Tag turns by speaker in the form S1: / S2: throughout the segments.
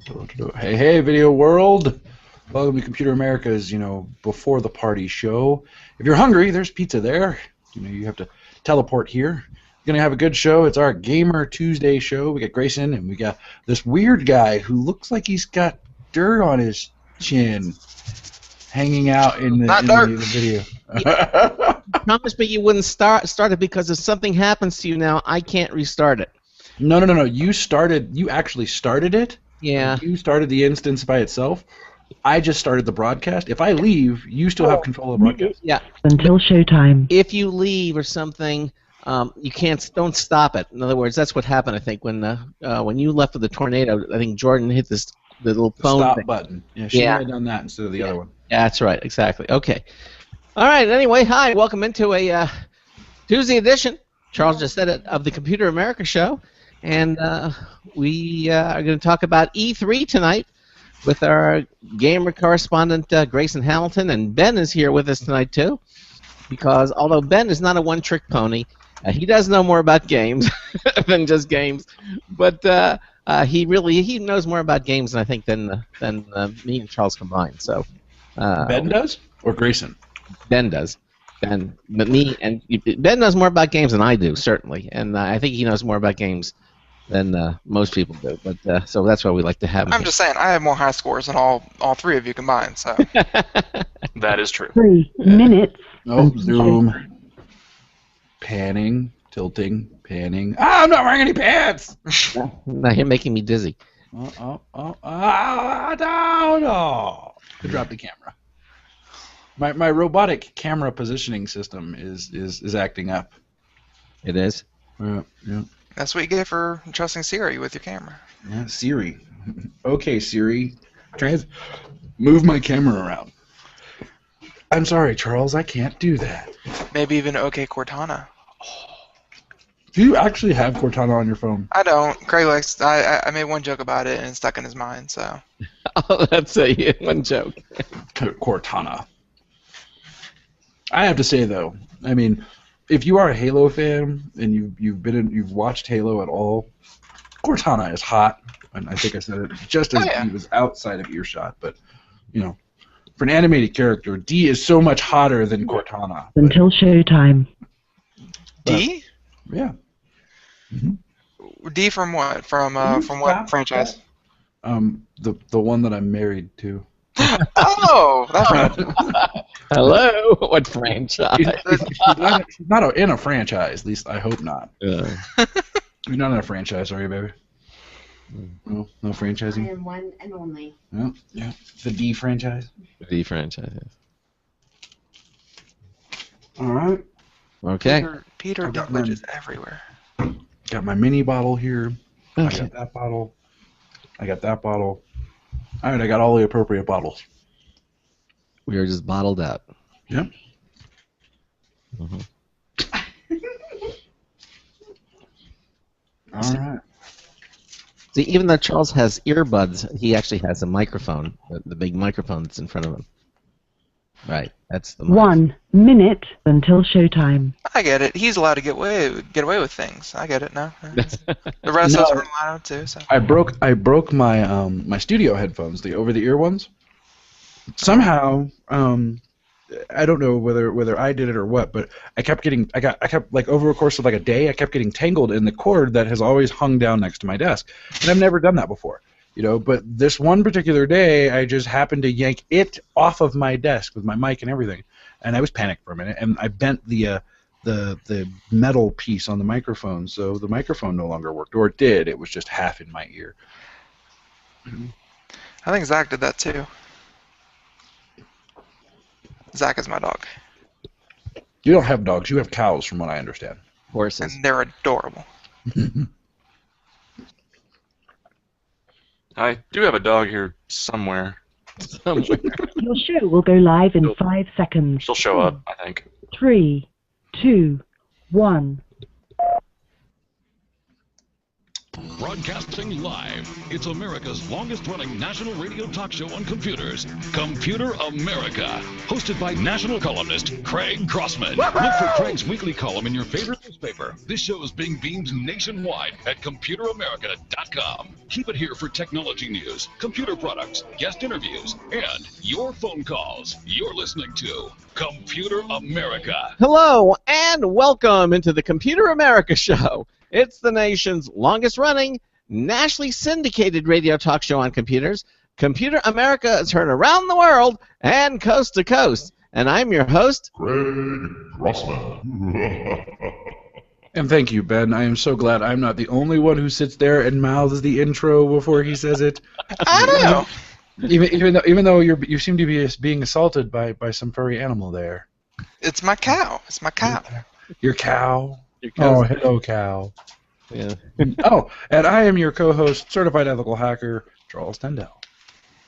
S1: Hey, hey, video world! Welcome to Computer America's, before the party show. If you're hungry, there's pizza there. You have to teleport here. We're gonna have a good show. It's our Gamer Tuesday show. We got Grayson, and we got this weird guy who looks like he's got dirt on his chin, hanging out in the video.
S2: You promised me you wouldn't start it because if something happens to you now, I can't restart it.
S1: No. You actually started it.
S2: Yeah.
S1: You started the instance by itself. I just started the broadcast. If I leave, you still have control of the broadcast.
S2: Yeah.
S3: Until showtime.
S2: If you leave or something, you can't. Don't stop it. In other words, that's what happened. I think when you left with the tornado, I think Jordan hit the little phone
S1: stop
S2: thing.
S1: Button. Yeah, she might have done that instead of the other one.
S2: Yeah, that's right. Exactly. Okay. All right. Anyway, hi. Welcome into a Tuesday edition. Charles just said it, of the Computer America show. And we are going to talk about E3 tonight with our gamer correspondent, Grayson Hamilton. And Ben is here with us tonight, too. Because although Ben is not a one-trick pony, he does know more about games than just games. But he knows more about games, I think, than me and Charles combined. So
S1: Ben does? Or Grayson?
S2: Ben does. Ben knows more about games than I do, certainly. And I think he knows more about games than most people do, but so that's why we like to have him.
S4: I'm just saying, I have more high scores than all three of you combined. So
S5: that is true.
S3: 3 minutes.
S1: Oh, zoom. Panning, tilting, panning. I'm not wearing any pants.
S2: Now you're making me dizzy.
S1: No. I dropped the camera. My robotic camera positioning system is acting up.
S2: It is.
S1: Yeah.
S4: That's what you get for trusting Siri with your camera.
S1: Yeah, Siri. Okay, Siri. Move my camera around. I'm sorry, Charles. I can't do that.
S4: Maybe even OK Cortana.
S1: Do you actually have Cortana on your phone?
S4: I don't. Craig likes. I made one joke about it and it's stuck in his mind. So.
S2: Oh, that's one joke.
S1: Cortana. I have to say though, I mean, if you are a Halo fan and you've watched Halo at all, Cortana is hot, and I think I said it just as he was outside of earshot. But for an animated character, D is so much hotter than Cortana.
S3: Until showtime.
S4: D?
S1: Yeah. Mm-hmm.
S4: D from what? From what franchise?
S1: The one that I'm married to.
S4: Oh, that franchise.
S2: Hello, what franchise?
S1: She's not in a franchise. At least I hope not. You're not in a franchise, are you, baby? No franchising.
S6: I am one and only.
S1: No, yeah. The D franchise.
S2: The D franchise. Yes.
S1: All right.
S2: Okay.
S4: Peter Dinklage is everywhere.
S1: Got my mini bottle here.
S2: Okay.
S1: I got that bottle. I got that bottle. All right, I got all the appropriate bottles.
S2: We are just bottled out.
S1: Yep.
S2: Mm-hmm.
S1: All right.
S2: See, even though Charles has earbuds, he actually has a microphone, the big microphone that's in front of him. Right, that's the mic.
S3: 1 minute until showtime.
S4: I get it. He's allowed to get away with things. I get it now. The rest of us are allowed to. So.
S1: I broke my my studio headphones, the over-the-ear ones. Somehow, I don't know whether I did it or what, but I kept like over a course of like a day, I kept getting tangled in the cord that has always hung down next to my desk, and I've never done that before. But this one particular day, I just happened to yank it off of my desk with my mic and everything, and I was panicked for a minute, and I bent the metal piece on the microphone, so the microphone no longer worked, or it did. It was just half in my ear.
S4: I think Zach did that too. Zach is my dog.
S1: You don't have dogs. You have cows, from what I understand.
S2: Horses.
S4: And they're adorable.
S5: I do have a dog here somewhere.
S3: Your show will go live in 5 seconds.
S5: She'll show up, I think.
S3: 3, 2, 1.
S6: Broadcasting live. It's America's longest-running national radio talk show on computers, Computer America. Hosted by national columnist Craig Crossman. Look for Craig's weekly column in your favorite newspaper. This show is being beamed nationwide at ComputerAmerica.com. Keep it here for technology news, computer products, guest interviews, and your phone calls. You're listening to Computer America.
S2: Hello, and welcome into the Computer America Show. It's the nation's longest-running, nationally syndicated radio talk show on computers. Computer America is heard around the world and coast to coast. And I'm your host,
S7: Craig Crossman.
S1: And thank you, Ben. I am so glad I'm not the only one who sits there and mouths the intro before he says it.
S4: I don't know.
S1: Even though you seem to be being assaulted by some furry animal there.
S4: It's my cow. It's my cow.
S1: Your cow.
S2: Your
S1: Oh, hello, cow.
S2: Yeah.
S1: And I am your co-host, certified ethical hacker, Charles Tendell.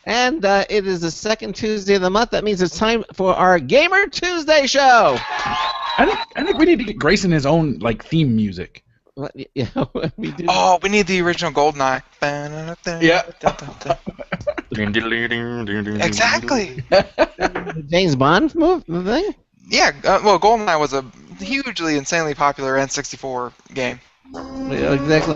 S2: And it is the second Tuesday of the month. That means it's time for our Gamer Tuesday show.
S1: I think we need to get Grayson his own theme music.
S2: What, yeah, we do.
S4: Oh, we need the original GoldenEye.
S1: Yeah.
S4: Exactly.
S2: James Bond thing?
S4: Yeah, well, GoldenEye was a hugely, insanely popular N64 game.
S2: Yeah, exactly.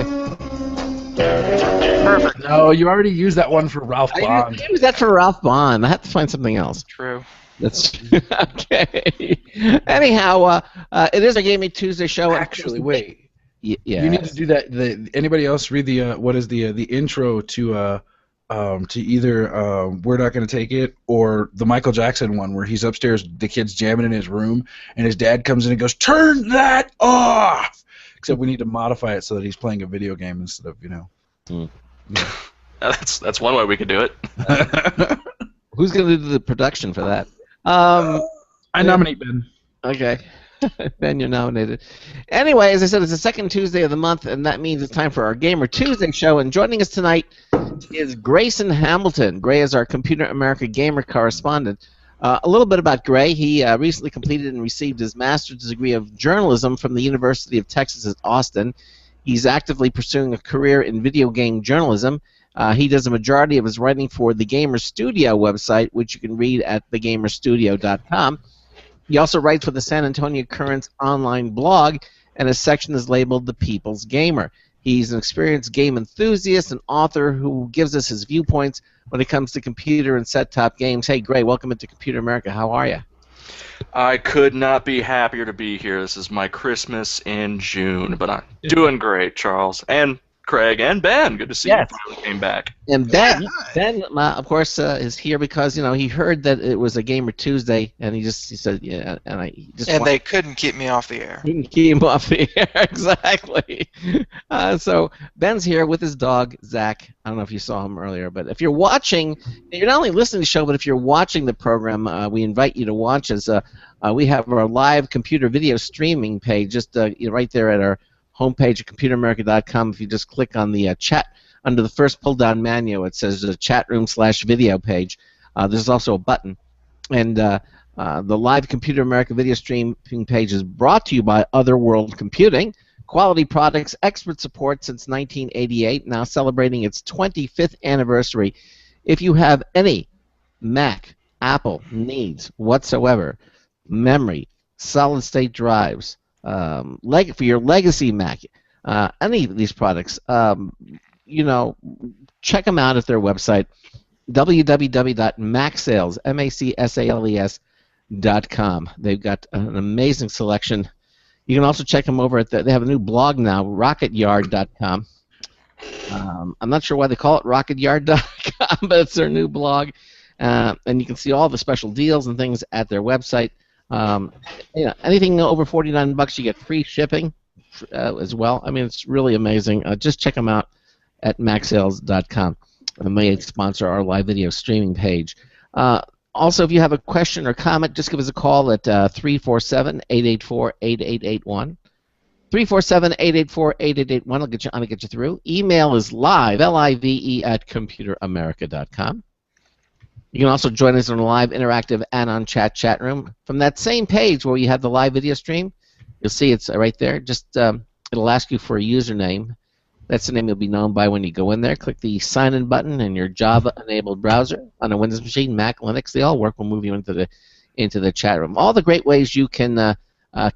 S4: Perfect.
S1: No, you already used that one for Ralph Bond.
S2: I used that for Ralph Bond. I have to find something else.
S4: True.
S2: That's okay. Anyhow, it is a Gaming Tuesday show.
S1: Actually, wait.
S2: Yeah.
S1: You need to do that. Anybody else read the what is the intro to either We're Not Gonna Take It or the Michael Jackson one where he's upstairs, the kid's jamming in his room, and his dad comes in and goes, "Turn that off!" Except we need to modify it so that he's playing a video game instead of, Yeah.
S5: That's one way we could do it.
S2: Who's going to do the production for that?
S1: I nominate Ben.
S2: Okay. Ben, you're nominated. Anyway, as I said, it's the second Tuesday of the month, and that means it's time for our Gamer Tuesday show. And joining us tonight is Grayson Hamilton. Gray is our Computer America Gamer correspondent. A little bit about Gray. He recently completed and received his master's degree of journalism from the University of Texas at Austin. He's actively pursuing a career in video game journalism. He does a majority of his writing for the Gamer Studio website, which you can read at thegamerstudio.com. He also writes for the San Antonio Current's online blog, and his section is labeled The People's Gamer. He's an experienced game enthusiast and author who gives us his viewpoints when it comes to computer and set-top games. Hey, Gray, welcome into Computer America. How are you?
S5: I could not be happier to be here. This is my Christmas in June, but I'm doing great, Charles. And Craig and Ben. Good to see you finally came back.
S2: And Ben, of course, is here because he heard that it was a Gamer Tuesday, and he said, yeah, and
S4: they couldn't keep me off the air.
S2: Couldn't keep him off the air, exactly. So Ben's here with his dog Zach. I don't know if you saw him earlier, but if you're watching, you're not only listening to the show, but if you're watching the program, we invite you to watch us. We have our live computer video streaming page just right there at our homepage at ComputerAmerica.com. If you just click on the chat under the first pull-down menu, it says the chat room/video page. There's also a button, and the live Computer America video streaming page is brought to you by Otherworld Computing. Quality products, expert support since 1988, now celebrating its 25th anniversary. If you have any Mac, Apple needs whatsoever, memory, solid-state drives, for your legacy Mac, any of these products, check them out at their website, www.macsales.com. They've got an amazing selection. You can also check them over at they have a new blog now, rocketyard.com. I'm not sure why they call it rocketyard.com, but it's their new blog, and you can see all the special deals and things at their website. Anything over $49, you get free shipping as well. I mean, it's really amazing. Just check them out at macsales.com. They may sponsor our live video streaming page. Also, if you have a question or comment, just give us a call at 347-884-8881. 347-884-8881. I'll get you through. Email is live, L-I-V-E, at computeramerica.com. You can also join us on a live interactive anon chat room. From that same page where you have the live video stream, you'll see it's right there. Just it'll ask you for a username, That's the name you'll be known by when you go in there. Click the sign-in button in your Java-enabled browser on a Windows machine, Mac, Linux. They all work. We'll move you into the chat room. All the great ways you can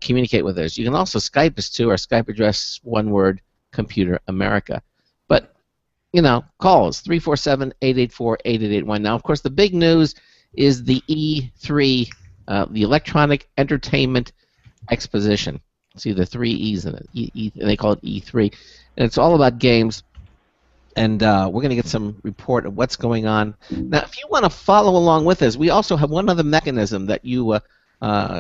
S2: communicate with us. You can also Skype us too. Our Skype address, one word, Computer America. But call us 347-884-8881. Now, of course, the big news is the E3, the Electronic Entertainment Exposition. It's either 3 E's in it, and they call it E3. And it's all about games, and we're going to get some report of what's going on. Now, if you want to follow along with us, we also have one other mechanism that you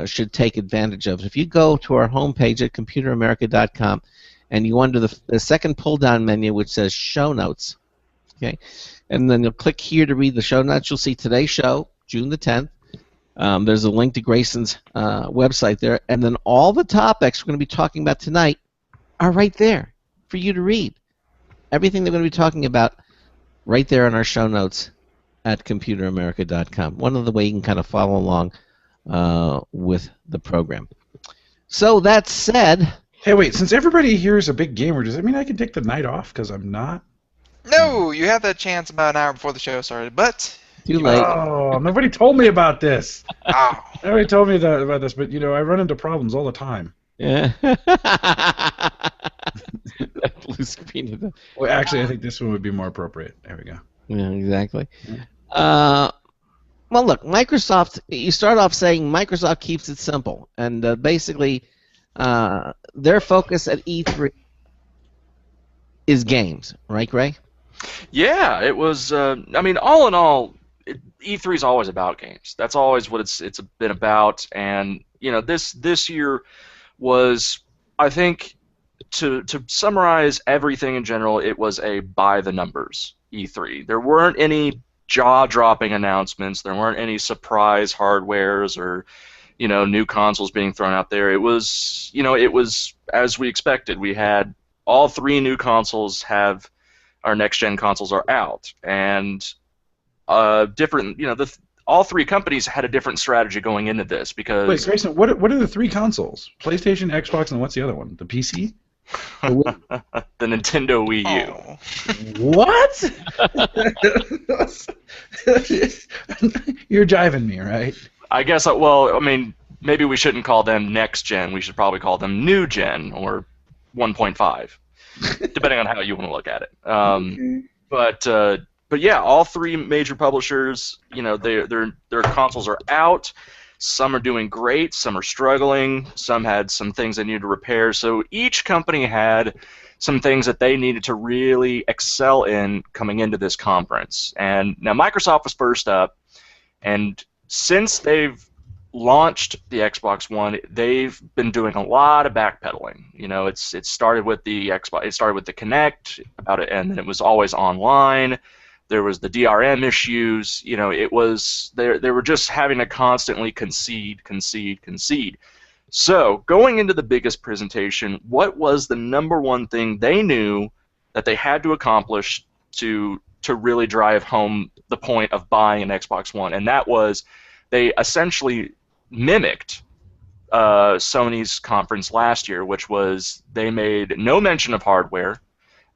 S2: should take advantage of. If you go to our homepage at computeramerica.com, and you go under the second pull-down menu, which says Show Notes, okay, and then you'll click here to read the show notes. You'll see today's show, June the 10th. There's a link to Grayson's website there, and then all the topics we're going to be talking about tonight are right there for you to read. Everything they're going to be talking about right there in our show notes at computeramerica.com. One of the ways you can kind of follow along with the program. So that said...
S1: Hey, wait, since everybody here is a big gamer, does that mean I can take the night off because I'm not?
S4: No, you have that chance about an hour before the show started, but...
S2: Too late.
S1: Oh, nobody told me about this.
S4: Oh.
S1: Nobody told me about this, but, I run into problems all the time.
S2: Yeah. That blue screen.
S1: Well, actually, I think this one would be more appropriate. There we go.
S2: Yeah, exactly. Well, look, Microsoft, you start off saying Microsoft keeps it simple, and basically their focus at E3 is games, right, Gray?
S5: Yeah, it was. I mean, all in all, E3 is always about games. That's always what it's been about. And this year was, I think, to summarize everything in general, it was a by the numbers E3. There weren't any jaw-dropping announcements. There weren't any surprise hardwares or new consoles being thrown out there. It was as we expected. We had all 3 new consoles have. Our next-gen consoles are out, and different. All 3 companies had a different strategy going into this because. Wait,
S1: Grayson, what are the 3 consoles? PlayStation, Xbox, and what's the other one? The PC?
S5: The Nintendo Wii U.
S4: Oh.
S1: What? You're jiving me, right?
S5: I guess. Well, I mean, maybe we shouldn't call them next-gen. We should probably call them new-gen or 1.5. Depending on how you want to look at it. But yeah, all 3 major publishers, their consoles are out. Some are doing great, some are struggling, some had some things they needed to repair. So each company had some things that they needed to really excel in coming into this conference. And now Microsoft was first up, and since they've launched the Xbox One, they've been doing a lot of backpedaling. It started with the Xbox. It started with the Kinect and then it was always online. There was the DRM issues. It was they were just having to constantly concede. So going into the biggest presentation, what was the number one thing they knew that they had to accomplish to really drive home the point of buying an Xbox One? And that was they essentially mimicked Sony's conference last year, which was they made no mention of hardware,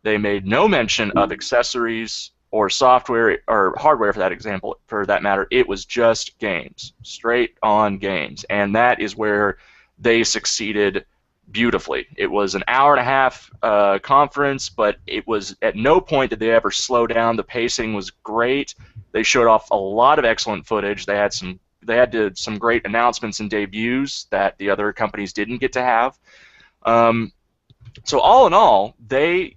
S5: they made no mention of accessories or software or hardware for that matter. It was just games, straight on games, and that is where they succeeded beautifully. It was an hour-and-a-half conference, but it was at no point did they ever slow down. The pacing was great. They showed off a lot of excellent footage. They had some great announcements and debuts that the other companies didn't get to have. So all in all, they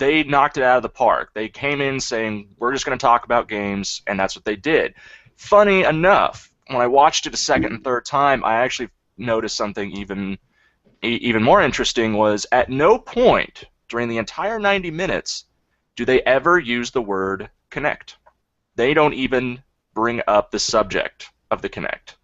S5: knocked it out of the park. They came in saying, we're just going to talk about games, and that's what they did. Funny enough, when I watched it a second and third time, I actually noticed something even more interesting. Was at no point during the entire 90 minutes do they ever use the word Kinect. They don't even bring up the subject of the Kinect,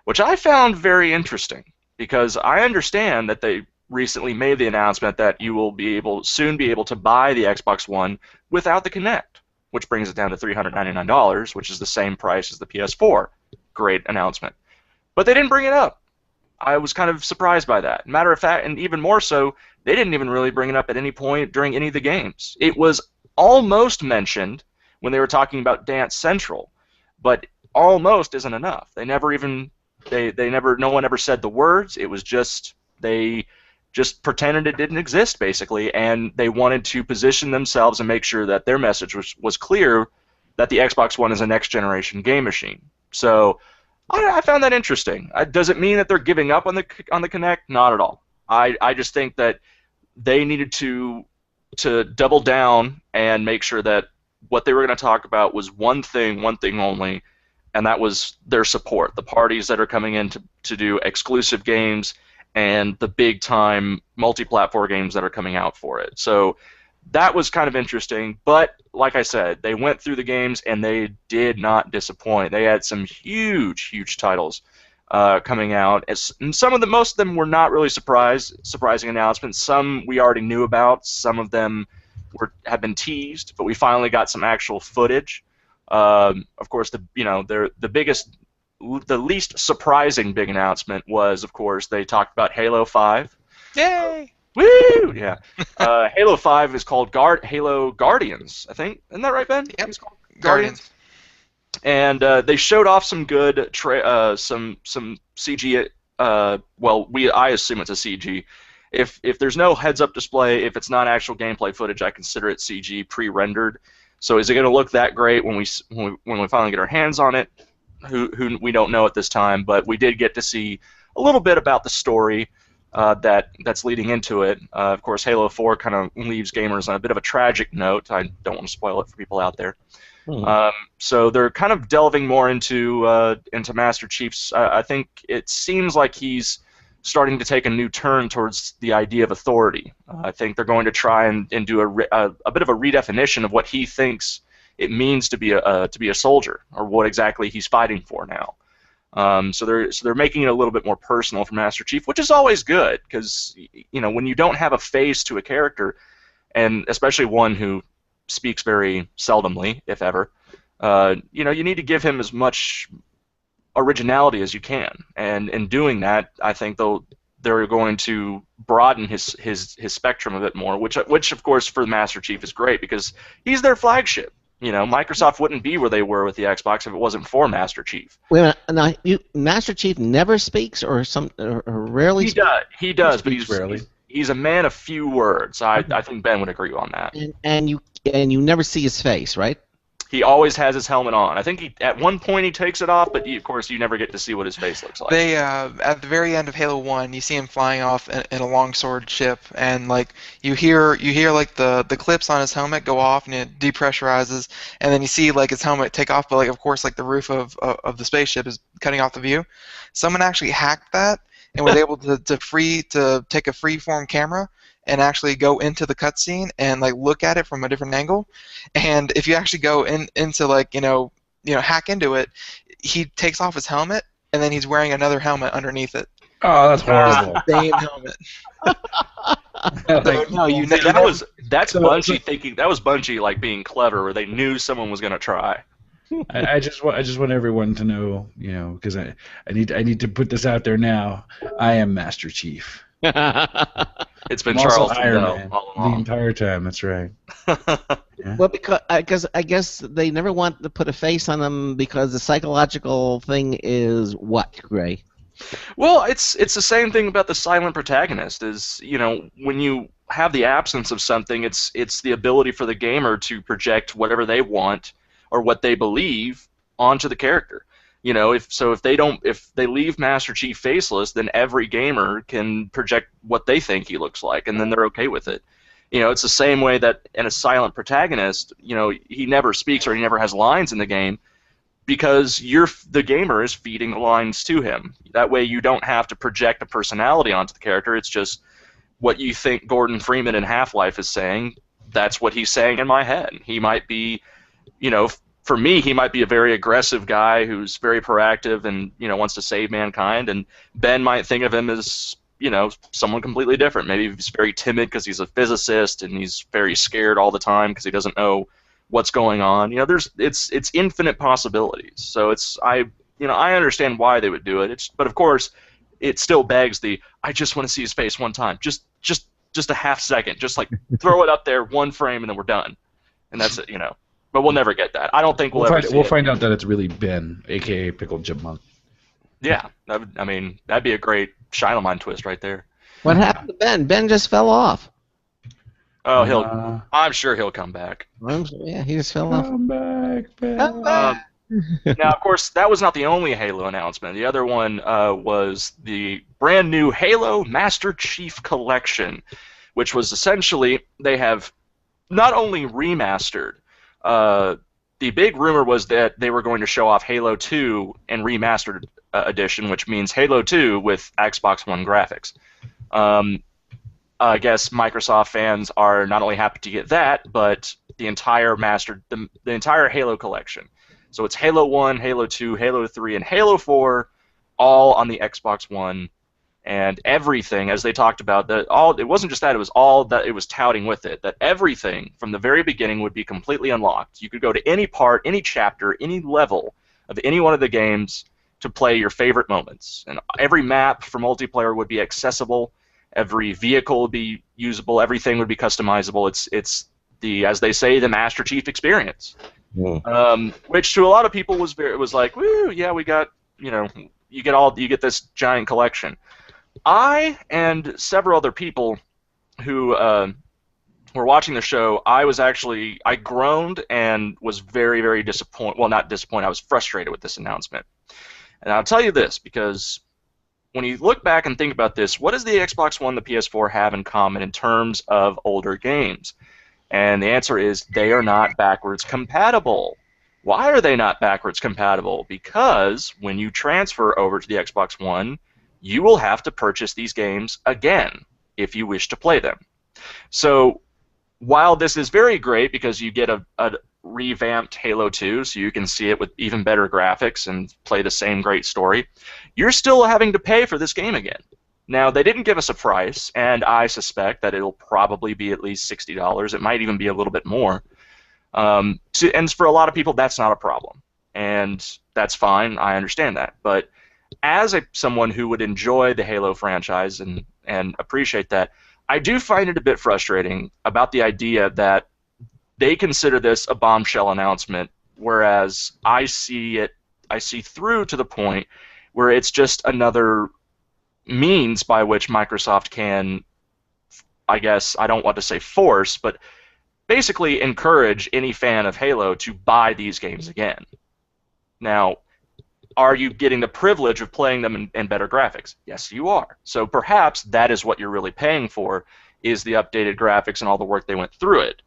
S5: which I found very interesting because I understand that they recently made the announcement that you will soon be able to buy the Xbox One without the Kinect, which brings it down to $399, which is the same price as the PS4. Great announcement. But they didn't bring it up. I was kind of surprised by that. Matter of fact, and even more so, they didn't even really bring it up at any point during any of the games. It was almost mentioned when they were talking about Dance Central, but almost isn't enough. They never even no one ever said the words. It was just they just pretended it didn't exist, basically, and they wanted to position themselves and make sure that their message was clear that the Xbox One is a next-generation game machine. So I found that interesting. Does it mean that they're giving up on the Kinect? Not at all. I just think that they needed to double down and make sure that what they were going to talk about was one thing only, and that was their support, the parties that are coming in to do exclusive games and the big-time multi-platform games that are coming out for it. So that was kind of interesting, but like I said, they went through the games and they did not disappoint. They had some huge titles coming out, and most of them were not really surprising announcements. Some we already knew about. Some of them have been teased, but we finally got some actual footage. Of course, the least surprising big announcement was, of course, they talked about Halo 5.
S4: Yay!
S5: Woo! Yeah. Halo 5 is called Halo Guardians, I think. Isn't that right, Ben?
S4: Yep.
S5: It's called
S4: Guardians.
S5: And they showed off some good some CG. I assume it's a CG. If there's no heads-up display, if it's not actual gameplay footage, I consider it CG pre-rendered. So is it going to look that great when we finally get our hands on it? Who we don't know at this time, but we did get to see a little bit about the story that's leading into it. Of course, Halo 4 kind of leaves gamers on a bit of a tragic note. I don't want to spoil it for people out there. So they're kind of delving more into Master Chief's. I think it seems like he's starting to take a new turn towards the idea of authority. I think they're going to try and do a bit of a redefinition of what he thinks it means to be a soldier, or what exactly he's fighting for now. So they're making it a little bit more personal for Master Chief, which is always good, because when you don't have a face to a character, and especially one who speaks very seldomly, if ever, you need to give him as much originality as you can, and in doing that, I think they're going to broaden his spectrum a bit more, which of course for the Master Chief is great, because he's their flagship. Microsoft wouldn't be where they were with the Xbox if it wasn't for Master Chief.
S2: Wait a minute. Now, Master Chief never speaks, or rarely.
S5: He does, but
S1: rarely.
S5: He's a man of few words. I think Ben would agree on that.
S2: And you never see his face, right?
S5: He always has his helmet on. I think at one point he takes it off, but of course you never get to see what his face looks like.
S4: They at the very end of Halo 1, you see him flying off in a longsword ship, and like you hear like the clips on his helmet go off, and it depressurizes, and then you see like his helmet take off, but like of course like the roof of the spaceship is cutting off the view. Someone actually hacked that and was able to take a freeform camera and actually go into the cutscene and like look at it from a different angle. And if you actually go into like hack into it, he takes off his helmet and then he's wearing another helmet underneath it.
S1: Oh, that's horrible.
S4: Same helmet.
S5: That's Bungie thinking. That was Bungie like being clever, where they knew someone was going to try.
S1: I just want everyone to know, because I need to put this out there now. I am Master Chief.
S5: It's been
S1: I'm
S5: Charles
S1: also Iron
S5: Fidel
S1: Man
S5: all
S1: the
S5: along.
S1: entire time. That's right. Yeah.
S2: Well, because I guess they never want to put a face on them, because the psychological thing is what, Gray?
S5: Well, it's the same thing about the silent protagonist. Is when you have the absence of something, it's the ability for the gamer to project whatever they want or what they believe onto the character. If they leave Master Chief faceless, then every gamer can project what they think he looks like, and then they're okay with it. It's the same way that in a silent protagonist, he never speaks or he never has lines in the game, because the gamer is feeding the lines to him. That way you don't have to project a personality onto the character. It's just what you think Gordon Freeman in Half-Life is saying. That's what he's saying in my head. He might be, for me, he might be a very aggressive guy who's very proactive and wants to save mankind, and Ben might think of him as someone completely different. Maybe he's very timid because he's a physicist and he's very scared all the time because he doesn't know what's going on. It's infinite possibilities. So I understand why they would do it. But of course, it still begs I just want to see his face one time. Just just a half second, just like throw it up there, one frame, and then we're done, and that's it, But we'll never get that. I don't think we'll ever see
S1: We'll
S5: it.
S1: find out that it's really Ben, aka Pickled Chipmunk.
S5: Yeah, that'd be a great Shiloh twist right there.
S2: What happened to Ben? Ben just fell off.
S5: Oh, I'm sure he'll come back.
S2: Yeah, he just fell off.
S1: Come back, Ben.
S2: Come back.
S5: Now, of course, that was not the only Halo announcement. The other one was the brand new Halo Master Chief Collection, which was essentially they have not only remastered. The big rumor was that they were going to show off Halo 2 and remastered edition, which means Halo 2 with Xbox One graphics. I guess Microsoft fans are not only happy to get that, but the entire the entire Halo collection. So it's Halo 1, Halo 2, Halo 3, and Halo 4, all on the Xbox One, and everything, as they talked about, it wasn't just that, it was all that it was touting with it, that everything from the very beginning would be completely unlocked. You could go to any part, any chapter, any level of any one of the games to play your favorite moments. And every map for multiplayer would be accessible, every vehicle would be usable, everything would be customizable. It's the, as they say, the Master Chief experience. Which to a lot of people was like, woo, yeah, we got, you get this giant collection. I and several other people who were watching the show, I groaned and was very, very disappointed. Well, not disappointed, I was frustrated with this announcement. And I'll tell you this, because when you look back and think about this, what does the Xbox One, the PS4 have in common in terms of older games? And the answer is they are not backwards compatible. Why are they not backwards compatible? Because when you transfer over to the Xbox One, you will have to purchase these games again if you wish to play them. So while this is very great because you get a revamped Halo 2, so you can see it with even better graphics and play the same great story, you're still having to pay for this game again. Now, they didn't give us a price, and I suspect that it'll probably be at least $60. It might even be a little bit more. And for a lot of people, that's not a problem. And that's fine. I understand that. But as someone who would enjoy the Halo franchise and appreciate that, I do find it a bit frustrating about the idea that they consider this a bombshell announcement, whereas I see through to the point where it's just another means by which Microsoft can, I guess, I don't want to say force, but basically encourage any fan of Halo to buy these games again. Now, are you getting the privilege of playing them in better graphics? Yes, you are. So perhaps that is what you're really paying for, is the updated graphics and all the work they went through it.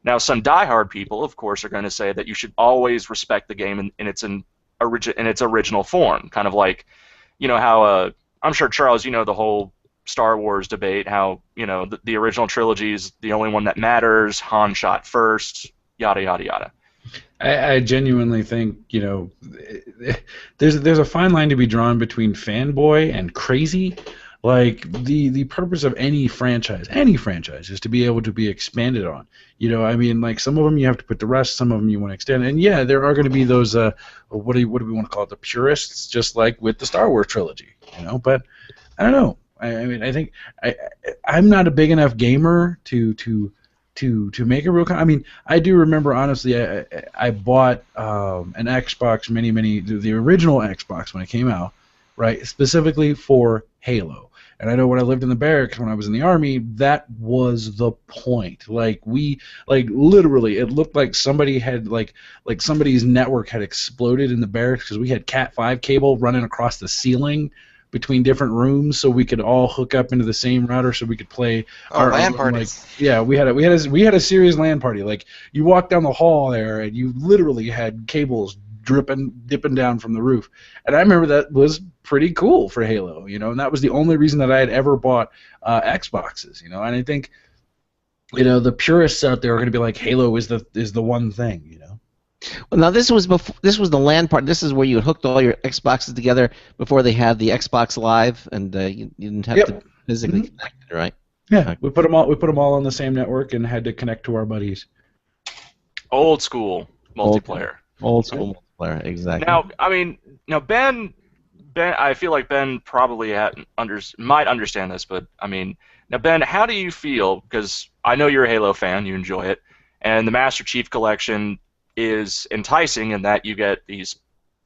S5: Now, some diehard people, of course, are going to say that you should always respect the game in its original form, kind of like, how I'm sure, Charles, the whole Star Wars debate, how, the original trilogy is the only one that matters, Han shot first, yada, yada, yada.
S1: I genuinely think, there's a fine line to be drawn between fanboy and crazy. Like, the purpose of any franchise is to be able to be expanded on. Like, some of them you have to put to rest, some of them you want to extend. And yeah, there are going to be those, what do we want to call it, the purists, just like with the Star Wars trilogy, But I don't know. I think I'm not a big enough gamer to make a real. I do remember, honestly, I bought an Xbox the original Xbox when it came out, right, specifically for Halo. And I know when I lived in the barracks when I was in the Army, that was the point. Literally, it looked like somebody had, like somebody's network had exploded in the barracks because we had Cat 5 cable running across the ceiling between different rooms, so we could all hook up into the same router, so we could play our
S4: LAN parties.
S1: We had a serious LAN party. Like, you walk down the hall there, and you literally had cables dipping down from the roof. And I remember that was pretty cool for Halo, and that was the only reason that I had ever bought Xboxes, And I think, the purists out there are going to be like, Halo is the one thing,
S2: Well, now this was the LAN part. This is where you hooked all your Xboxes together before they had the Xbox Live, and you didn't have to physically connect it, right?
S1: Yeah, we put them all on the same network and had to connect to our buddies.
S5: Old school multiplayer.
S2: Old school multiplayer, exactly.
S5: Now, Ben Ben, I feel like Ben probably might understand this, but I mean, now Ben, how do you feel? Because I know you're a Halo fan, you enjoy it, and the Master Chief Collection is enticing in that you get these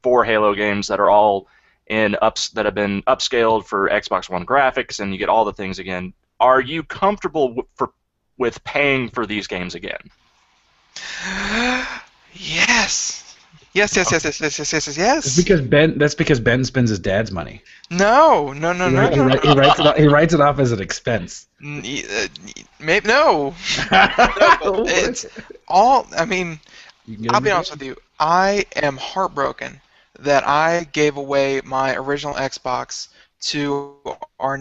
S5: 4 Halo games that are all that have been upscaled for Xbox One graphics, and you get all the things again. Are you comfortable with paying for these games again?
S4: Yes. Yes.
S1: It's because That's because Ben spends his dad's money.
S4: No.
S1: He writes it off as an expense.
S4: Maybe no. It's all. I mean, I'll be honest with you. I am heartbroken that I gave away my original Xbox to our.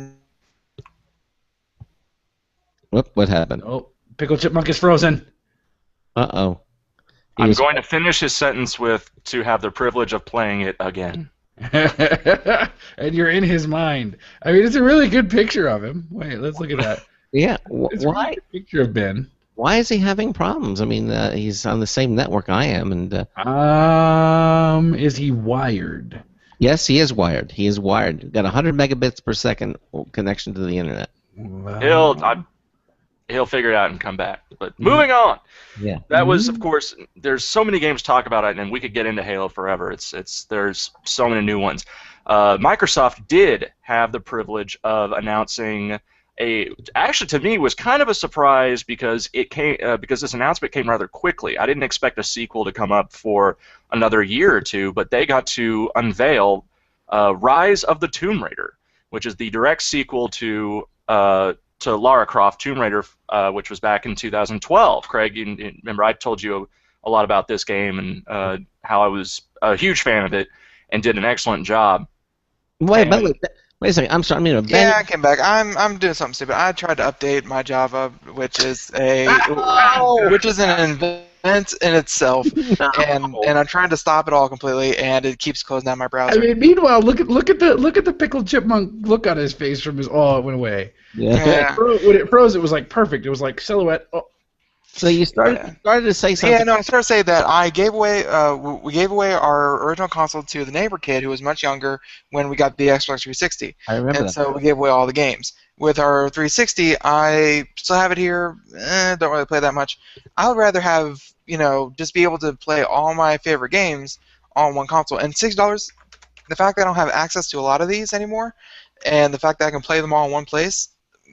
S2: What happened?
S1: Oh, Pickle Chipmunk is frozen.
S2: Uh-oh.
S5: I'm going to finish his sentence with to have the privilege of playing it again.
S1: And you're in his mind. I mean, it's a really good picture of him. Wait, let's look at that.
S2: Yeah.
S1: It's a really good picture of Ben.
S2: Why is he having problems? I mean, he's on the same network I am, and.
S1: Is he wired?
S2: Yes, he is wired. He is wired. Got 100 megabits per second connection to the internet.
S1: Wow.
S5: He'll figure it out and come back. But moving on.
S2: Yeah.
S5: That was, of course, there's so many games to talk about it, and we could get into Halo forever. There's so many new ones. Microsoft did have the privilege of announcing actually to me was kind of a surprise because because this announcement came rather quickly. I didn't expect a sequel to come up for another year or two, but they got to unveil Rise of the Tomb Raider, which is the direct sequel to Lara Croft Tomb Raider, which was back in 2012. Craig, you remember I told you a lot about this game and how I was a huge fan of it and did an excellent job.
S2: Wait a second. I'm sorry. Ben.
S4: Yeah, I came back. I'm doing something stupid. I tried to update my Java, which is an event in itself, and I'm trying to stop it all completely, and it keeps closing down my browser.
S1: I mean, meanwhile, look at the Pickled Chipmunk look on his face from his. Oh, it went away.
S2: Yeah.
S1: When it froze, it was like perfect. It was like silhouette. Oh.
S2: So you started to say something.
S4: Yeah, no, I started to say that I gave away. We gave away our original console to the neighbor kid who was much younger when we got the Xbox 360.
S2: I remember
S4: and
S2: that.
S4: so we gave away all the games. With our 360, I still have it here. Don't really play that much. I would rather have just be able to play all my favorite games on one console. And $6, the fact that I don't have access to a lot of these anymore, and the fact that I can play them all in one place,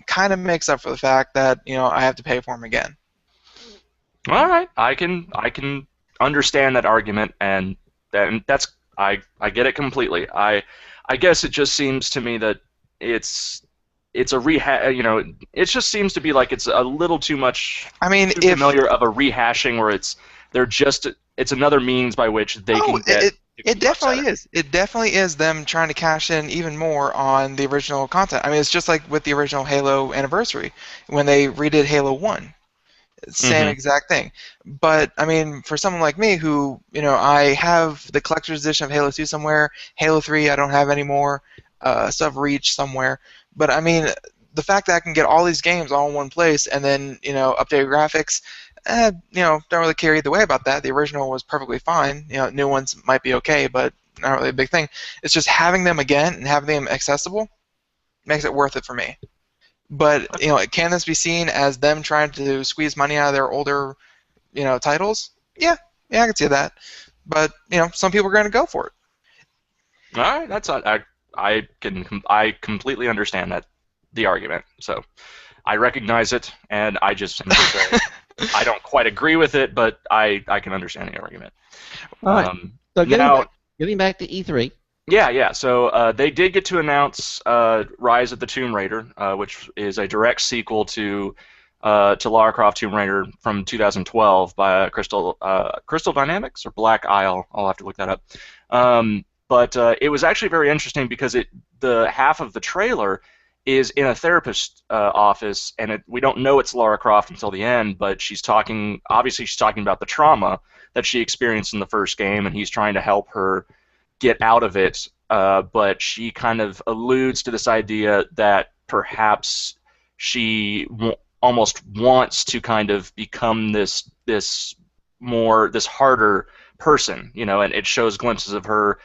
S4: kind of makes up for the fact that I have to pay for them again.
S5: All right, I can understand that argument, and that's I get it completely. I guess it just seems to me that it's a it just seems to be like it's a little too much.
S4: I mean,
S5: too familiar of a rehashing where it's another means by which they can get.
S4: It definitely is. It definitely is them trying to cash in even more on the original content. I mean, it's just like with the original Halo Anniversary when they redid Halo 1. Same exact thing. But, I mean, for someone like me who, I have the collector's edition of Halo 2 somewhere, Halo 3 I don't have anymore, stuff Reach somewhere. But, I mean, the fact that I can get all these games all in one place and then, updated graphics, don't really care either way about that. The original was perfectly fine. New ones might be okay, but not really a big thing. It's just having them again and having them accessible makes it worth it for me. But can this be seen as them trying to squeeze money out of their older, titles? Yeah, I can see that. But some people are going to go for it.
S5: All right, that's I completely understand the argument. So I recognize it, and I just simply say I don't quite agree with it, but I can understand the argument.
S2: All right. So getting back to E3.
S5: Yeah. So they did get to announce Rise of the Tomb Raider, which is a direct sequel to Lara Croft Tomb Raider from 2012 by Crystal Dynamics or Black Isle. I'll have to look that up. But it was actually very interesting because the half of the trailer is in a therapist's office, and we don't know it's Lara Croft until the end, but she's talking about the trauma that she experienced in the first game, and he's trying to help her get out of it, but she kind of alludes to this idea that perhaps she almost wants to kind of become this harder person, and it shows glimpses of her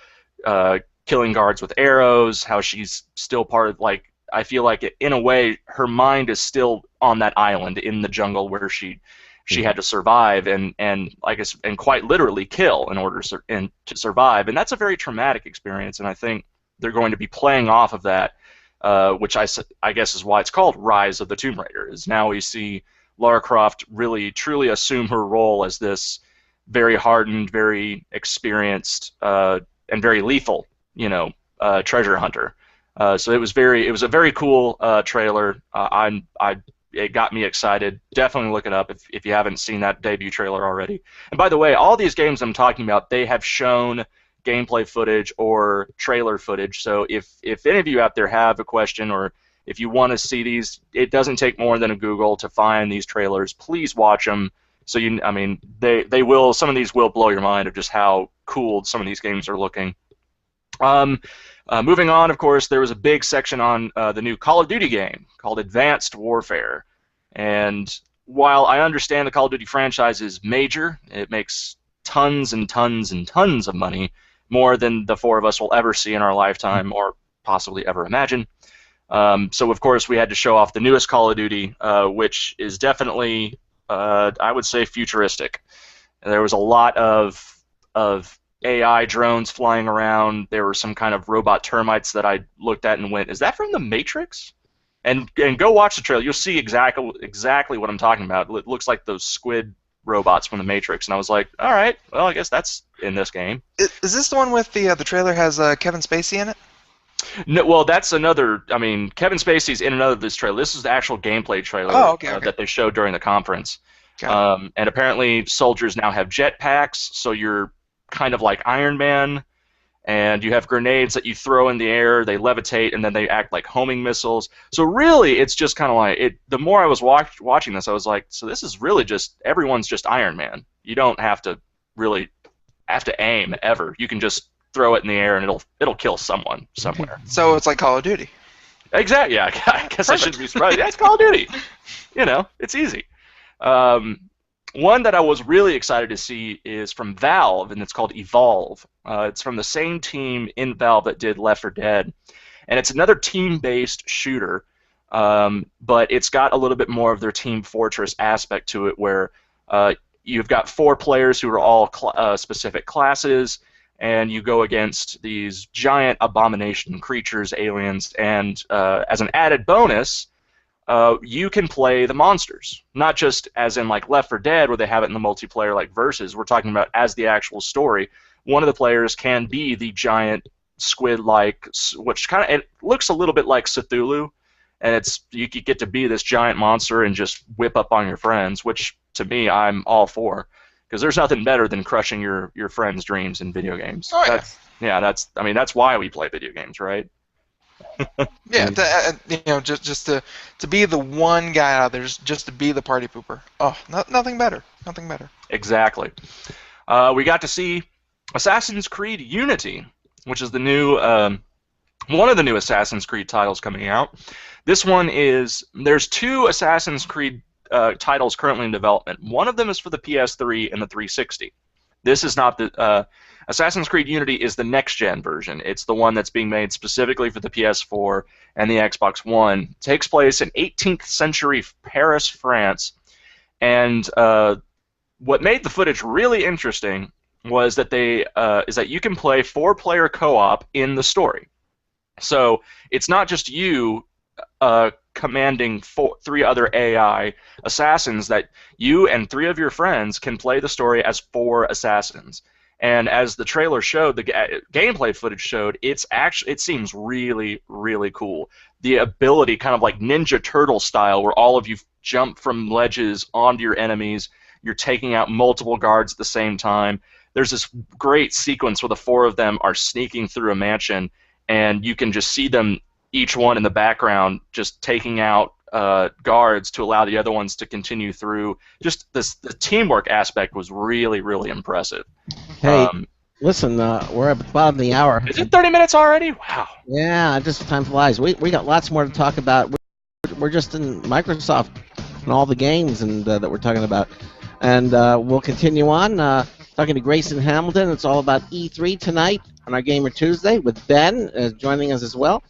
S5: killing guards with arrows, how she's still part of, like, I feel like in a way her mind is still on that island in the jungle where she had to survive and I guess and quite literally kill in order to survive, and that's a very traumatic experience, and I think they're going to be playing off of that, which I guess is why it's called Rise of the Tomb Raider. Is now we see Lara Croft really truly assume her role as this very hardened, very experienced, and very lethal, treasure hunter. So it was a very cool trailer. It got me excited. Definitely look it up if you haven't seen that debut trailer already. And by the way, all these games I'm talking about, they have shown gameplay footage or trailer footage. So if any of you out there have a question or if you want to see these, it doesn't take more than a Google to find these trailers. Please watch them. So they will. Some of these will blow your mind of just how cool some of these games are looking. Moving on, of course, there was a big section on the new Call of Duty game called Advanced Warfare. And while I understand the Call of Duty franchise is major, it makes tons and tons and tons of money, more than the four of us will ever see in our lifetime or possibly ever imagine. So, of course, we had to show off the newest Call of Duty, which is definitely, I would say, futuristic. There was a lot of AI drones flying around. There were some kind of robot termites that I looked at and went, "Is that from The Matrix?" And go watch the trailer. You'll see exactly what I'm talking about. It looks like those squid robots from The Matrix. And I was like, all right, well, I guess that's in this game.
S4: Is this the one with the trailer has Kevin Spacey in it?
S5: No, well, that's another. I mean, Kevin Spacey's in another of this trailer. This is the actual gameplay trailer that they showed during the conference. And apparently, soldiers now have jetpacks, so you're kind of like Iron Man, and you have grenades that you throw in the air, they levitate, and then they act like homing missiles. So really, it's just kind of like it. The more I was watching this, I was like, so this is really just everyone's just Iron Man. You don't have to really have to aim ever. You can just throw it in the air, and it'll kill someone somewhere.
S4: So it's like Call of Duty.
S5: Exactly. Yeah. I guess I shouldn't be surprised. Yeah, it's Call of Duty. It's easy. One that I was really excited to see is from Valve, and it's called Evolve. It's from the same team in Valve that did Left 4 Dead, and it's another team-based shooter, but it's got a little bit more of their Team Fortress aspect to it, where you've got 4 players who are all specific classes, and you go against these giant abomination creatures, aliens, and as an added bonus, you can play the monsters, not just as in like Left 4 Dead where they have it in the multiplayer like versus. We're talking about as the actual story. One of the players can be the giant squid-like, which kind of it looks a little bit like Cthulhu, and you get to be this giant monster and just whip up on your friends, which to me I'm all for, because there's nothing better than crushing your friends' dreams in video games.
S4: Oh yeah.
S5: That's why we play video games, right?
S4: Yeah, just to be the one guy out there, just to be the party pooper. Oh, nothing better. Nothing better.
S5: Exactly. We got to see Assassin's Creed Unity, which is the new one of the new Assassin's Creed titles coming out. There's 2 Assassin's Creed titles currently in development. One of them is for the PS3 and the 360. This is not the Assassin's Creed Unity is the next-gen version. It's the one that's being made specifically for the PS4 and the Xbox One. It takes place in 18th century Paris, France, and what made the footage really interesting was that is that you can play 4-player co-op in the story. So it's not just you commanding 3 other AI assassins, that you and 3 of your friends can play the story as 4 assassins. And as the trailer showed, the gameplay footage showed, it seems really, really cool. The ability, kind of like Ninja Turtle style, where all of you jump from ledges onto your enemies, you're taking out multiple guards at the same time. There's this great sequence where the 4 of them are sneaking through a mansion, and you can just see them, each one in the background, just taking out guards to allow the other ones to continue through. Just the teamwork aspect was really, really impressive.
S2: Hey, listen, we're at the bottom of the hour.
S5: Is it 30 minutes already? Wow.
S2: Yeah, just time flies. We got lots more to talk about. We're just in Microsoft and all the games and that we're talking about. And we'll continue on talking to Grayson Hamilton. It's all about E3 tonight on our Gamer Tuesday with Ben joining us as well.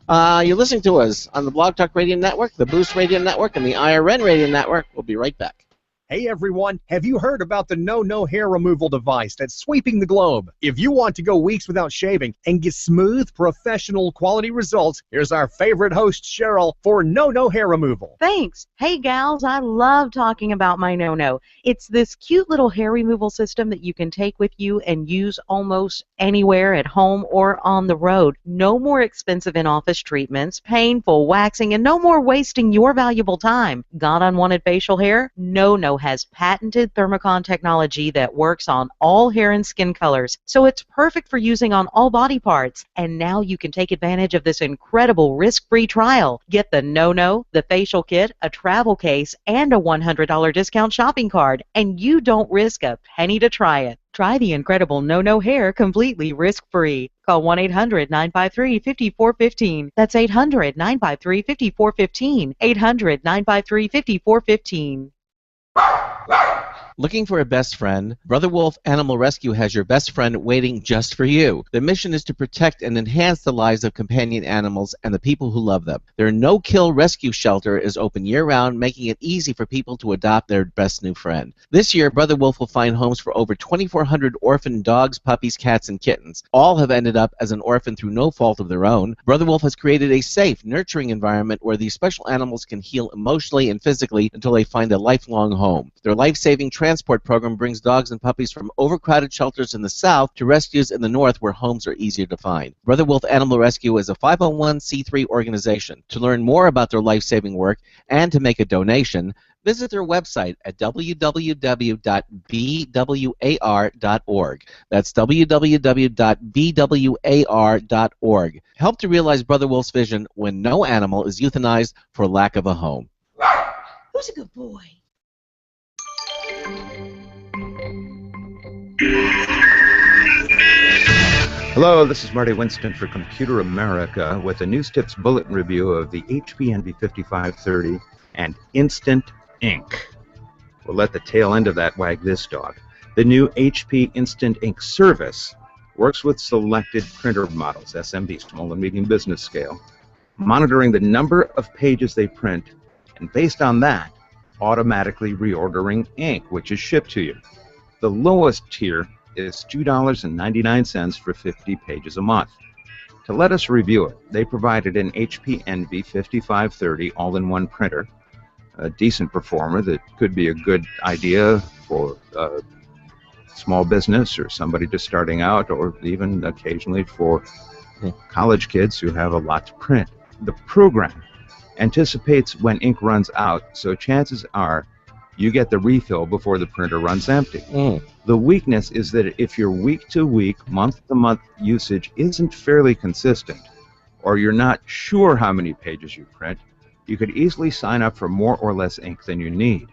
S2: You're listening to us on the Blog Talk Radio Network, the Boost Radio Network, and the IRN Radio Network. We'll be right back.
S8: Hey everyone, have you heard about the No hair removal device that's sweeping the globe? If you want to go weeks without shaving and get smooth, professional quality results, here's our favorite host, Cheryl, for No hair removal.
S9: Thanks. Hey gals, I love talking about my No. It's this cute little hair removal system that you can take with you and use almost anywhere at home or on the road. No more expensive in-office treatments, painful waxing, and no more wasting your valuable time. Got unwanted facial hair? No has patented thermocon technology that works on all hair and skin colors, so it's perfect for using on all body parts. And now you can take advantage of this incredible risk-free trial. Get the No, the facial kit, a travel case, and a $100 discount shopping card, and you don't risk a penny to try it. Try the incredible No hair completely risk-free. Call 1-800-953-5415. That's 800-953-5415. 800-953-5415.
S2: Looking for a best friend? Brother Wolf Animal Rescue has your best friend waiting just for you. The mission is to protect and enhance the lives of companion animals and the people who love them. Their no-kill rescue shelter is open year-round, making it easy for people to adopt their best new friend. This year, Brother Wolf will find homes for over 2,400 orphan dogs, puppies, cats, and kittens. All have ended up as an orphan through no fault of their own. Brother Wolf has created a safe, nurturing environment where these special animals can heal emotionally and physically until they find a lifelong home. Their life-saving transport program brings dogs and puppies from overcrowded shelters in the south to rescues in the north where homes are easier to find. Brother Wolf Animal Rescue is a 501c3 organization. To learn more about their life-saving work and to make a donation, visit their website at www.bwar.org. That's www.bwar.org. Help to realize Brother Wolf's vision when no animal is euthanized for lack of a home.
S10: Who's a good boy?
S11: Hello, this is Marty Winston for Computer America with a News Tips Bulletin review of the HP NV5530 and Instant Ink. We'll let the tail end of that wag this dog. The new HP Instant Ink service works with selected printer models, SMB, small and medium business scale, monitoring the number of pages they print, and based on that, automatically reordering ink, which is shipped to you. The lowest tier is $2.99 for 50 pages a month. To let us review it, they provided an HP NV5530 all-in-one printer, a decent performer that could be a good idea for a small business or somebody just starting out, or even occasionally for college kids who have a lot to print. The program anticipates when ink runs out, so chances are you get the refill before the printer runs empty. The weakness is that if your week-to-week, month-to-month usage isn't fairly consistent, or you're not sure how many pages you print, you could easily sign up for more or less ink than you need.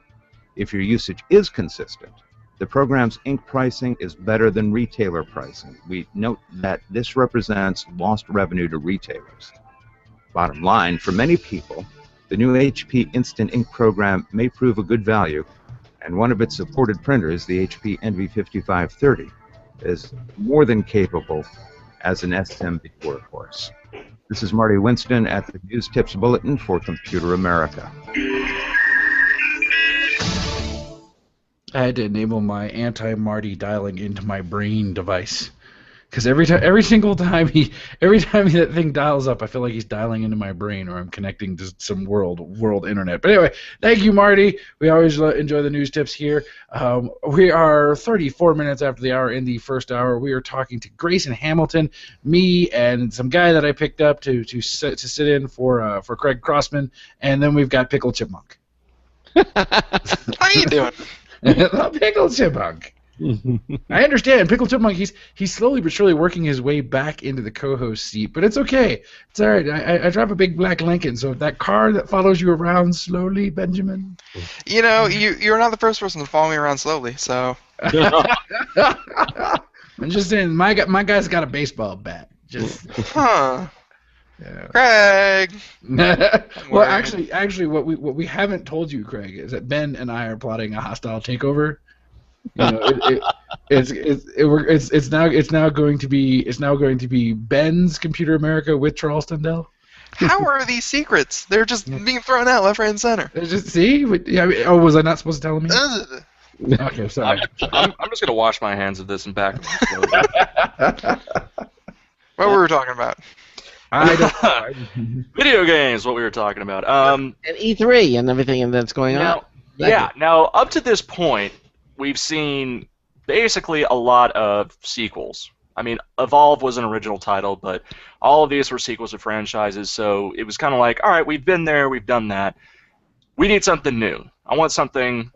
S11: If your usage is consistent, the program's ink pricing is better than retailer pricing. We note that this represents lost revenue to retailers. Bottom line, for many people, the new HP Instant Ink program may prove a good value, and one of its supported printers, the HP NV5530, is more than capable as an SMB workhorse. This is Marty Winston at the News Tips Bulletin for Computer America.
S1: I had to enable my anti-Marty dialing into my brain device. Because every single time that thing dials up, I feel like he's dialing into my brain, or I'm connecting to some world internet. But anyway, thank you, Marty. We always enjoy the news tips here. We are 34 minutes after the hour. In the first hour, we are talking to Grayson Hamilton, me, and some guy that I picked up to sit in for Craig Crossman, and then we've got Pickle Chipmunk.
S4: How you doing?
S1: Pickle Chipmunk. I understand. Pickle Chipmunk, he's slowly but surely working his way back into the co-host seat, but it's okay. It's all right. I drive a big black Lincoln, so if that car that follows you around slowly, Benjamin.
S4: You know, you're not the first person to follow me around slowly, so.
S1: I'm just saying, my guy's got a baseball bat. Just.
S4: Huh.
S1: Yeah.
S4: Craig.
S1: Well, actually, what we haven't told you, Craig, is that Ben and I are plotting a hostile takeover. You know, it's now going to be Ben's Computer America with Charles Tindall.
S4: How are these secrets? They're just being thrown out left, right, and center.
S1: Just see. Oh, was I not supposed to tell him? Okay, sorry.
S5: I'm just gonna wash my hands of this and back.
S4: What were we talking about?
S1: I don't.
S5: Video games. What we were talking about.
S2: And E3 and everything that's going on.
S5: Now up to this point, we've seen basically a lot of sequels. I mean, Evolve was an original title, but all of these were sequels of franchises, so it was kind of like, all right, we've been there, we've done that. We need something new. I want something.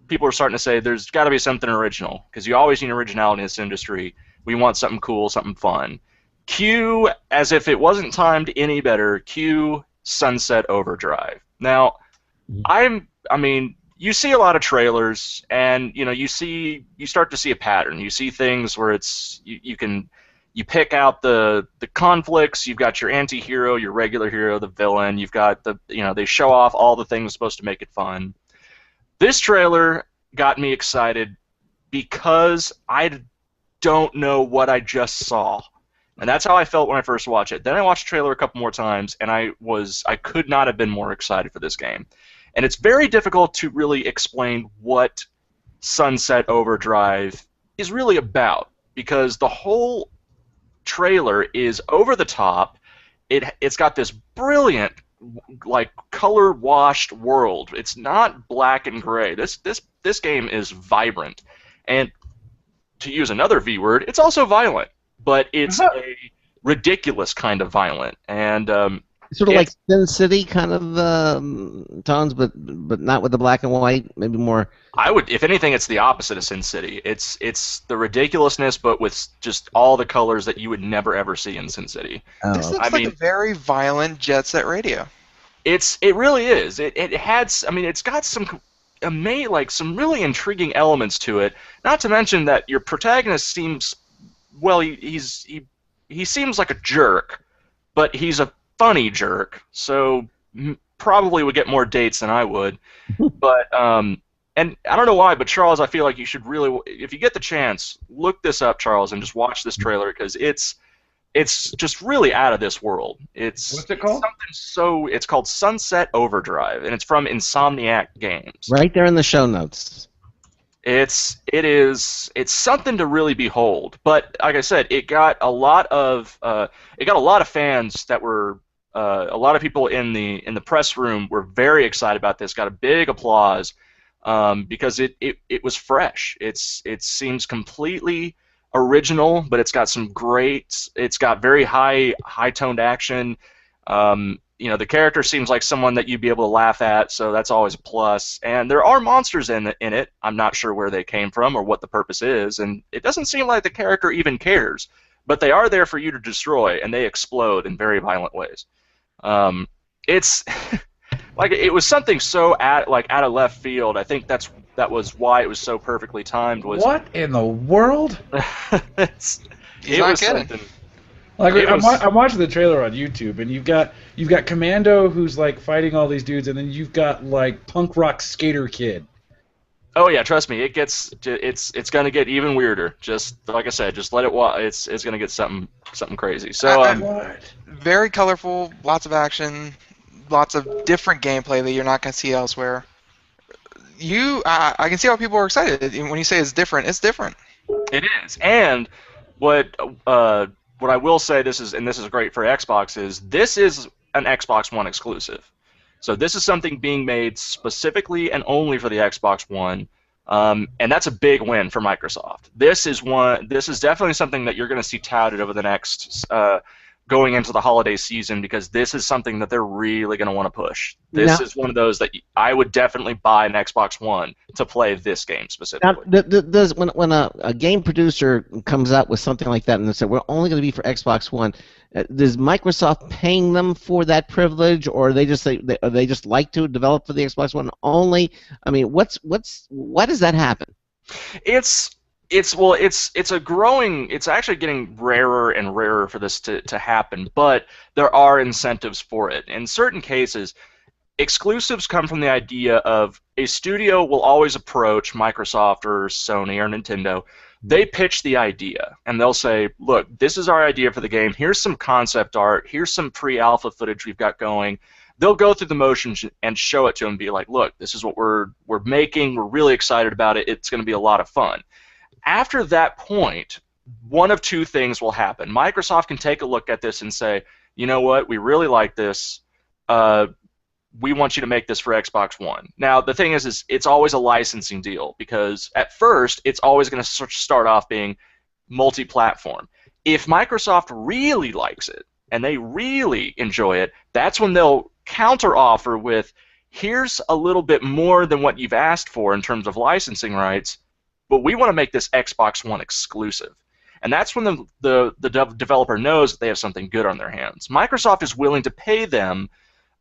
S5: People are starting to say there's got to be something original, because you always need originality in this industry. We want something cool, something fun. Cue, as if it wasn't timed any better, cue Sunset Overdrive. Now, I mean, you see a lot of trailers, and you start to see a pattern. You see things where you pick out the conflicts. You've got your anti-hero, your regular hero, the villain. You've got they show off all the things supposed to make it fun. This trailer got me excited because I don't know what I just saw. And that's how I felt when I first watched it. Then I watched the trailer a couple more times, and I could not have been more excited for this game. And it's very difficult to really explain what Sunset Overdrive is really about, because the whole trailer is over the top. It's got this brilliant, like, color-washed world. It's not black and gray. This game is vibrant. And to use another V word, it's also violent. But it's a ridiculous kind of violent, and
S2: sort of like Sin City kind of tones, but not with the black and white. Maybe more.
S5: If anything, it's the opposite of Sin City. It's the ridiculousness, but with just all the colors that you would never ever see in Sin City.
S4: This looks like a very violent Jet Set Radio.
S5: It really is. It's got some some really intriguing elements to it. Not to mention that your protagonist seems. Well, he seems like a jerk, but he's a funny jerk, so probably would get more dates than I would. But and I don't know why, but Charles, I feel like you should really, if you get the chance, look this up, Charles, and just watch this trailer, because it's just really out of this world.
S1: What's it called?
S5: It's called Sunset Overdrive, and it's from Insomniac Games.
S2: Right there in the show notes.
S5: It's something to really behold, but like I said, it got a lot of fans that were a lot of people in the press room were very excited about this. Got a big applause because it was fresh. It seems completely original, but it's got very high toned action. The character seems like someone that you'd be able to laugh at, so that's always a plus. And there are monsters in it. I'm not sure where they came from or what the purpose is, and it doesn't seem like the character even cares. But they are there for you to destroy, and they explode in very violent ways. It's like it was something so out of left field. I think that was why it was so perfectly timed.
S1: What in the world?
S4: He's not kidding.
S5: Something.
S1: Like I'm watching the trailer on YouTube, and you've got Commando, who's like fighting all these dudes, and then you've got like punk rock skater kid.
S5: Oh yeah, trust me, it's gonna get even weirder. Just like I said, just let it watch. It's gonna get something crazy. So
S4: very colorful, lots of action, lots of different gameplay that you're not gonna see elsewhere. I can see how people are excited when you say it's different. It's different.
S5: It is, and what I will say, this is great for Xbox, is this is an Xbox One exclusive. So this is something being made specifically and only for the Xbox One, and that's a big win for Microsoft. This is definitely something that you're going to see touted over the next going into the holiday season, because this is something that they're really going to want to push. This is one of those that I would definitely buy an Xbox One to play this game specifically.
S2: Now, when a game producer comes out with something like that and they say we're only going to be for Xbox One, is Microsoft paying them for that privilege, or they just like to develop for the Xbox One only? I mean, why does that happen?
S5: It's a growing. It's actually getting rarer and rarer for this to happen, but there are incentives for it. In certain cases, exclusives come from the idea of a studio will always approach Microsoft or Sony or Nintendo. They pitch the idea, and they'll say, look, this is our idea for the game. Here's some concept art. Here's some pre-alpha footage we've got going. They'll go through the motions and show it to them and be like, look, this is what we're making. We're really excited about it. It's going to be a lot of fun. After that point, one of two things will happen. Microsoft can take a look at this and say, you know what, we really like this. We want you to make this for Xbox One. Now, the thing is it's always a licensing deal, because at first it's always going to start off being multi-platform. If Microsoft really likes it and they really enjoy it, that's when they'll counter-offer with, here's a little bit more than what you've asked for in terms of licensing rights, but we want to make this Xbox One exclusive. And that's when the developer knows that they have something good on their hands. Microsoft is willing to pay them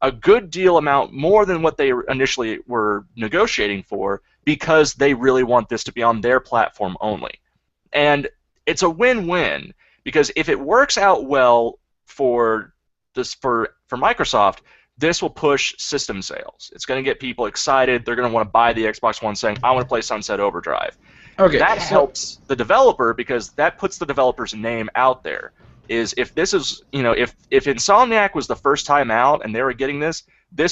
S5: a good deal amount more than what they initially were negotiating for, because they really want this to be on their platform only. And it's a win-win, because if it works out well for Microsoft, this will push system sales. It's going to get people excited. They're going to want to buy the Xbox One, saying, I want to play Sunset Overdrive.
S1: Okay.
S5: That helps the developer, because that puts the developer's name out there. Is if this is, if Insomniac was the first time out and they were getting this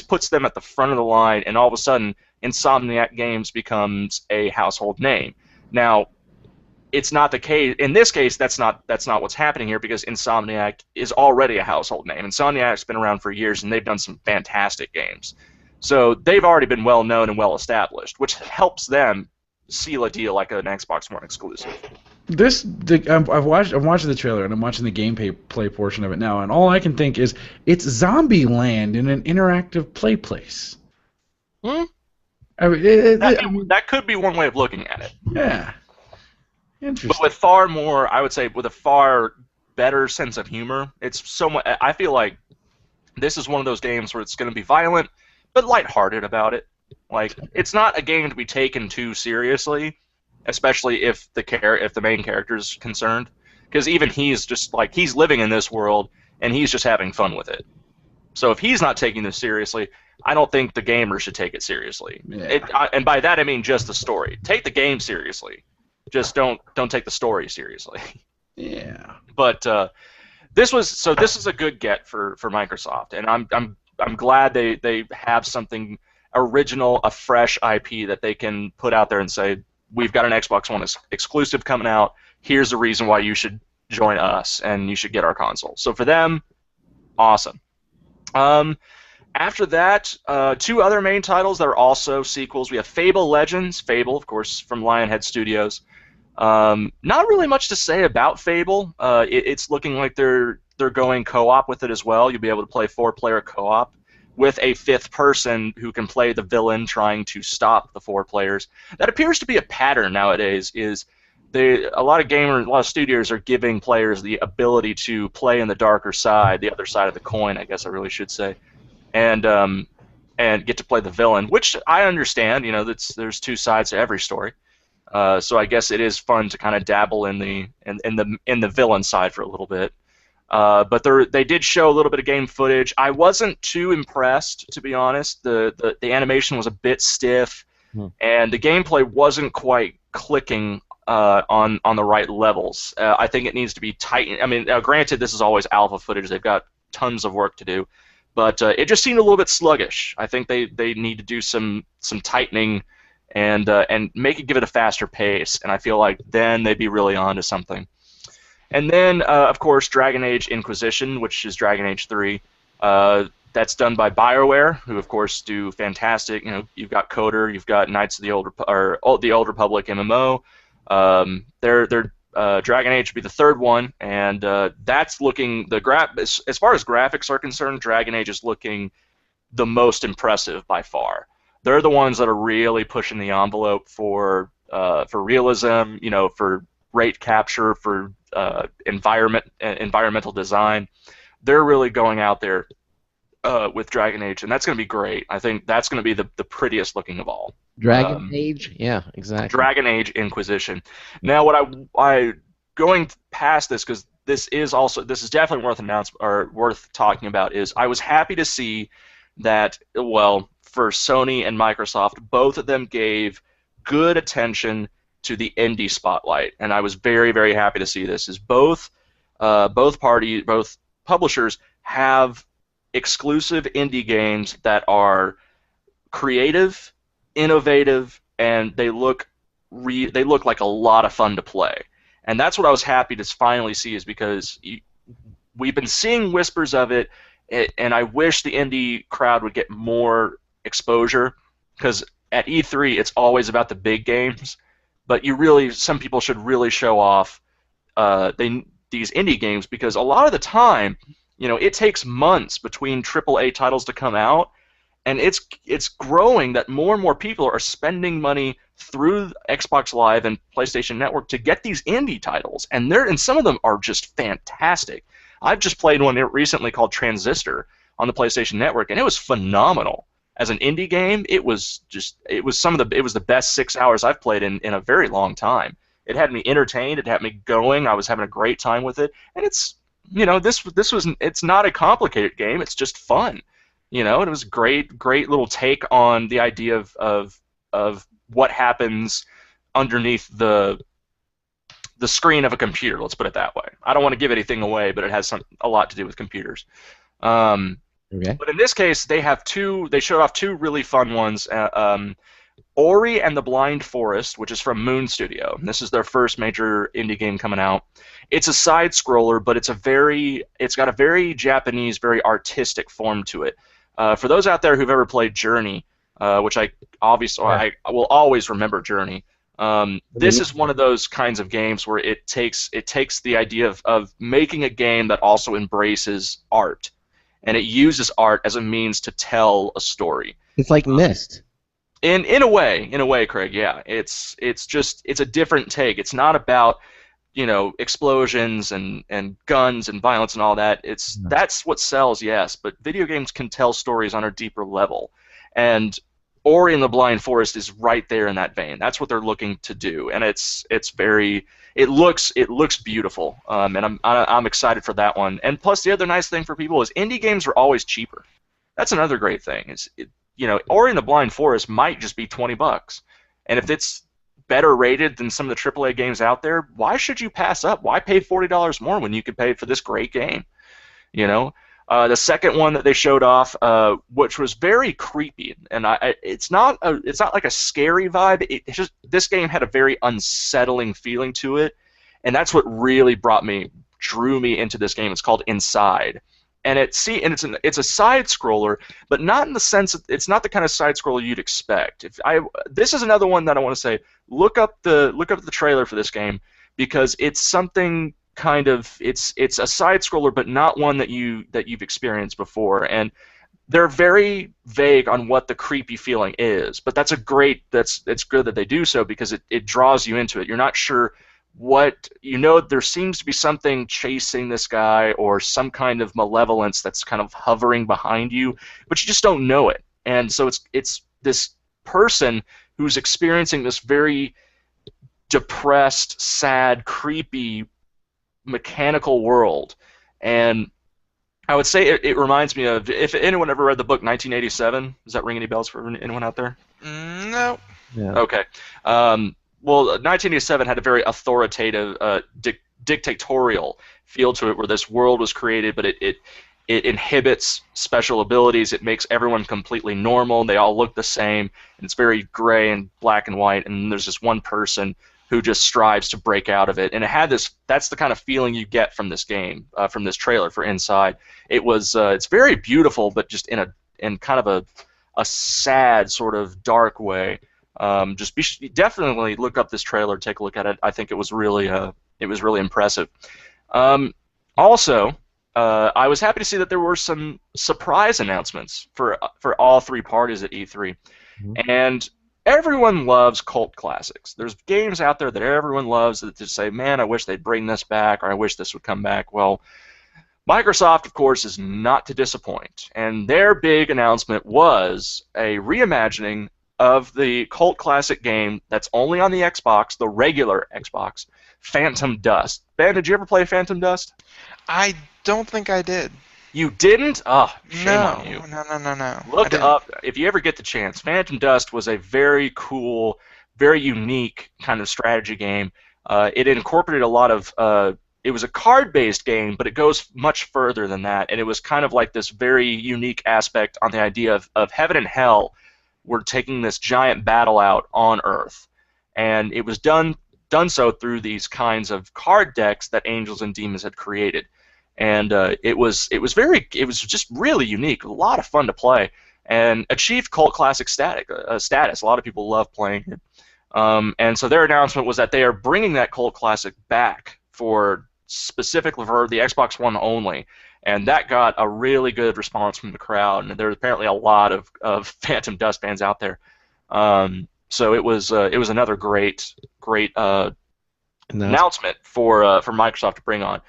S5: puts them at the front of the line, and all of a sudden Insomniac Games becomes a household name. Now, it's not the case. In this case, that's not what's happening here, because Insomniac is already a household name. Insomniac's been around for years, and they've done some fantastic games. So they've already been well known and well established, which helps them seal a deal like an Xbox One exclusive.
S1: I'm watching the trailer, and I'm watching the gameplay portion of it now, and all I can think is it's Zombie Land in an interactive play place.
S5: Hmm?
S1: I mean,
S5: that could be one way of looking at it.
S1: Yeah. Interesting.
S5: But with far more, I would say, with a far better sense of humor. It's so much. I feel like this is one of those games where it's going to be violent, but lighthearted about it. Like, it's not a game to be taken too seriously, especially if the main character is concerned, because even he's just like, he's living in this world and he's just having fun with it. So if he's not taking this seriously, I don't think the gamer should take it seriously.
S1: Yeah.
S5: And by that I mean just the story. Take the game seriously, just don't take the story seriously.
S1: Yeah.
S5: But this is a good get for Microsoft, and I'm glad they have something original, a fresh IP that they can put out there and say, we've got an Xbox One exclusive coming out. Here's the reason why you should join us and you should get our console. So for them, awesome. After that, two other main titles that are also sequels. We have Fable Legends. Fable, of course, from Lionhead Studios. Not really much to say about Fable. It's looking like they're going co-op with it as well. You'll be able to play 4-player co-op with a fifth person who can play the villain trying to stop the 4 players. That appears to be a pattern nowadays. A lot of studios are giving players the ability to play in the darker side, the other side of the coin, I guess I really should say, and get to play the villain, which I understand. There's two sides to every story. So I guess it is fun to kind of dabble in the villain side for a little bit. But they did show a little bit of game footage. I wasn't too impressed, to be honest. The animation was a bit stiff, and the gameplay wasn't quite clicking on the right levels. I think it needs to be tightened. I mean, granted, this is always alpha footage. They've got tons of work to do, but it just seemed a little bit sluggish. I think they need to do some tightening and give it a faster pace. And I feel like then they'd be really onto something. And then, of course, Dragon Age Inquisition, which is Dragon Age 3. That's done by BioWare, who, of course, do fantastic. You've got Coder, you've got Knights of the Old Republic MMO. Their Dragon Age will be the third one, and that's looking as far as graphics are concerned, Dragon Age is looking the most impressive by far. They're the ones that are really pushing the envelope for realism, for rate capture, for environmental design. They're really going out there with Dragon Age, and that's going to be great. I think that's going to be the prettiest looking of all.
S2: Dragon Age, yeah, exactly.
S5: Dragon Age Inquisition. Now, what I going past this, because this is definitely worth talking about, is I was happy to see that, well, for Sony and Microsoft, both of them gave good attention to the indie spotlight, and I was very, very happy to see this. Is both publishers have exclusive indie games that are creative, innovative, and they look like a lot of fun to play. And that's what I was happy to finally see, is because we've been seeing whispers of it, and I wish the indie crowd would get more exposure, because at E3 it's always about the big games, but some people should really show off these indie games, because a lot of the time, it takes months between AAA titles to come out, and it's growing that more and more people are spending money through Xbox Live and PlayStation Network to get these indie titles, and some of them are just fantastic. I've just played one recently called Transistor on the PlayStation Network, and it was phenomenal. As an indie game, it was the best 6 hours I've played in a very long time. It had me entertained, it had me going, I was having a great time with it, and it's not a complicated game, it's just fun. It was a great little take on the idea of what happens underneath the screen of a computer. Let's put it that way. I don't want to give anything away, but it has a lot to do with computers.
S2: Okay.
S5: But in this case, they showed off two really fun ones. Ori and the Blind Forest, which is from Moon Studio. This is their first major indie game coming out. It's a side scroller, but it's got a very Japanese, very artistic form to it. For those out there who've ever played Journey, which I will always remember Journey. This is one of those kinds of games where it takes the idea of making a game that also embraces art, and it uses art as a means to tell a story.
S2: It's like Myst.
S5: In a way, Craig. Yeah, it's a different take. It's not about explosions and guns and violence and all that. That's what sells, yes, but video games can tell stories on a deeper level, and Ori and the Blind Forest is right there in that vein. That's what they're looking to do, and it looks beautiful, and I'm excited for that one. And plus, the other nice thing for people is indie games are always cheaper. That's another great thing. Ori and the Blind Forest might just be $20, and if it's better rated than some of the AAA games out there, why should you pass up? Why pay $40 more when you could pay for this great game? The second one that they showed off, which was very creepy, and it's not like a scary vibe. This game had a very unsettling feeling to it, and that's what really drew me into this game. It's called Inside, and it's a side scroller, but not in the sense that it's not the kind of side scroller you'd expect. This is another one that I want to say, look up the trailer for this game, because it's something kind of it's a side scroller, but not one that you've experienced before, and they're very vague on what the creepy feeling is. But it's good that they do so, because it draws you into it. You're not sure what there seems to be something chasing this guy, or some kind of malevolence that's kind of hovering behind you, but you just don't know it. And so it's this person who's experiencing this very depressed, sad, creepy, mechanical world. And I would say it reminds me of, if anyone ever read the book 1987, does that ring any bells for anyone out there?
S4: No.
S2: Yeah.
S5: Okay. Well, 1987 had a very authoritative, dictatorial feel to it, where this world was created, but it inhibits special abilities. It makes everyone completely normal. They all look the same, and it's very gray and black and white, and there's this one person who just strives to break out of it. And that's the kind of feeling you get from this game, from this trailer for Inside. It's very beautiful, but just in kind of a sad, sort of dark way. Definitely look up this trailer, take a look at it. I think it was really impressive. Also, I was happy to see that there were some surprise announcements for all three parties at E3, and everyone loves cult classics. There's games out there that everyone loves that just say, "Man, I wish they'd bring this back," or "I wish this would come back." Well, Microsoft, of course, is not to disappoint, and their big announcement was a reimagining of the cult classic game that's only on the Xbox, the regular Xbox, Phantom Dust. Ben, did you ever play Phantom Dust?
S4: I don't think I did.
S5: You didn't? Oh, shame on you.
S4: No.
S5: Look up, if you ever get the chance, Phantom Dust was a very cool, very unique kind of strategy game. It incorporated a lot of, it was a card-based game, but it goes much further than that, and it was kind of like this very unique aspect on the idea of heaven and hell were taking this giant battle out on Earth. And it was done so through these kinds of card decks that Angels and Demons had created. And it was just really unique, a lot of fun to play, and achieved cult classic status. A lot of people love playing it, and so their announcement was that they are bringing that cult classic back specifically for the Xbox One only, and that got a really good response from the crowd. And there's apparently a lot of Phantom Dust fans out there. So it was another great announcement for Microsoft to bring on.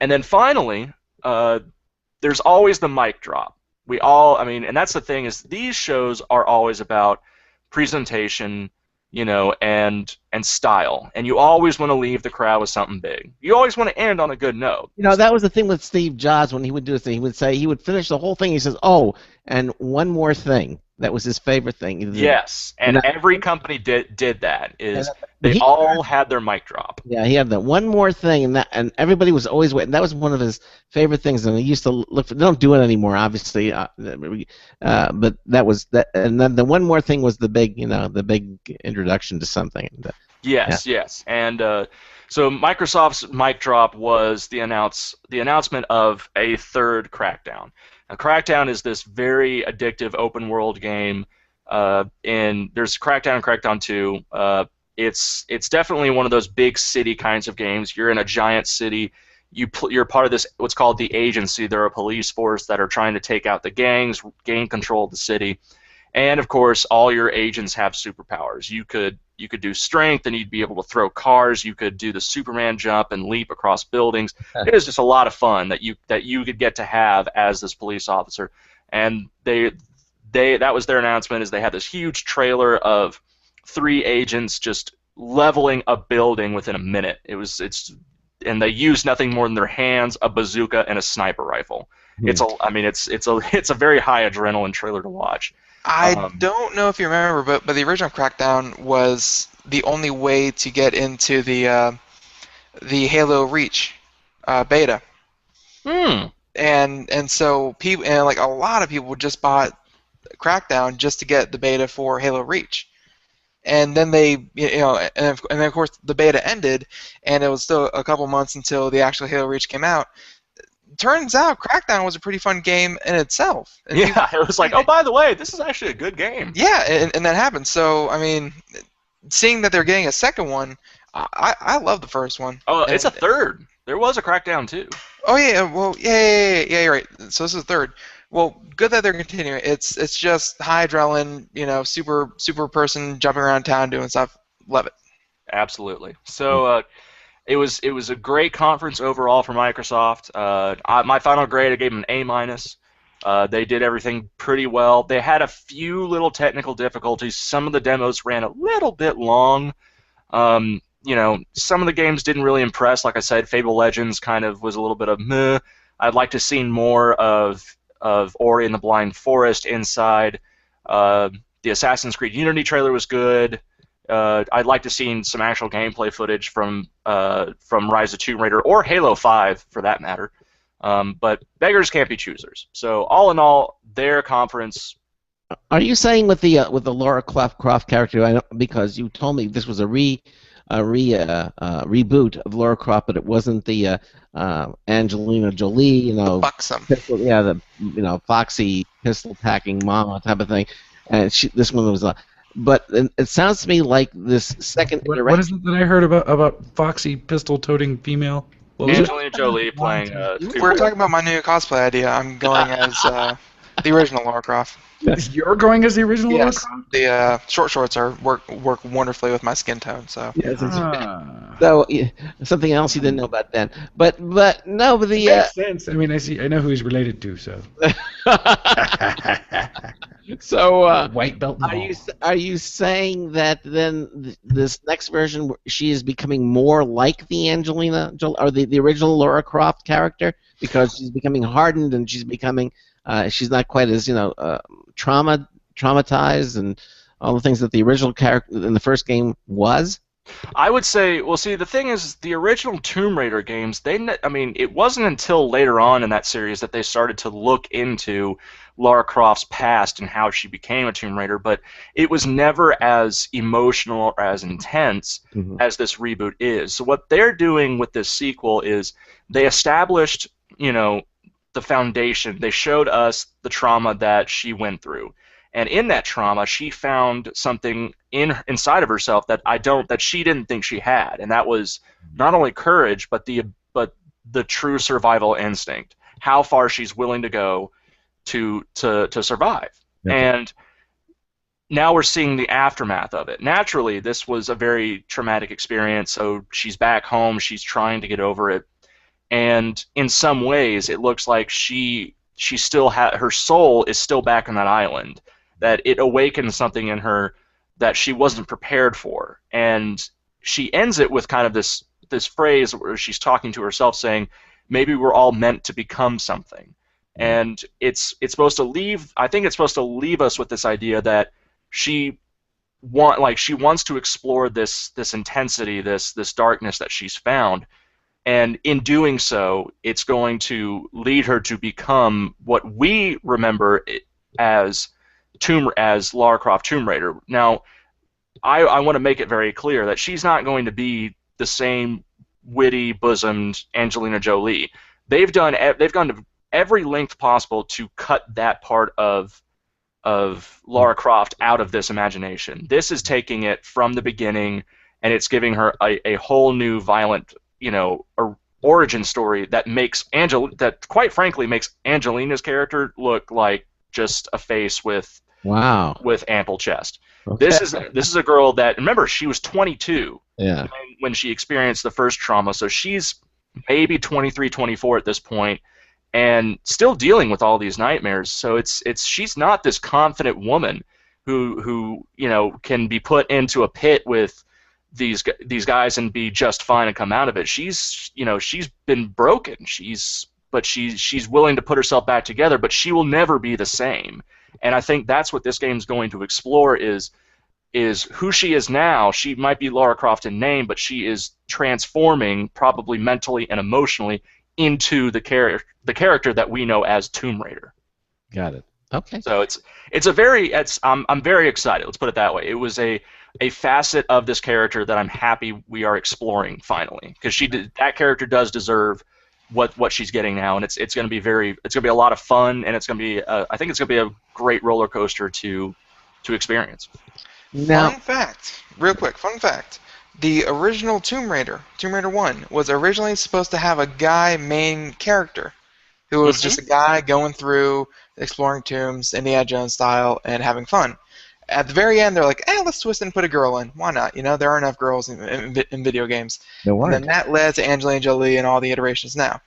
S5: And then finally, there's always the mic drop. And that's the thing, is these shows are always about presentation, and style. And you always want to leave the crowd with something big. You always want to end on a good note.
S2: That was the thing with Steve Jobs when he would do his thing. He would finish the whole thing. He says, "Oh, and one more thing." That was his favorite thing.
S5: Yes, and every company did that. They all had their mic drop.
S2: Yeah, he had that one more thing, and everybody was always waiting. That was one of his favorite things, and he used to look for. They don't do it anymore, obviously. But that was that, and then the one more thing was the big introduction to something.
S5: Yes, and so Microsoft's mic drop was the announcement of a third Crackdown. Now, Crackdown is this very addictive open world game. And there's Crackdown and Crackdown 2. It's definitely one of those big city kinds of games. You're in a giant city. You're part of this what's called the agency. They're a police force that are trying to take out the gangs, gain control of the city. And of course, all your agents have superpowers. You could do strength, and you'd be able to throw cars. You could do the Superman jump and leap across buildings. It was just a lot of fun that you could get to have as this police officer. And that was their announcement. Is they had this huge trailer of 3 agents just leveling a building within a minute. And they used nothing more than their hands, a bazooka, and a sniper rifle. It's a very high adrenaline trailer to watch.
S4: I don't know if you remember, but the original Crackdown was the only way to get into the Halo Reach beta. And so people, and like a lot of people just bought Crackdown just to get the beta for Halo Reach. And then and then of course the beta ended, and it was still a couple months until the actual Halo Reach came out. Turns out Crackdown was a pretty fun game in itself. And
S5: it was like, oh, by the way, this is actually a good game.
S4: Yeah, and that happened. So, I mean, seeing that they're getting a second one, I love the first one.
S5: Oh, it's a third. There was a Crackdown 2.
S4: Oh, yeah, well, yeah, you're right. So this is a third. Well, good that they're continuing. It's just high adrenaline, super person jumping around town doing stuff. Love it.
S5: Absolutely. So, It was a great conference overall for Microsoft. My final grade, I gave them an A-. They did everything pretty well. They had a few little technical difficulties. Some of the demos ran a little bit long. Some of the games didn't really impress. Like I said, Fable Legends kind of was a little bit of meh. I'd like to see more of Ori and the Blind Forest inside. The Assassin's Creed Unity trailer was good. I'd like to see some actual gameplay footage from Rise of Tomb Raider or Halo 5 for that matter. But beggars can't be choosers. So all in all, their conference.
S2: Are you saying with the Lara Croft character? Because you told me this was a reboot of Lara Croft, but it wasn't the Angelina Jolie,
S4: buxom.
S2: Pistol, the foxy pistol packing mama type of thing. And this one was But it sounds to me like this second iteration.
S1: What is it that I heard about foxy pistol-toting female?
S5: Angelina Jolie playing.
S4: We're talking about my new cosplay idea. I'm going as The original Lara Croft.
S1: You're going as the original Lara
S4: Yes,
S1: Croft?
S4: the short shorts work wonderfully with my skin tone. So
S2: Yes,
S1: Ah.
S2: so yeah, something else you didn't know about then. But no, but
S1: It makes sense. I mean, I know who he's related to, so.
S2: So
S1: White belt.
S2: are you saying that then this next version she is becoming more like the Angelina or the original Lara Croft character because she's becoming hardened and she's becoming she's not quite as traumatized and all the things that the original character in the first game was?
S5: I would say, well, see, the thing is, the original Tomb Raider games, it wasn't until later on in that series that they started to look into Lara Croft's past and how she became a Tomb Raider, but it was never as emotional or as intense as this reboot is. So what they're doing with this sequel is they established, the foundation. They showed us the trauma that she went through. And in that trauma, she found something inside of herself that she didn't think she had, and that was not only courage, but the true survival instinct. How far she's willing to go to survive. Okay. And now we're seeing the aftermath of it. Naturally, this was a very traumatic experience. So she's back home. She's trying to get over it, and in some ways, it looks like she still her soul is still back on that island. That it awakened something in her that she wasn't prepared for, and she ends it with kind of this phrase where she's talking to herself, saying, "Maybe we're all meant to become something." And it's supposed to leave. I think it's supposed to leave us with this idea that she wants to explore this intensity, this darkness that she's found, and in doing so, it's going to lead her to become what we remember as Lara Croft Tomb Raider. Now, I want to make it very clear that she's not going to be the same witty bosomed Angelina Jolie. They've gone to every length possible to cut that part of Lara Croft out of this imagination. This is taking it from the beginning, and it's giving her a whole new violent, origin story that quite frankly makes Angelina's character look like just a face with ample chest. Okay. This is a girl that, remember, she was 22 when she experienced the first trauma, so she's maybe 23, 24 at this point, and still dealing with all these nightmares. So she's not this confident woman who can be put into a pit with these guys and be just fine and come out of it. She's been broken. She's willing to put herself back together, but she will never be the same. And I think that's what this game's going to explore is who she is now. She might be Lara Croft in name, but she is transforming, probably mentally and emotionally, into the character that we know as Tomb Raider.
S2: Got it. Okay.
S5: So I'm very excited. Let's put it that way. It was a facet of this character that I'm happy we are exploring finally, because that character does deserve what she's getting now, and it's going to be a lot of fun, and it's going to be I think it's going to be a great roller coaster to experience.
S2: Now,
S4: fun fact, the original Tomb Raider 1, was originally supposed to have a guy main character who was just a guy going through exploring tombs, Indiana Jones style, and having fun. At the very end, they're like, let's twist it and put a girl in. Why not? There are enough girls in video games.
S2: There weren't.
S4: And then that led to Angelina Jolie and all the iterations now.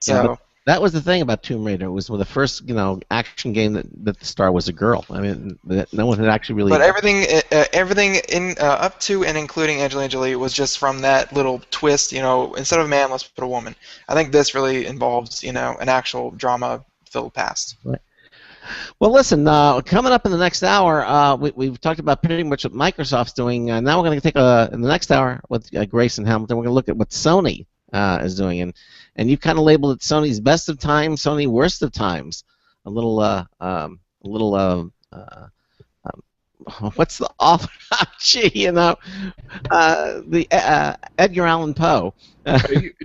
S4: So
S2: that was the thing about Tomb Raider. It was the first, action game that the star was a girl. I mean, no one had actually really.
S4: But everything in up to and including Angelina Jolie was just from that little twist. Instead of a man, let's put a woman. I think this really involves, an actual drama-filled past.
S2: Right. Well, listen, coming up in the next hour, we've talked about pretty much what Microsoft's doing. Now we're going to take in the next hour with Grayson Hamilton, we're going to look at what Sony is doing. And you've kind of labeled it Sony's best of times, Sony worst of times. What's the author? The Edgar Allan Poe.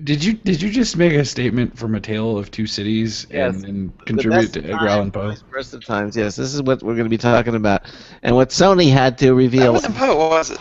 S1: Did you just make a statement from A Tale of Two Cities and contribute to Edgar Allan Poe?
S2: Worst of times, yes. This is what we're going to be talking about, and what Sony had to reveal.
S4: That wasn't Poe, was it?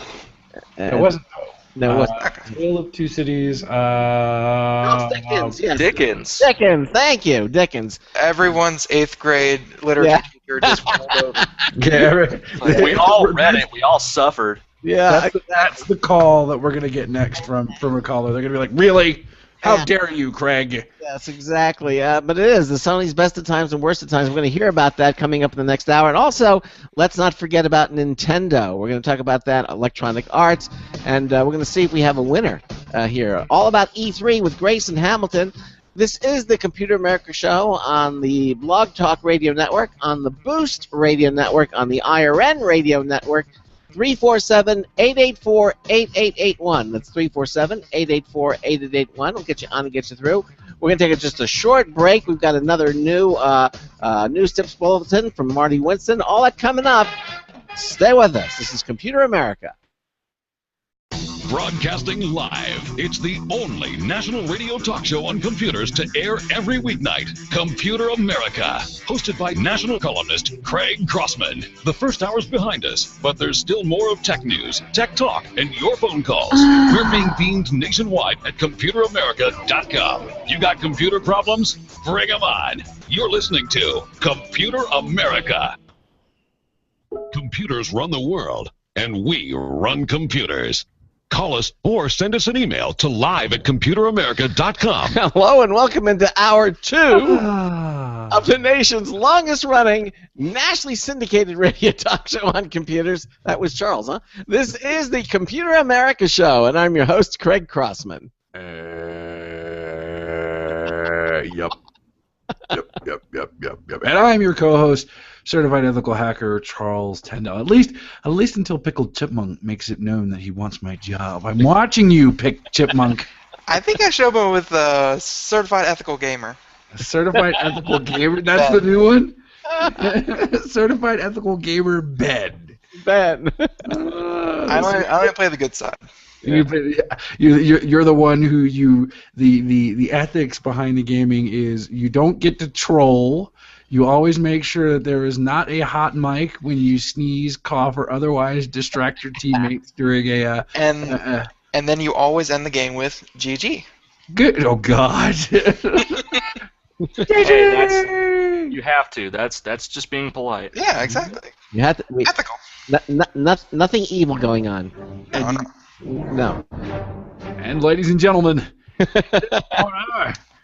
S1: It wasn't Poe.
S2: No, it wasn't.
S1: Tale of Two Cities.
S2: Charles Dickens. Dickens, yes.
S5: Dickens.
S2: Dickens, thank you, Dickens.
S4: Everyone's 8th grade literature teacher just rolled over.
S1: Yeah,
S5: We all read it. We all suffered.
S2: Yeah,
S1: that's the call that we're gonna get next from a caller. They're gonna be like, "Really? How dare you, Craig?"
S2: Yes, exactly. But it is the Sony's best of times and worst of times. We're going to hear about that coming up in the next hour. And also, let's not forget about Nintendo. We're going to talk about that, Electronic Arts, and we're going to see if we have a winner here. All about E3 with Grayson Hamilton. This is the Computer America Show on the Blog Talk Radio Network, on the Boost Radio Network, on the IRN Radio Network. 347-884-8881. That's 347-884-8881. We'll get you on and get you through. We're going to take just a short break. We've got another new news tips bulletin from Marty Winston. All that coming up. Stay with us. This is Computer America.
S6: Broadcasting live. It's the only national radio talk show on computers to air every weeknight. Computer America. Hosted by national columnist Craig Crossman. The first hour's behind us, but there's still more of tech news, tech talk, and your phone calls. We're being beamed nationwide at ComputerAmerica.com. You got computer problems? Bring them on. You're listening to Computer America. Computers run the world, and we run computers. Call us or send us an email to live@computeramerica.com.
S2: Hello and welcome into Hour 2 of the nation's longest-running, nationally syndicated radio talk show on computers. That was Charles, huh? This is the Computer America Show, and I'm your host, Craig Crossman.
S1: Yep. And I'm your co-host, certified ethical hacker Charles Tendell. At least until Pickled Chipmunk makes it known that he wants my job. I'm watching you, Chipmunk.
S4: I think I should open with certified ethical gamer.
S1: A certified ethical gamer. That's the new one. Certified ethical gamer Ben.
S2: Ben.
S4: I only play the good side.
S1: Yeah. You're the one who the ethics behind the gaming is you don't get to troll. You always make sure that there is not a hot mic when you sneeze, cough, or otherwise distract your teammates during a
S4: and then you always end the game with GG.
S1: Good. Oh God.
S5: Hey, you have to. That's just being polite.
S4: Yeah, exactly.
S2: You have to.
S4: Ethical.
S2: Nothing evil going on. No.
S1: And ladies and gentlemen,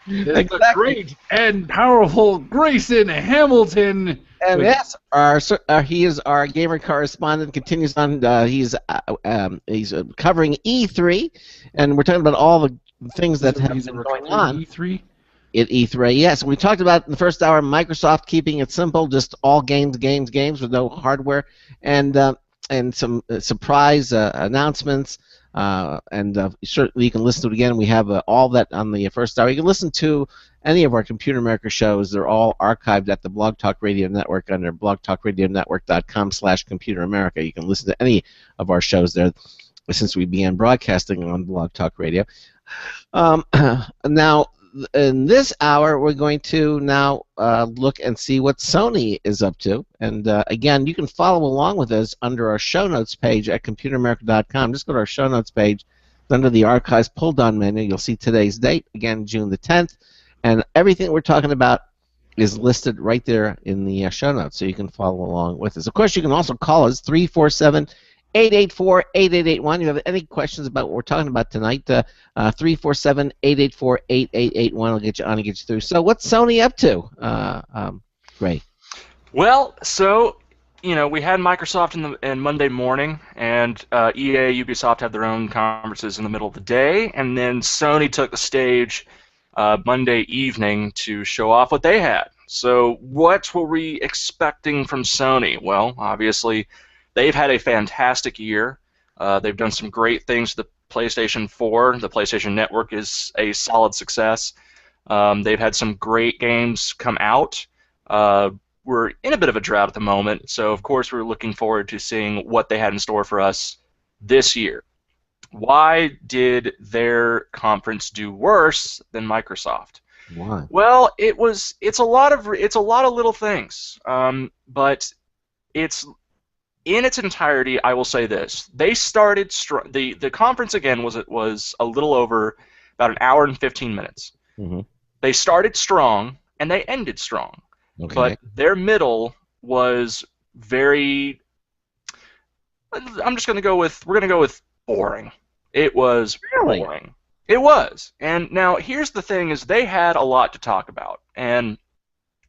S1: the great and powerful Grayson Hamilton.
S2: And yes, he is our gamer correspondent. Continues on. He's covering E3, and we're talking about all the things that have been going on.
S1: E3.
S2: At E3, yes. We talked about in the first hour Microsoft keeping it simple, just all games with no hardware, and some surprise announcements. Certainly you can listen to it again. We have all that on the first hour. You can listen to any of our Computer America shows. They're all archived at the Blog Talk Radio Network under blogtalkradionetwork.com/Computer America. You can listen to any of our shows there since we began broadcasting on Blog Talk Radio. Now, in this hour, we're going to now look and see what Sony is up to. And again, you can follow along with us under our show notes page at computeramerica.com. Just go to our show notes page. Under the archives pull-down menu, you'll see today's date, again, June the 10th. And everything we're talking about is listed right there in the show notes, so you can follow along with us. Of course, you can also call us, 347-884-8881. If you have any questions about what we're talking about tonight, 347-884-8881 will get you on and get you through. So what's Sony up to, Ray?
S5: Well, so, we had Microsoft in Monday morning, and EA, Ubisoft had their own conferences in the middle of the day, and then Sony took the stage Monday evening to show off what they had. So what were we expecting from Sony? Well, obviously, they've had a fantastic year. They've done some great things with the PlayStation 4. The PlayStation Network is a solid success. They've had some great games come out. We're in a bit of a drought at the moment, so of course we're looking forward to seeing what they had in store for us this year. Why did their conference do worse than Microsoft?
S2: Why?
S5: Well, it's a lot of little things, but it's in its entirety. I will say this: they started the conference again was a little over about an hour and 15 minutes.
S2: Mm-hmm.
S5: They started strong and they ended strong.
S2: Okay.
S5: But their middle was very. I'm just going to go with. We're going to go with boring. It was
S2: Really?
S5: boring. It was. And now here's the thing: is they had a lot to talk about, and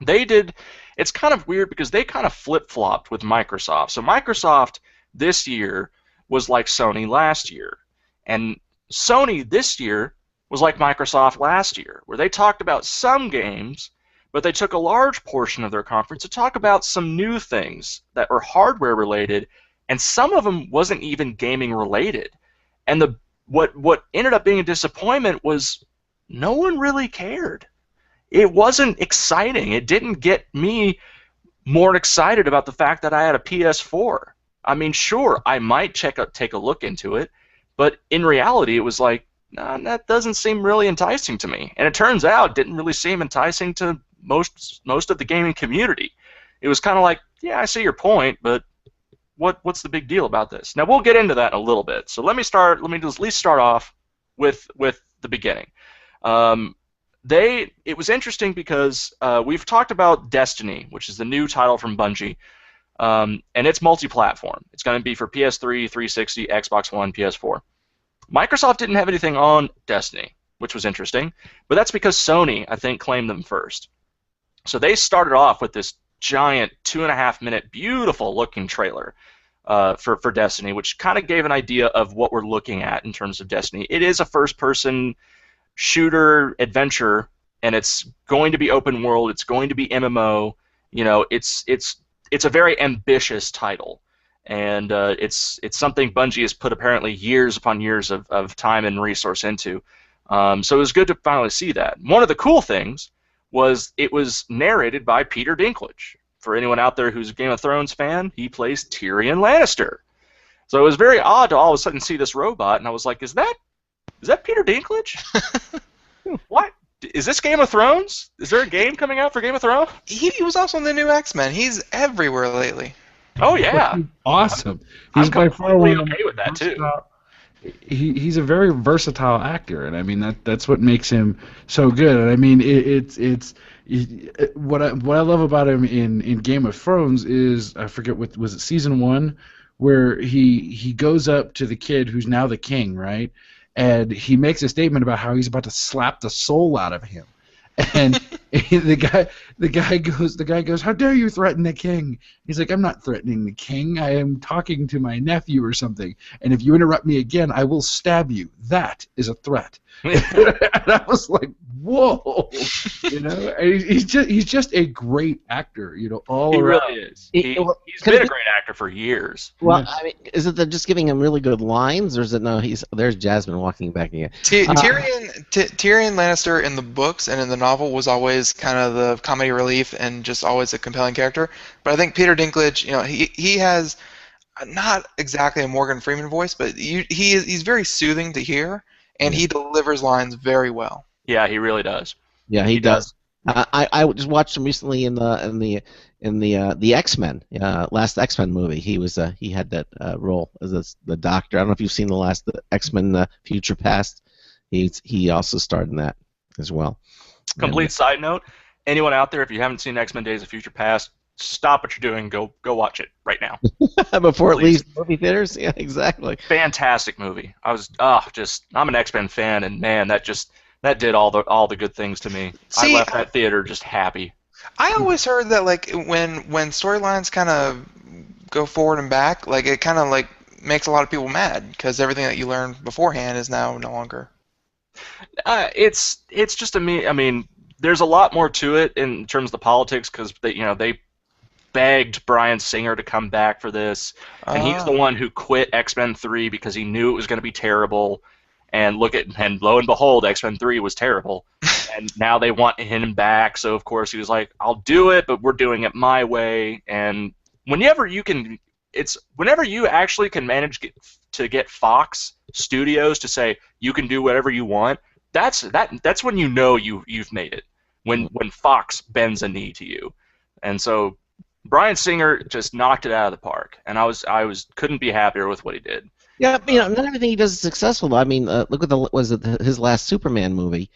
S5: they did. It's kind of weird because they kind of flip-flopped with Microsoft. So Microsoft this year was like Sony last year, and Sony this year was like Microsoft last year, where they talked about some games, but they took a large portion of their conference to talk about some new things that were hardware related, and some of them wasn't even gaming related. And what ended up being a disappointment was no one really cared. It wasn't exciting. It didn't get me more excited about the fact that I had a PS4. I mean, sure, I might take a look into it, but in reality, it was like, nah, that doesn't seem really enticing to me. And it turns out it didn't really seem enticing to most of the gaming community. It was kind of like, yeah, I see your point, but what's the big deal about this? Now we'll get into that in a little bit. So let me just at least start off with the beginning. It was interesting because we've talked about Destiny, which is the new title from Bungie, and it's multi-platform. It's going to be for PS3, 360, Xbox One, PS4. Microsoft didn't have anything on Destiny, which was interesting, but that's because Sony, I think, claimed them first. So they started off with this giant 2.5-minute, beautiful-looking trailer for Destiny, which kind of gave an idea of what we're looking at in terms of Destiny. It is a first-person shooter adventure, and it's going to be open world. It's going to be MMO. You know, it's a very ambitious title, and it's something Bungie has put apparently years upon years of time and resource into. So it was good to finally see that. One of the cool things was it was narrated by Peter Dinklage. For anyone out there who's a Game of Thrones fan, he plays Tyrion Lannister. So it was very odd to all of a sudden see this robot, and I was like, is that Peter Dinklage? What? Is this Game of Thrones? Is there a game coming out for Game of Thrones?
S4: He was also in the new X-Men. He's everywhere lately.
S5: Oh yeah,
S1: awesome.
S5: He's
S1: He's by far one of the
S5: okay with that too.
S1: He's a very versatile actor, and I mean that's what makes him so good. And I mean what I love about him in Game of Thrones is, I forget what was it, season 1, where he goes up to the kid who's now the king, right? And he makes a statement about how he's about to slap the soul out of him. And the guy goes, "How dare you threaten the king?" He's like, "I'm not threatening the king. I am talking to my nephew or something. And if you interrupt me again, I will stab you. That is a threat." And I was like, "Whoa!" You know, and he's just a great actor. You know, all
S5: he
S1: around.
S5: really is. He's been a great actor for years.
S2: Well, I mean, is it that just giving him really good lines, or is it no? There's Jasmine walking back again.
S4: Tyrion Lannister in the books and in the novel was always kind of the comedy relief and just always a compelling character. But I think Peter Dinklage, you know, he has not exactly a Morgan Freeman voice, but he's very soothing to hear, and he delivers lines very well.
S5: Yeah, he really does.
S2: Yeah, he does. I just watched him recently in the X-Men, last X-Men movie. He had that role as the Doctor. I don't know if you've seen the X-Men Future Past. He also starred in that as well.
S5: Complete side note: anyone out there, if you haven't seen X-Men Days of Future Past, stop what you're doing. Go watch it right now
S2: before it leaves movie theaters. Yeah, exactly.
S5: Fantastic movie. I'm an X-Men fan, and man, that did all the good things to me.
S4: See,
S5: I left that theater just happy.
S4: I always heard that like when storylines kind of go forward and back, like it kind of like makes a lot of people mad because everything that you learned beforehand is now no longer.
S5: It's just I mean, there's a lot more to it in terms of the politics because they begged Bryan Singer to come back for this, and he's the one who quit X-Men 3 because he knew it was going to be terrible. And lo and behold, X-Men 3 was terrible, and now they want him back. So of course he was like, "I'll do it, but we're doing it my way." And whenever you actually can manage to get Fox Studios to say you can do whatever you want, that's when you know you've made it. When Fox bends a knee to you, and so Bryan Singer just knocked it out of the park, and I couldn't be happier with what he did.
S2: Yeah, not everything he does is successful. I mean, look at his last Superman movie,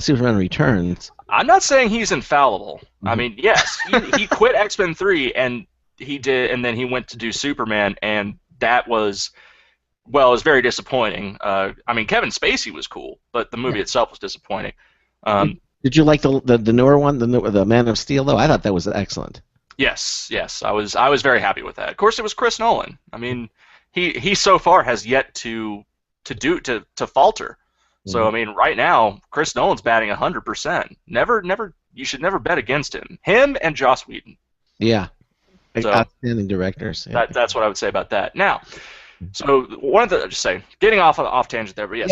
S2: Superman Returns.
S5: I'm not saying he's infallible.
S2: Mm-hmm.
S5: I mean, yes, he quit X-Men 3 and then he went to do Superman, and that was, well, it was very disappointing. I mean, Kevin Spacey was cool, but the movie itself was disappointing.
S2: Did you like the newer one, the Man of Steel, though? I thought that was excellent.
S5: Yes, I was very happy with that. Of course, it was Chris Nolan. I mean, he so far has yet to falter. So I mean, right now, Chris Nolan's batting 100%. You should never bet against him. Him and Joss Whedon.
S2: Yeah,
S5: so,
S2: outstanding directors. Yeah.
S5: That's what I would say about that. Now, so getting off tangent there, but yes,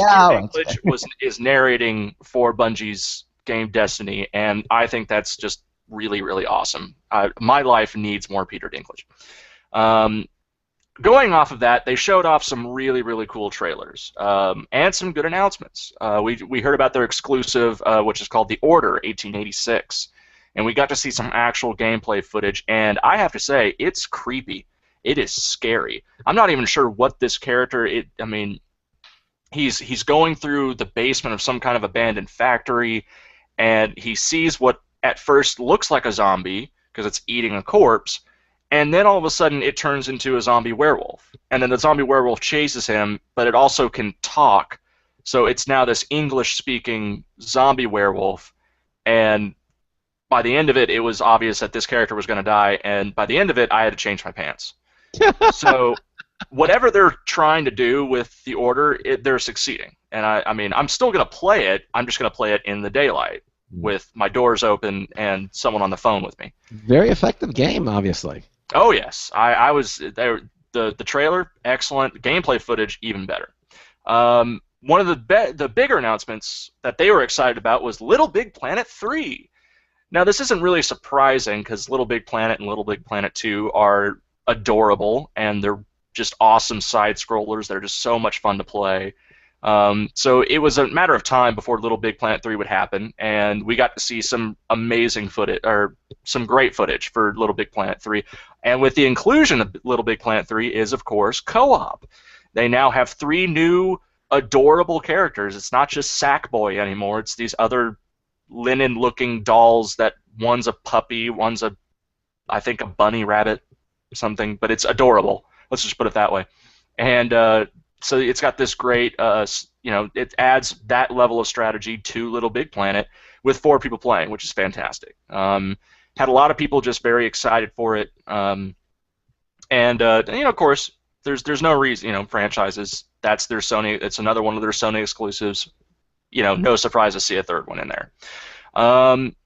S5: Peter Dinklage is narrating for Bungie's game Destiny, and I think that's just really, really awesome. My life needs more Peter Dinklage. Going off of that, they showed off some really, really cool trailers and some good announcements. We heard about their exclusive, which is called The Order 1886, and we got to see some actual gameplay footage, and I have to say, it's creepy. It is scary. I'm not even sure what this character, I mean, he's going through the basement of some kind of abandoned factory, and he sees what at first looks like a zombie, because it's eating a corpse, and then all of a sudden it turns into a zombie werewolf. And then the zombie werewolf chases him, but it also can talk. So it's now this English-speaking zombie werewolf. And by the end of it, it was obvious that this character was going to die. And by the end of it, I had to change my pants. So whatever they're trying to do with The Order, they're succeeding. And I mean, I'm still going to play it. I'm just going to play it in the daylight with my doors open and someone on the phone with me.
S2: Very effective game, obviously.
S5: Oh yes, I was there. The trailer, excellent. Gameplay footage, even better. One of the bigger announcements that they were excited about was Little Big Planet 3. Now this isn't really surprising because Little Big Planet and Little Big Planet 2 are adorable, and they're just awesome side scrollers. They're just so much fun to play. So it was a matter of time before Little Big Planet 3 would happen, and we got to see some amazing footage, or some great footage for Little Big Planet 3. And with the inclusion of Little Big Planet 3 is, of course, co-op. They now have 3 new adorable characters. It's not just Sackboy anymore. It's these other linen-looking dolls that one's a puppy, one's I think a bunny rabbit or something, but it's adorable. Let's just put it that way. And so it's got this great, it adds that level of strategy to Little Big Planet with 4 people playing, which is fantastic. Had a lot of people just very excited for it, and of course, there's no reason, franchises. That's their Sony. It's another one of their Sony exclusives. No surprise to see a third one in there.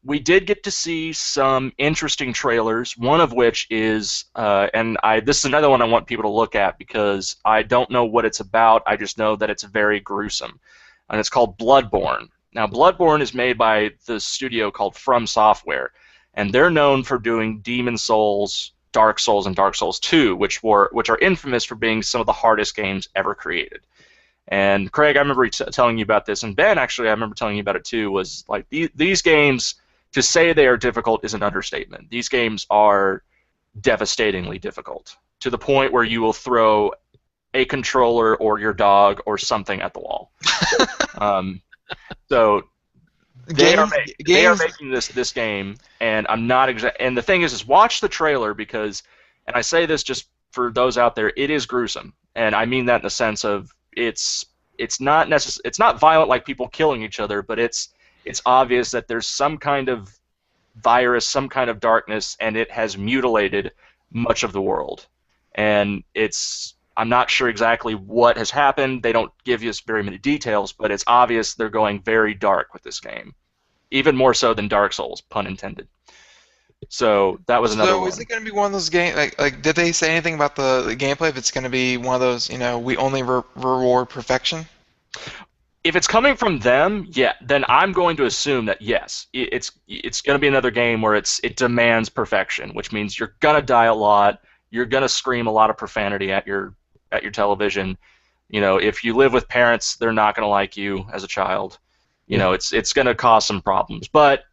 S5: We did get to see some interesting trailers, one of which is, this is another one I want people to look at because I don't know what it's about, I just know that it's very gruesome, and it's called Bloodborne. Now, Bloodborne is made by the studio called From Software, and they're known for doing Demon Souls, Dark Souls, and Dark Souls 2, which are infamous for being some of the hardest games ever created. And Craig, I remember telling you about this, and Ben, actually, I remember telling you about it too, was like these games, to say they are difficult is an understatement. These games are devastatingly difficult, to the point where you will throw a controller or your dog or something at the wall. So they are making this game, and I'm not and the thing is watch the trailer because, and I say this just for those out there, it is gruesome, and I mean that in the sense of it's not violent like people killing each other, but it's obvious that there's some kind of virus, some kind of darkness, and it has mutilated much of the world. And I'm not sure exactly what has happened. They don't give us very many details, but it's obvious they're going very dark with this game, even more so than Dark Souls, pun intended. So that was another one.
S4: So is it going to be one of those games, like did they say anything about the gameplay, if it's going to be one of those, we only reward perfection?
S5: If it's coming from them, yeah, then I'm going to assume that yes, it's going to be another game where it demands perfection, which means you're going to die a lot, you're going to scream a lot of profanity at your television. If you live with parents, they're not going to like you as a child. It's going to cause some problems, but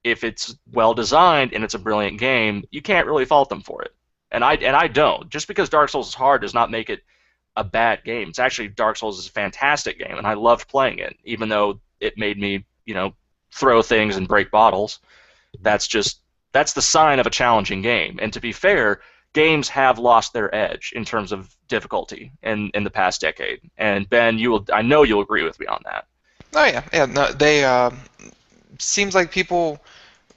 S5: if it's well designed and it's a brilliant game, you can't really fault them for it. And I don't. Just because Dark Souls is hard does not make it a bad game. It's actually, Dark Souls is a fantastic game, and I loved playing it, even though it made me, throw things and break bottles. That's the sign of a challenging game. And to be fair, games have lost their edge in terms of difficulty in the past decade. And Ben, I know you'll agree with me on that.
S4: Oh yeah. No, they seems like people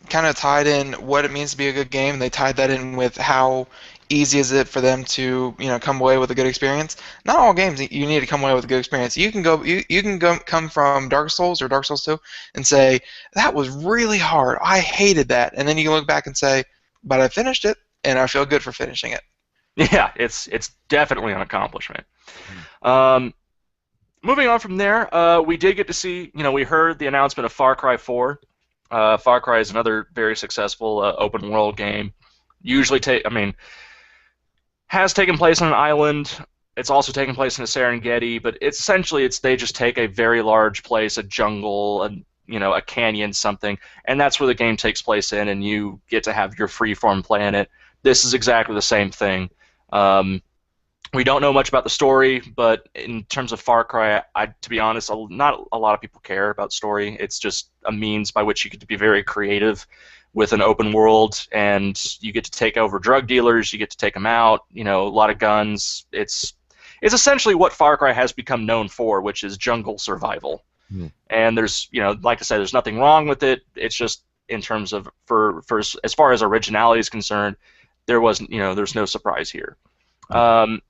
S4: kind of tied in what it means to be a good game. They tied that in with how easy is it for them to come away with a good experience. Not all games you need to come away with a good experience. You can come from Dark Souls or Dark Souls 2 and say that was really hard. I hated that, and then you can look back and say, but I finished it and I feel good for finishing it.
S5: Yeah, it's definitely an accomplishment. Moving on from there, we did get to see, we heard the announcement of Far Cry 4. Far Cry is another very successful open world game. Has taken place on an island. It's also taken place in a Serengeti, but essentially they just take a very large place, a jungle, a canyon, something, and that's where the game takes place in, and you get to have your freeform planet. This is exactly the same thing. We don't know much about the story, but in terms of Far Cry, to be honest, not a lot of people care about story. It's just a means by which you get to be very creative with an open world, and you get to take over drug dealers, you get to take them out, a lot of guns. It's essentially what Far Cry has become known for, which is jungle survival. And there's, like I said, there's nothing wrong with it. It's just in terms of, for as far as originality is concerned, there's no surprise here. One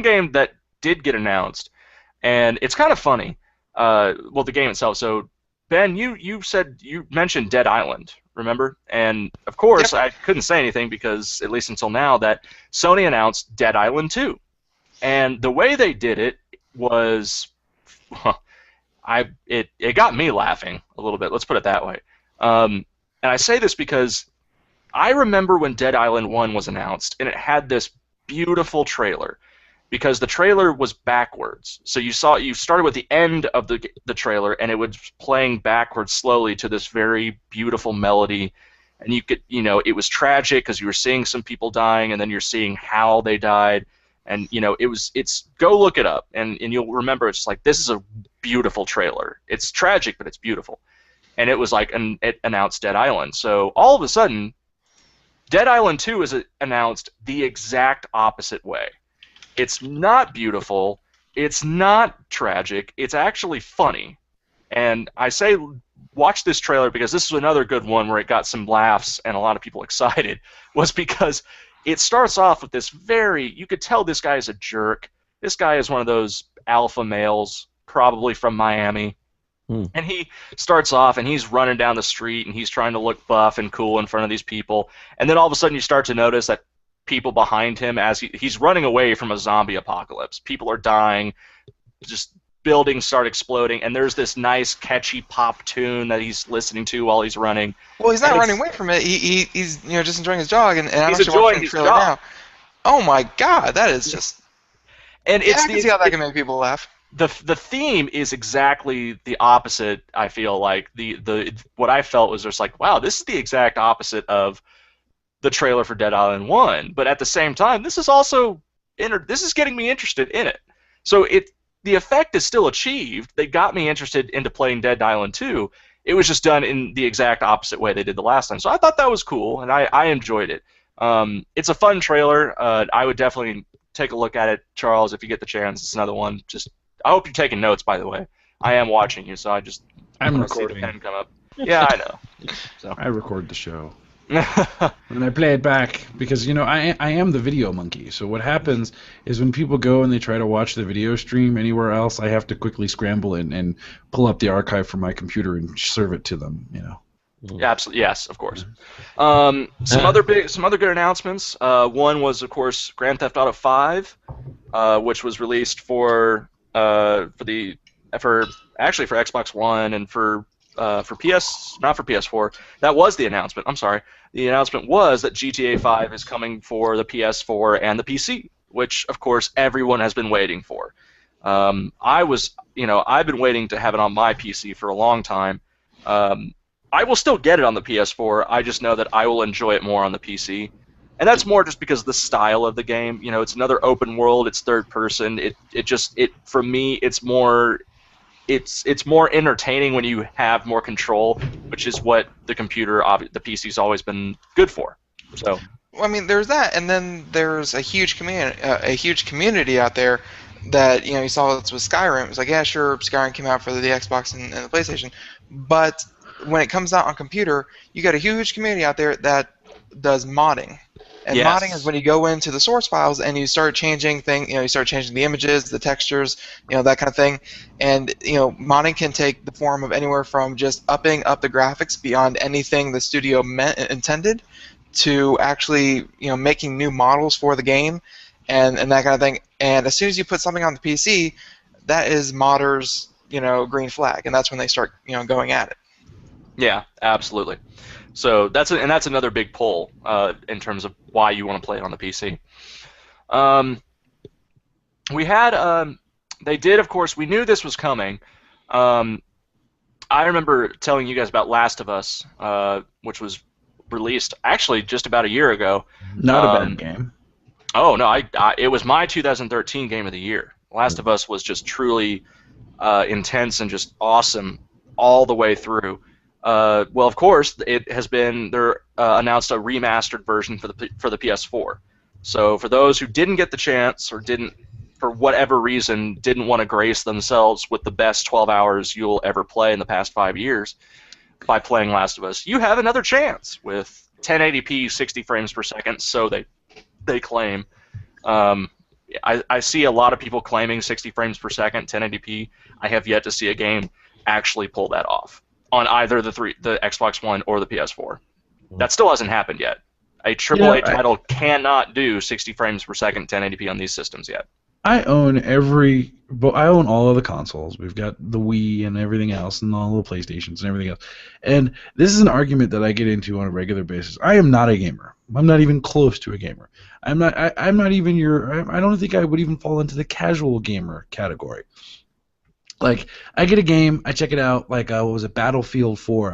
S5: game that did get announced, and it's kind of funny, the game itself. So Ben, you mentioned Dead Island, remember? And of course, yep. I couldn't say anything because, at least until now, that Sony announced Dead Island 2. And the way they did it was, it got me laughing a little bit. Let's put it that way. And I say this because I remember when Dead Island 1 was announced, and it had this beautiful trailer. Because the trailer was backwards, so you started with the end of the trailer, and it was playing backwards slowly to this very beautiful melody, and it was tragic because you were seeing some people dying, and then you're seeing how they died, and go look it up, and you'll remember it's like, this is a beautiful trailer. It's tragic, but it's beautiful, and it was like, and it announced Dead Island, so all of a sudden, Dead Island 2 is announced the exact opposite way. It's not beautiful, it's not tragic, it's actually funny. And I say watch this trailer because this is another good one where it got some laughs and a lot of people excited, was because it starts off with this you could tell this guy is a jerk. This guy is one of those alpha males, probably from Miami. And he starts off and he's running down the street and he's trying to look buff and cool in front of these people. And then all of a sudden you start to notice that people behind him, as he's running away from a zombie apocalypse. People are dying, just buildings start exploding, and there's this nice catchy pop tune that he's listening to while he's running.
S4: Well, he's not running away from it. He's just enjoying his jog, and I'm actually watching the trailer now. Oh my God, that is just. And I can see how that can make people laugh.
S5: The theme is exactly the opposite. I feel like what I felt was just like, wow, this is the exact opposite of the trailer for Dead Island 1, but at the same time, this is getting me interested in it. So the effect is still achieved. They got me interested into playing Dead Island 2. It was just done in the exact opposite way they did the last time. So I thought that was cool, and I enjoyed it. It's a fun trailer. I would definitely take a look at it, Charles, if you get the chance. It's another one. I hope you're taking notes, by the way. I am watching you, so I'm recording. See the pen come up. Yeah, I know. So.
S1: I record the show. And I play it back because I am the video monkey. So what happens is when people go and they try to watch the video stream anywhere else, I have to quickly scramble and pull up the archive from my computer and serve it to them.
S5: Yeah, absolutely, yes, of course. Some other good announcements. One was, of course, Grand Theft Auto 5, which was released for Xbox One and for not for PS4. That was the announcement. I'm sorry. The announcement was that GTA 5 is coming for the PS4 and the PC, which of course everyone has been waiting for. I've been waiting to have it on my PC for a long time. I will still get it on the PS4. I just know that I will enjoy it more on the PC. and that's more just because of the style of the game. You know, it's another open world. It's third person. It for me, it's more entertaining when you have more control, which is what the PC's always been good for. So.
S4: Well, I mean, there's that, and then there's a huge community out there that, you saw this with Skyrim. It's like, yeah, sure, Skyrim came out for the Xbox and the PlayStation, but when it comes out on computer, you got a huge community out there that does modding. And
S5: Yes.
S4: modding is when you go into the source files and you start changing things. You start changing the images, the textures, that kind of thing. And modding can take the form of anywhere from just upping up the graphics beyond anything the studio intended, to actually making new models for the game, and that kind of thing. And as soon as you put something on the PC, that is modders green flag, and that's when they start going at it.
S5: Yeah, absolutely. So that's another big pull in terms of why you want to play it on the PC. We had they did, of course. We knew this was coming. I remember telling you guys about Last of Us, which was released actually just about a year ago.
S1: Not a bad game.
S5: Oh no, it was my 2013 game of the year. Last of Us was just truly intense and just awesome all the way through. Well, of course, it has been announced a remastered version for the PS4. So for those who didn't get the chance or didn't, for whatever reason, didn't want to grace themselves with the best 12 hours you'll ever play in the past 5 years by playing Last of Us, you have another chance with 1080p 60 frames per second, so they claim. I see a lot of people claiming 60 frames per second, 1080p. I have yet to see a game actually pull that off on either the Xbox One or the PS4. That still hasn't happened yet. A AAA title cannot do 60 frames per second, 1080p on these systems yet.
S1: I own all of the consoles. We've got the Wii and everything else, and all the PlayStations and everything else. And this is an argument that I get into on a regular basis. I am not a gamer. I'm not even close to a gamer. I'm not even I don't think I would even fall into the casual gamer category. Like, I get a game, I check it out, like, what was it, Battlefield 4.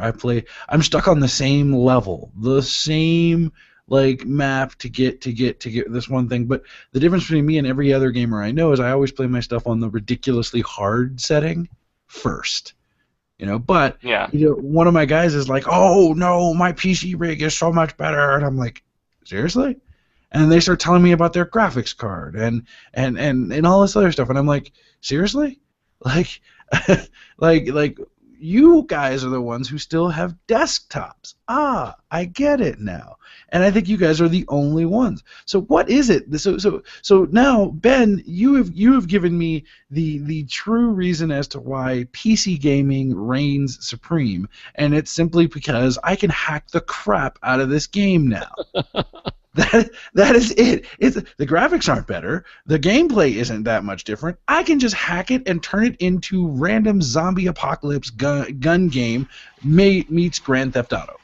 S1: I'm stuck on the same level, the same, like, map to get this one thing. But the difference between me and every other gamer I know is I always play my stuff on the ridiculously hard setting first. But
S5: yeah.
S1: One of my guys is like, oh, no, my PC rig is so much better. And I'm like, seriously? And they start telling me about their graphics card and all this other stuff. And I'm like, seriously? Like, like you guys are the ones who still have desktops. Ah, I get it now. And I think you guys are the only ones. So what is it? So now, Ben, you have given me the true reason as to why PC gaming reigns supreme, and it's simply because I can hack the crap out of this game now. That is it. The graphics aren't better. The gameplay isn't that much different. I can just hack it and turn it into random zombie apocalypse gun game meets Grand Theft Auto.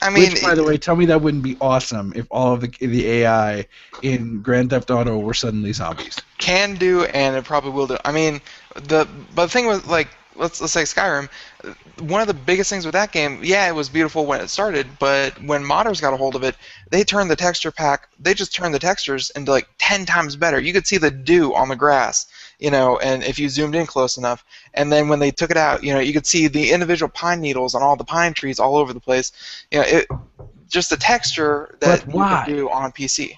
S4: I mean,
S1: which, by the way, tell me that wouldn't be awesome if all of the AI in Grand Theft Auto were suddenly zombies.
S4: Can do, and it probably will do. I mean, but the thing with, like, let's say Skyrim, one of the biggest things with that game, yeah, it was beautiful when it started, but when modders got a hold of it, they turned the texture pack, they just turned the textures into like 10 times better. You could see the dew on the grass, and if you zoomed in close enough. And then when they took it out, you could see the individual pine needles on all the pine trees all over the place. Just the texture that you could do on PC.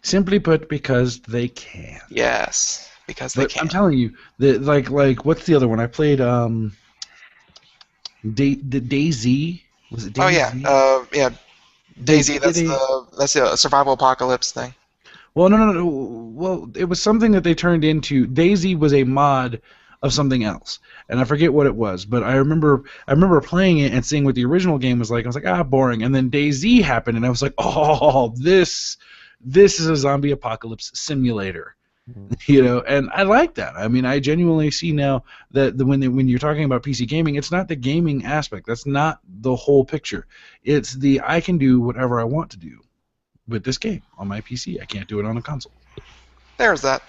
S1: Simply put, because they can.
S4: Yes. Because they can.
S1: I'm telling you, like what's the other one? I played DayZ. Was it DayZ?
S4: Oh yeah, DayZ. That's the survival apocalypse thing.
S1: Well, no. Well, it was something that they turned into. DayZ was a mod of something else, and I forget what it was. But I remember playing it and seeing what the original game was like. I was like, boring. And then DayZ happened, and I was like, oh, this is a zombie apocalypse simulator. And I like that. I mean, I genuinely see now that when you're talking about PC gaming, it's not the gaming aspect. That's not the whole picture. It's I can do whatever I want to do with this game on my PC. I can't do it on a console.
S4: There's that.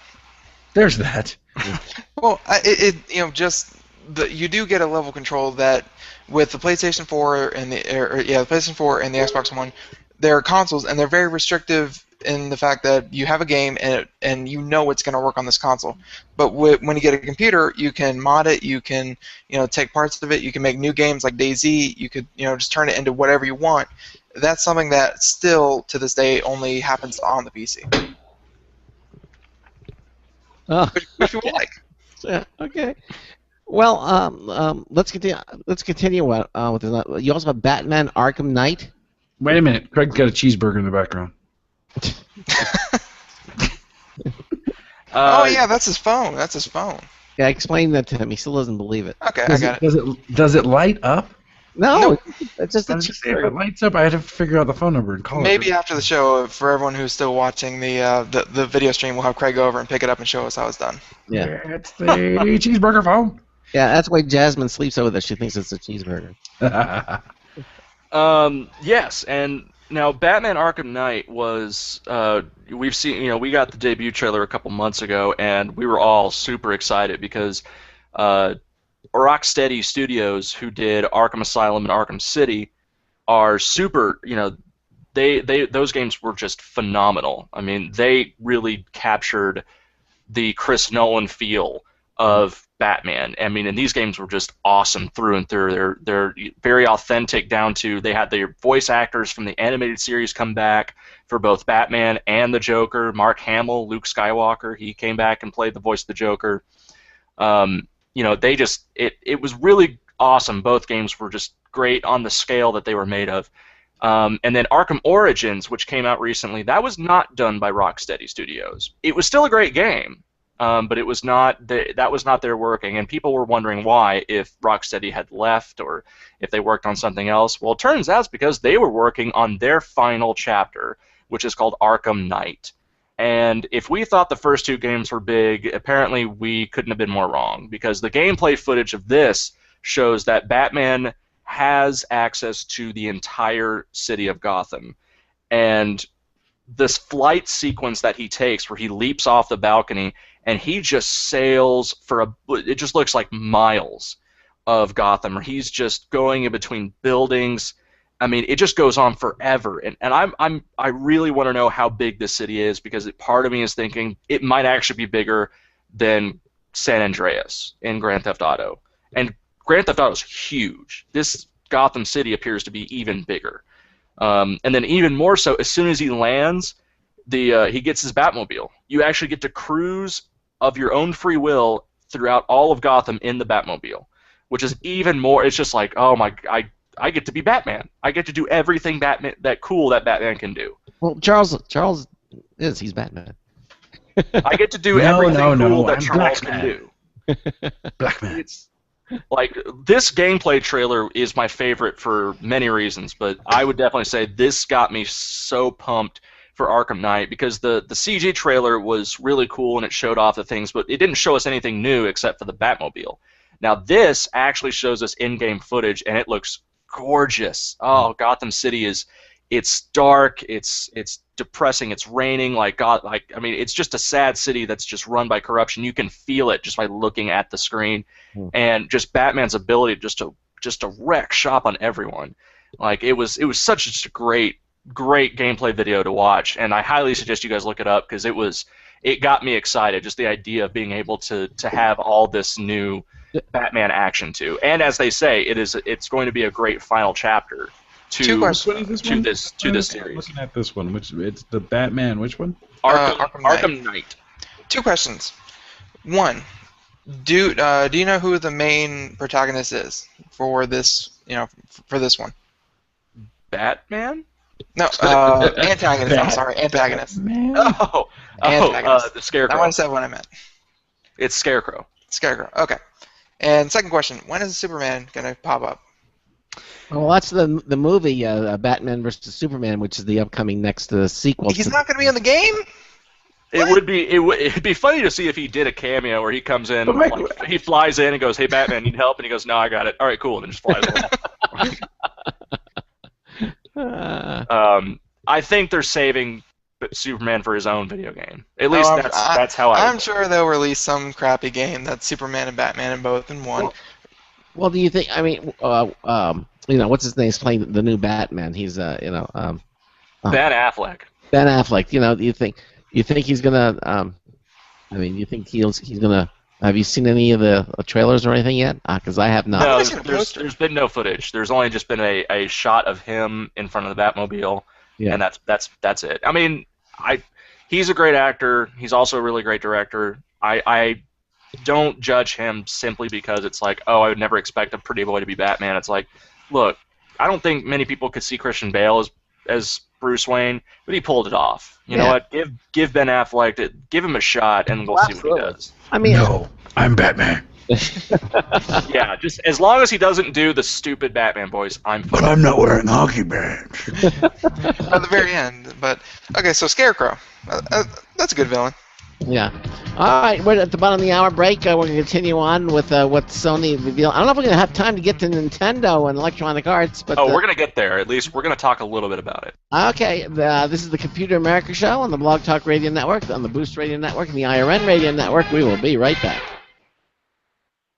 S4: Well, you do get a level of control that with the PlayStation 4 and the PlayStation 4 and the Xbox One, they're consoles, and they're very restrictive in the fact that you have a game and you know it's going to work on this console. But when you get a computer, you can mod it, you can take parts of it, you can make new games like DayZ, you could just turn it into whatever you want. That's something that still to this day only happens on the PC.
S2: Oh,
S4: which we like.
S2: Yeah, okay. Well, let's continue. Let's continue with this. You also have Batman: Arkham Knight.
S1: Wait a minute, Craig's got a cheeseburger in the background.
S4: Oh yeah, that's his phone. That's his phone.
S2: Yeah, I explained that to him. He still doesn't believe it.
S4: Okay, I got it.
S1: Does it light up?
S2: No, it's just a
S1: If it lights up, I had to figure out the phone number and call it.
S4: Maybe after the show, for everyone who's still watching the video stream, we'll have Craig go over and pick it up and show us how it's done.
S2: Yeah.
S1: It's the cheeseburger phone.
S2: Yeah, that's why Jasmine sleeps over there. She thinks it's a cheeseburger.
S5: Yes, and now Batman Arkham Knight was we've seen we got the debut trailer a couple months ago, and we were all super excited because Rocksteady Studios, who did Arkham Asylum and Arkham City, are super. Those games were just phenomenal. I mean, they really captured the Chris Nolan feel of Batman. I mean, and these games were just awesome through and through. They're very authentic down to they had their voice actors from the animated series come back for both Batman and the Joker. Mark Hamill, Luke Skywalker, he came back and played the voice of the Joker. They just it was really awesome. Both games were just great on the scale that they were made of. And then Arkham Origins, which came out recently, that was not done by Rocksteady Studios. It was still a great game. But it was not that was not their working, and people were wondering why, if Rocksteady had left or if they worked on something else. Well, it turns out it's because they were working on their final chapter, which is called Arkham Knight. And if we thought the first two games were big, apparently we couldn't have been more wrong, because the gameplay footage of this shows that Batman has access to the entire city of Gotham. And this flight sequence that he takes where he leaps off the balcony and he just sails it just looks like miles of Gotham, or he's just going in between buildings. I mean, it just goes on forever, and I really want to know how big this city is, because part of me is thinking it might actually be bigger than San Andreas in Grand Theft Auto, and Grand Theft Auto is huge. This Gotham City appears to be even bigger, and then even more so, as soon as he lands, he gets his Batmobile. You actually get to cruise of your own free will throughout all of Gotham in the Batmobile, which is even more. It's just like, oh my, I get to be Batman. I get to do everything that Batman can do.
S2: Well, Charles he's Batman.
S5: I get to do everything cool that
S1: I'm
S5: Charles
S1: Black
S5: can do.
S1: Black Man.
S5: It's like, this gameplay trailer is my favorite for many reasons, but I would definitely say this got me so pumped for Arkham Knight, because the CG trailer was really cool and it showed off the things, but it didn't show us anything new except for the Batmobile. Now this actually shows us in-game footage, and it looks gorgeous. Oh, Gotham City it's dark, it's depressing, it's raining, it's just a sad city that's just run by corruption. You can feel it just by looking at the screen, and just Batman's ability just to wreck shop on everyone. Like, it was such a great gameplay video to watch, and I highly suggest you guys look it up, because it got me excited, just the idea of being able to have all this new Batman action too. And as they say, it's going to be a great final chapter to this series.
S1: I'm looking at this one, it's the Batman. Which one?
S5: Arkham Knight.
S4: Two questions. One, do you know who the main protagonist is for this? For this one.
S5: Batman?
S4: No, antagonist. I'm sorry, antagonist.
S5: The Scarecrow.
S4: I want to say what I meant.
S5: It's Scarecrow.
S4: Scarecrow. Okay. And second question: when is Superman gonna pop up?
S2: Well, that's the movie Batman vs Superman, which is the upcoming next sequel.
S4: He's not gonna be in the game.
S5: It'd be funny to see if he did a cameo where he comes in, he flies in and goes, "Hey Batman, need help?" And he goes, "No, I got it." All right, cool, and then just flies away. I think they're saving Superman for his own video game. At least that's how I'm
S4: sure they'll release some crappy game that's Superman and Batman in both in one.
S2: Well, do you think? I mean, what's his name's playing the new Batman? He's
S5: Ben Affleck.
S2: Ben Affleck. You know, you think he's gonna? You think he's gonna? Have you seen any of the trailers or anything yet? Because I have not.
S5: No, there's been no footage. There's only just been a shot of him in front of the Batmobile, and that's it. I mean, he's a great actor. He's also a really great director. I don't judge him simply because it's like, oh, I would never expect a pretty boy to be Batman. It's like, look, I don't think many people could see Christian Bale as Bruce Wayne, but he pulled it off. You know what? Give Ben Affleck, give him a shot, and we'll see what he does.
S2: I mean,
S1: no, I'm Batman.
S5: Yeah, just as long as he doesn't do the stupid Batman voice, I'm fine.
S1: But I'm not wearing a hockey badge.
S4: At the very end, but okay. So Scarecrow, that's a good villain.
S2: Yeah. All right, we're at the bottom of the hour break. We're going to continue on with what Sony revealed. I don't know if we're going to have time to get to Nintendo and Electronic Arts, but
S5: we're going to get there. At least we're going to talk a little bit about it.
S2: Okay. This is the Computer America Show on the Blog Talk Radio Network, on the Boost Radio Network, and the IRN Radio Network. We will be right back.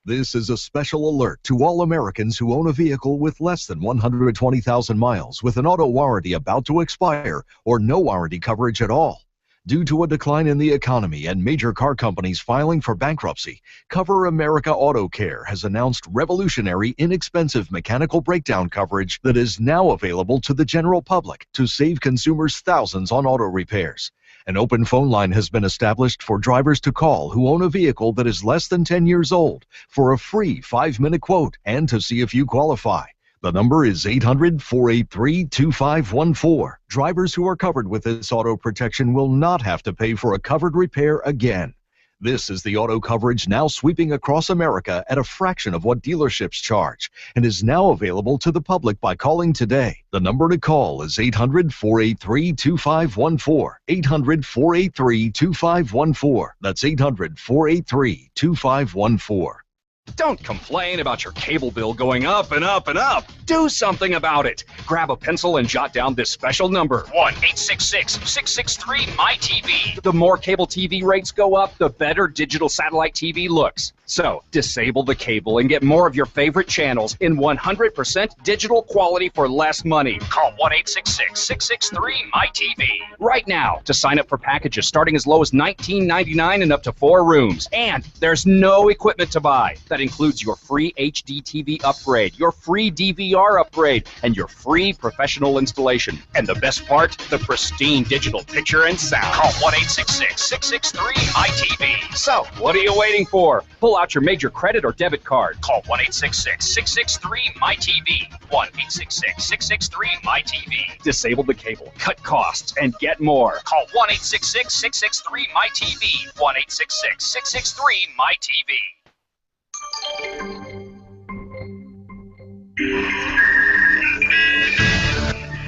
S12: This is a special alert to all Americans who own a vehicle with less than 120,000 miles with an auto warranty about to expire or no warranty coverage at all. Due to a decline in the economy and major car companies filing for bankruptcy, Cover America Auto Care has announced revolutionary, inexpensive mechanical breakdown coverage that is now available to the general public to save consumers thousands on auto repairs. An open phone line has been established for drivers to call who own a vehicle that is less than 10 years old for a free 5-minute quote and to see if you qualify. The number is 800-483-2514. Drivers who are covered with this auto protection will not have to pay for a covered repair again. This is the auto coverage now sweeping across America at a fraction of what dealerships charge and is now available to the public by calling today. The number to call is 800-483-2514. 800-483-2514. That's 800-483-2514.
S8: Don't complain about your cable bill going up and up and up. Do something about it. Grab a pencil and jot down this special number. 1-866-663-MyTV. The more cable TV rates go up, the better digital satellite TV looks. So, disable the cable and get more of your favorite channels in 100% digital quality for less money. Call 1-866-663-MyTV right now to sign up for packages starting as low as $19.99 and up to 4 rooms. And there's no equipment to buy. That includes your free HD TV upgrade, your free DVR upgrade, and your free professional installation. And the best part, the pristine digital picture and sound. Call 1-866-663-MyTV. So, what are you waiting for? Pull out your major credit or debit card. Call 1-866-663-MyTV. 1-866-663-MyTV. Disable the cable, cut costs, and get more. Call 1-866-663-MyTV. 1-866-663-MyTV.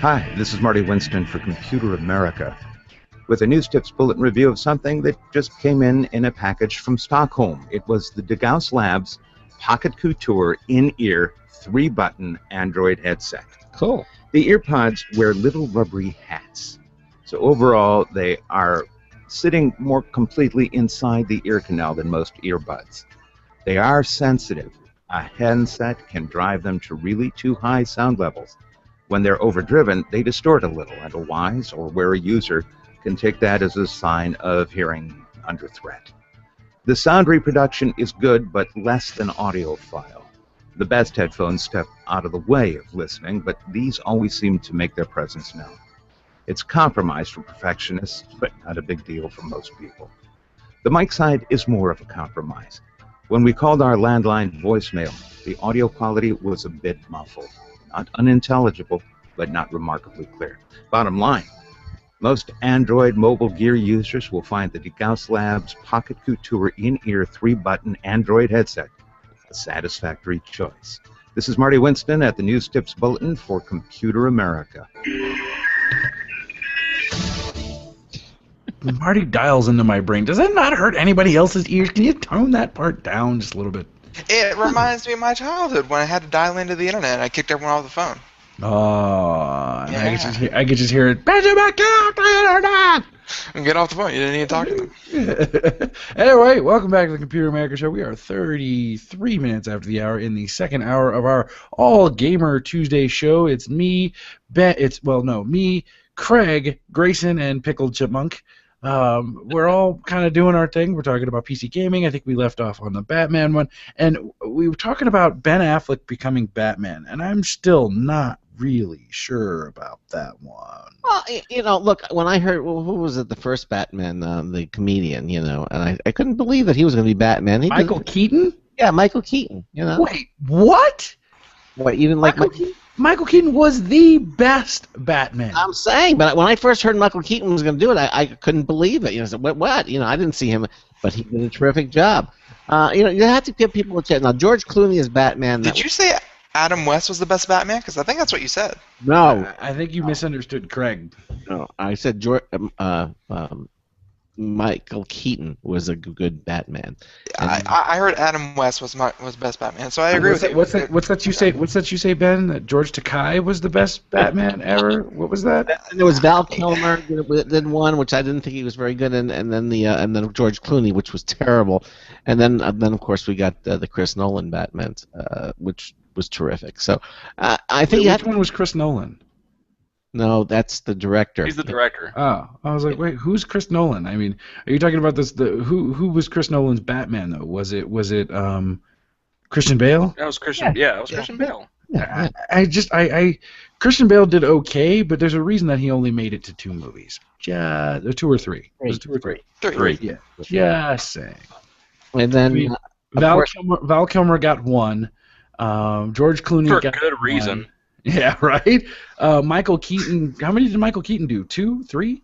S11: Hi, this is Marty Winston for Computer America with a News Tips Bulletin review of something that just came in a package from Stockholm. It was the DeGauss Labs Pocket Couture in-ear 3-button Android headset.
S2: Cool.
S11: The earpods wear little rubbery hats. So overall, they are sitting more completely inside the ear canal than most earbuds. They are sensitive. A handset can drive them to really too high sound levels. When they're overdriven, they distort a little, and a wise or wary user can take that as a sign of hearing under threat. The sound reproduction is good, but less than audiophile. The best headphones step out of the way of listening, but these always seem to make their presence known. It's compromised for perfectionists, but not a big deal for most people. The mic side is more of a compromise. When we called our landline voicemail, the audio quality was a bit muffled. Not unintelligible, but not remarkably clear. Bottom line, most Android mobile gear users will find the DeGauss Labs Pocket Couture in-ear 3-button Android headset a satisfactory choice. This is Marty Winston at the News Tips Bulletin for Computer America.
S1: Marty dials into my brain. Does that not hurt anybody else's ears? Can you tone that part down just a little bit?
S4: It reminds me of my childhood when I had to dial into the internet and I kicked everyone off the phone.
S1: Oh,
S4: Yeah.
S1: I could just hear it.
S4: And get off the phone. You didn't even talk to them.
S1: Anyway, welcome back to the Computer America Show. We are 33 minutes after the hour in the second hour of our All Gamer Tuesday show. It's me, me, Craig, Grayson, and Pickled Chipmunk. We're all kind of doing our thing. We're talking about PC gaming. I think we left off on the Batman one, and we were talking about Ben Affleck becoming Batman, and I'm still not really sure about that one.
S2: Well, look, when I heard, who was it, the first Batman, the comedian, and I couldn't believe that he was going to be Batman.
S1: Michael Keaton?
S2: Yeah, Michael Keaton,
S1: Wait, what?
S2: What, you didn't like Michael Keaton?
S1: Michael Keaton was the best Batman.
S2: I'm saying, but when I first heard Michael Keaton was going to do it, I couldn't believe it. I said, what? I didn't see him, but he did a terrific job. You have to give people a chance. Now, George Clooney is Batman.
S4: Did you say Adam West was the best Batman? Because I think that's what you said.
S2: No.
S1: I think you misunderstood Craig.
S2: No, I said Michael Keaton was a good Batman.
S4: I heard Adam West was best Batman, so I agree with you.
S1: What's that you say? What's that you say, Ben? That George Takei was the best Batman ever? What was that?
S2: And there was Val Kilmer did one, which I didn't think he was very good, and then George Clooney, which was terrible, and then of course we got the Chris Nolan Batman, which was terrific. So I think
S1: which one was Chris Nolan?
S2: No, that's the director.
S5: He's the director.
S1: Oh, I was like, wait, who's Chris Nolan? I mean, are you talking about this? Who was Chris Nolan's Batman though? Was it Christian Bale?
S5: That was Christian. Yeah, it was Christian Bale.
S1: I Christian Bale did okay, but there's a reason that he only made it to 2 movies. Yeah, 2 or 3. Was it 2 or 3?
S4: 3.
S1: Yeah, just saying.
S2: And then
S1: Val Kilmer got 1. George Clooney
S5: for
S1: got
S5: a good reason.
S1: 1. Yeah, right. Michael Keaton. How many did Michael Keaton do? 2, 3?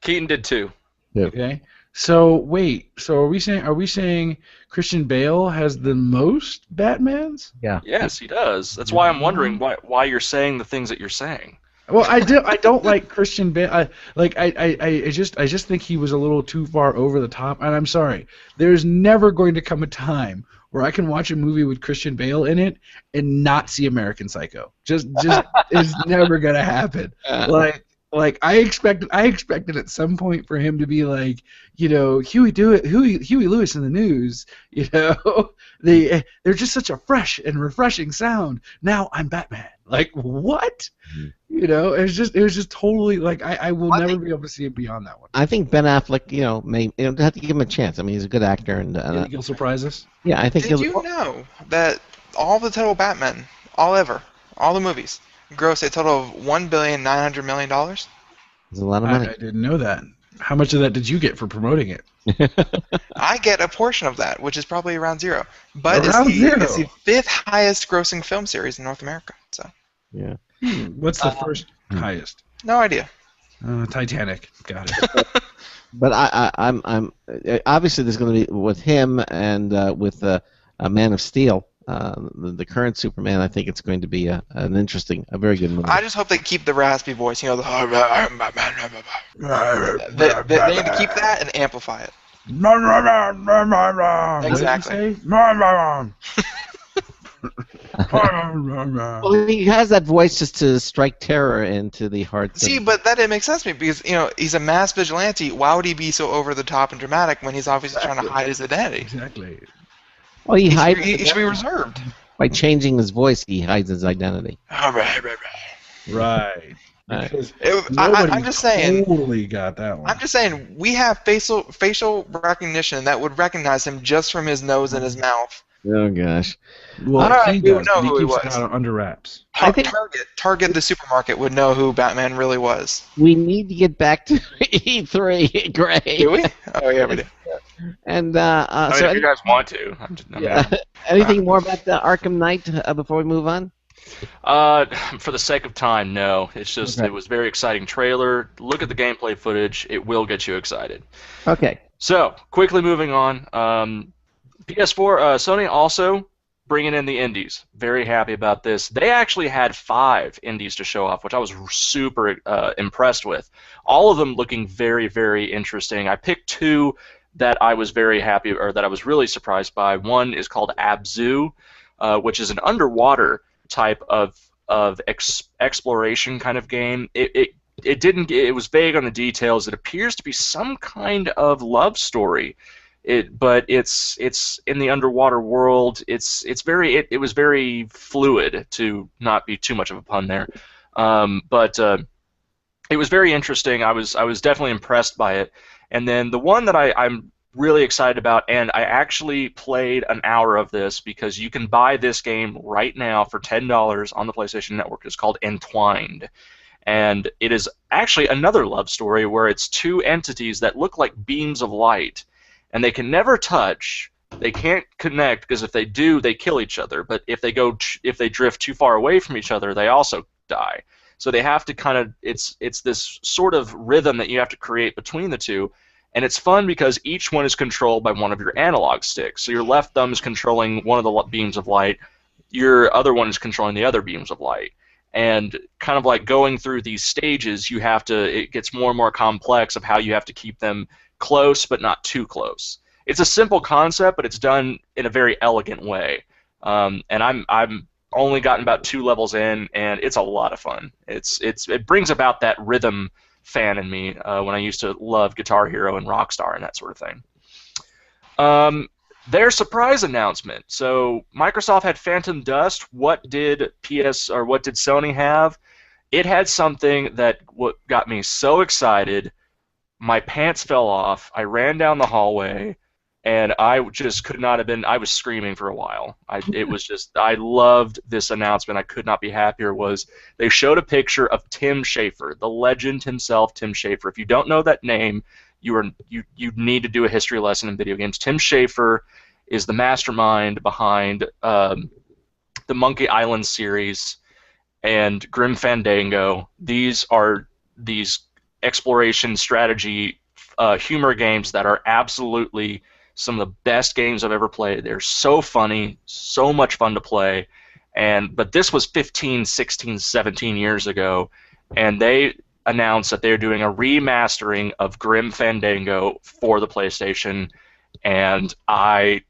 S5: Keaton did 2.
S1: Okay. So wait. So are we saying Christian Bale has the most Batmans?
S2: Yeah.
S5: Yes, he does. That's why I'm wondering why you're saying the things that you're saying.
S1: Well, I don't like Christian Bale. I just think he was a little too far over the top. And I'm sorry. There's never going to come a time where I can watch a movie with Christian Bale in it and not see American Psycho. Just it's never gonna happen. Like I expected at some point for him to be like, Huey Lewis in the News. They're just such a fresh and refreshing sound. Now I'm Batman. Like what? It was just totally like I will never be able to see it beyond that one.
S2: I think Ben Affleck, may have to give him a chance. I mean, he's a good actor, and
S1: You think he'll surprise us?
S2: yeah, I think
S4: Did you know that all the total Batman, all the movies, gross a total of $1,900,000,000?
S2: It's a lot of money.
S1: I didn't know that. How much of that did you get for promoting it?
S4: I get a portion of that, which is probably around 0. But
S1: Around
S4: it's
S1: zero?
S4: the 5th highest grossing film series in North America. So
S2: Yeah.
S1: What's the first highest?
S4: no idea.
S1: Titanic. Got it.
S2: But I'm obviously there's going to be with him and with Man of Steel, the current Superman. I think it's going to be a very good movie.
S4: I just hope they keep the raspy voice. They need to keep that and amplify it. Exactly.
S2: Well, he has that voice just to strike terror into the hearts.
S4: See, but that didn't make sense to me because he's a mass vigilante. Why would he be so over the top and dramatic when he's obviously trying to hide his identity?
S1: Exactly.
S2: Well, he hides.
S4: He should be reserved.
S2: By changing his voice, he hides his identity.
S1: Right. Because
S4: I'm just saying.
S1: Totally got that one.
S4: I'm just saying we have facial recognition that would recognize him just from his nose and his mouth.
S2: Oh gosh.
S1: Well,
S4: we would know who he
S1: keeps
S4: was.
S1: it under wraps.
S2: I think
S4: Target the supermarket would know who Batman really was.
S2: we need to get back to E3, Gray.
S4: Do we? Oh yeah, we do.
S2: And
S5: if you guys want to.
S2: anything more about the Arkham Knight before we move on?
S5: For the sake of time, no. It's just It was a very exciting trailer. Look at the gameplay footage. It will get you excited.
S2: Okay.
S5: So, quickly moving on. PS4, Sony also bringing in the indies. Very happy about this. They actually had 5 indies to show off, which I was super impressed with. All of them looking very, very interesting. I picked 2 that I was very happy, or that I was really surprised by. One is called Abzu, which is an underwater type of exploration kind of game. It was vague on the details. It appears to be some kind of love story. But it's in the underwater world. It was very fluid, to not be too much of a pun there. But it was very interesting. I was definitely impressed by it. And then the one that I'm really excited about, and I actually played an hour of this because you can buy this game right now for $10 on the PlayStation Network. It's called Entwined. And it is actually another love story where it's two entities that look like beams of light, and they can never touch. They can't connect because if they do, they kill each other. But if they drift too far away from each other, they also die. So they have to kind of it's this sort of rhythm that you have to create between the two, and it's fun because each one is controlled by one of your analog sticks. So your left thumb is controlling one of the beams of light, your other one is controlling the other beams of light. And kind of like going through these stages, it gets more and more complex of how you have to keep them close but not too close. It's a simple concept, but it's done in a very elegant way. And I'm only gotten about 2 levels in, and it's a lot of fun. It brings about that rhythm fan in me when I used to love Guitar Hero and Rockstar and that sort of thing. Their surprise announcement. So Microsoft had Phantom Dust. What did Sony have? It had something that got me so excited. My pants fell off. I ran down the hallway, and I just could not have been. I was screaming for a while. I loved this announcement. I could not be happier. They showed a picture of Tim Schafer, the legend himself, Tim Schafer. If you don't know that name, you need to do a history lesson in video games. Tim Schafer is the mastermind behind the Monkey Island series and Grim Fandango. These are these exploration strategy humor games that are absolutely some of the best games I've ever played. They're so funny, so much fun to play. But this was 15, 16, 17 years ago, and they announced that they're doing a remastering of Grim Fandango for the PlayStation, and I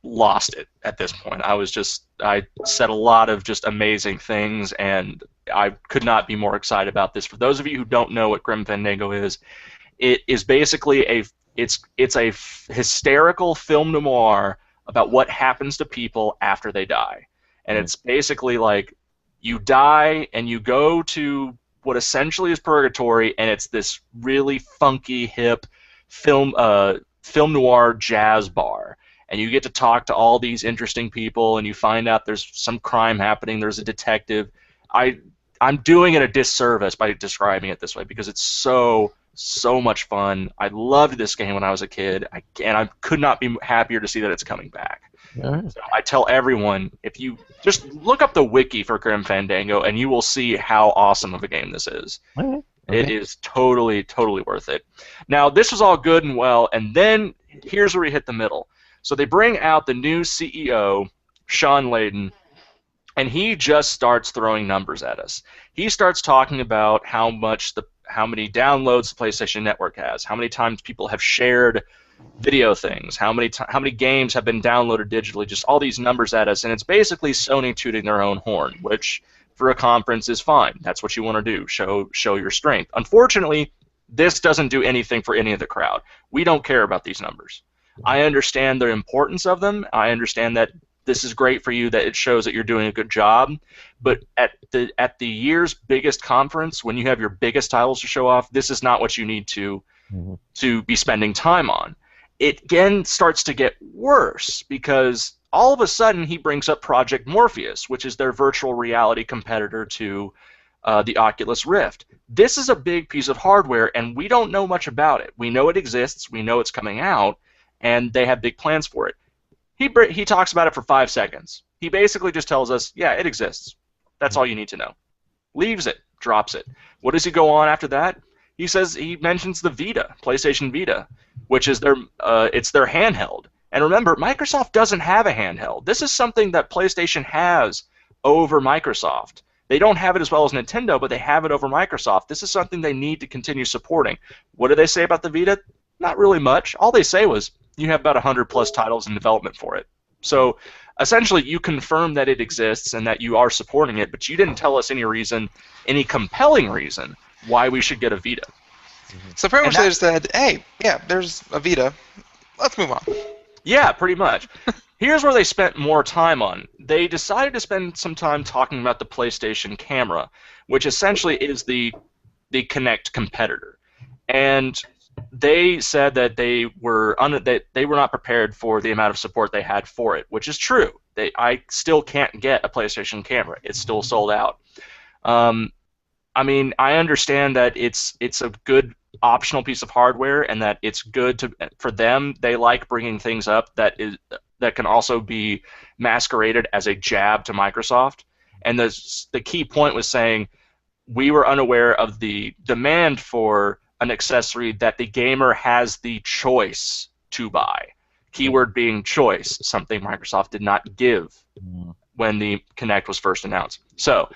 S5: lost it at this point. I said a lot of just amazing things, and I could not be more excited about this. For those of you who don't know what Grim Fandango is, it is basically it's a hysterical film noir about what happens to people after they die. And it's basically like you die and you go to what essentially is purgatory, and it's this really funky, hip film noir jazz bar. And you get to talk to all these interesting people, and you find out there's some crime happening. There's a detective. I'm doing it a disservice by describing it this way because it's so much fun. I loved this game when I was a kid, and I could not be happier to see that it's coming back.
S2: Right.
S5: So I tell everyone, if you just look up the wiki for Grim Fandango, and you will see how awesome of a game this is.
S2: Okay.
S5: It is totally worth it. Now, this was all good and well, and then here's where we hit the middle. So they bring out the new CEO, Sean Layden, and he just starts throwing numbers at us. He starts talking about how many downloads the PlayStation Network has, how many times people have shared video things, how many games have been downloaded digitally, just all these numbers at us, and it's basically Sony tooting their own horn, which for a conference is fine. That's what you want to do, show your strength. Unfortunately, this doesn't do anything for any of the crowd. We don't care about these numbers. I understand the importance of them. I understand that this is great for you, that it shows that you're doing a good job. But at the year's biggest conference, when you have your biggest titles to show off, this is not what you need to be spending time on. It again starts to get worse because all of a sudden he brings up Project Morpheus, which is their virtual reality competitor to the Oculus Rift. This is a big piece of hardware, and we don't know much about it. We know it exists. We know it's coming out, and they have big plans for it. He talks about it for 5 seconds. He basically just tells us, yeah, it exists. That's all you need to know. Leaves it, drops it. What does he go on after that? He mentions the Vita, PlayStation Vita, which is their handheld. And remember, Microsoft doesn't have a handheld. This is something that PlayStation has over Microsoft. They don't have it as well as Nintendo, but they have it over Microsoft. This is something they need to continue supporting. What do they say about the Vita? Not really much. All they say was, you have about 100+ titles in development for it. So essentially, you confirm that it exists and that you are supporting it, but you didn't tell us any compelling reason why we should get a Vita.
S4: So pretty much they just said, hey, yeah, there's a Vita. Let's move on.
S5: Yeah, pretty much. Here's where they spent more time on. They decided to spend some time talking about the PlayStation Camera, which essentially is the the Kinect competitor. And they said that they were not prepared for the amount of support they had for it, which is true. I still can't get a PlayStation camera. It's still sold out. I mean, I understand that it's a good optional piece of hardware, and that it's good for them. They like bringing things up that can also be masqueraded as a jab to Microsoft. And the key point was saying we were unaware of the demand for an accessory that the gamer has the choice to buy. Keyword being choice, something Microsoft did not give when the Kinect was first announced. So,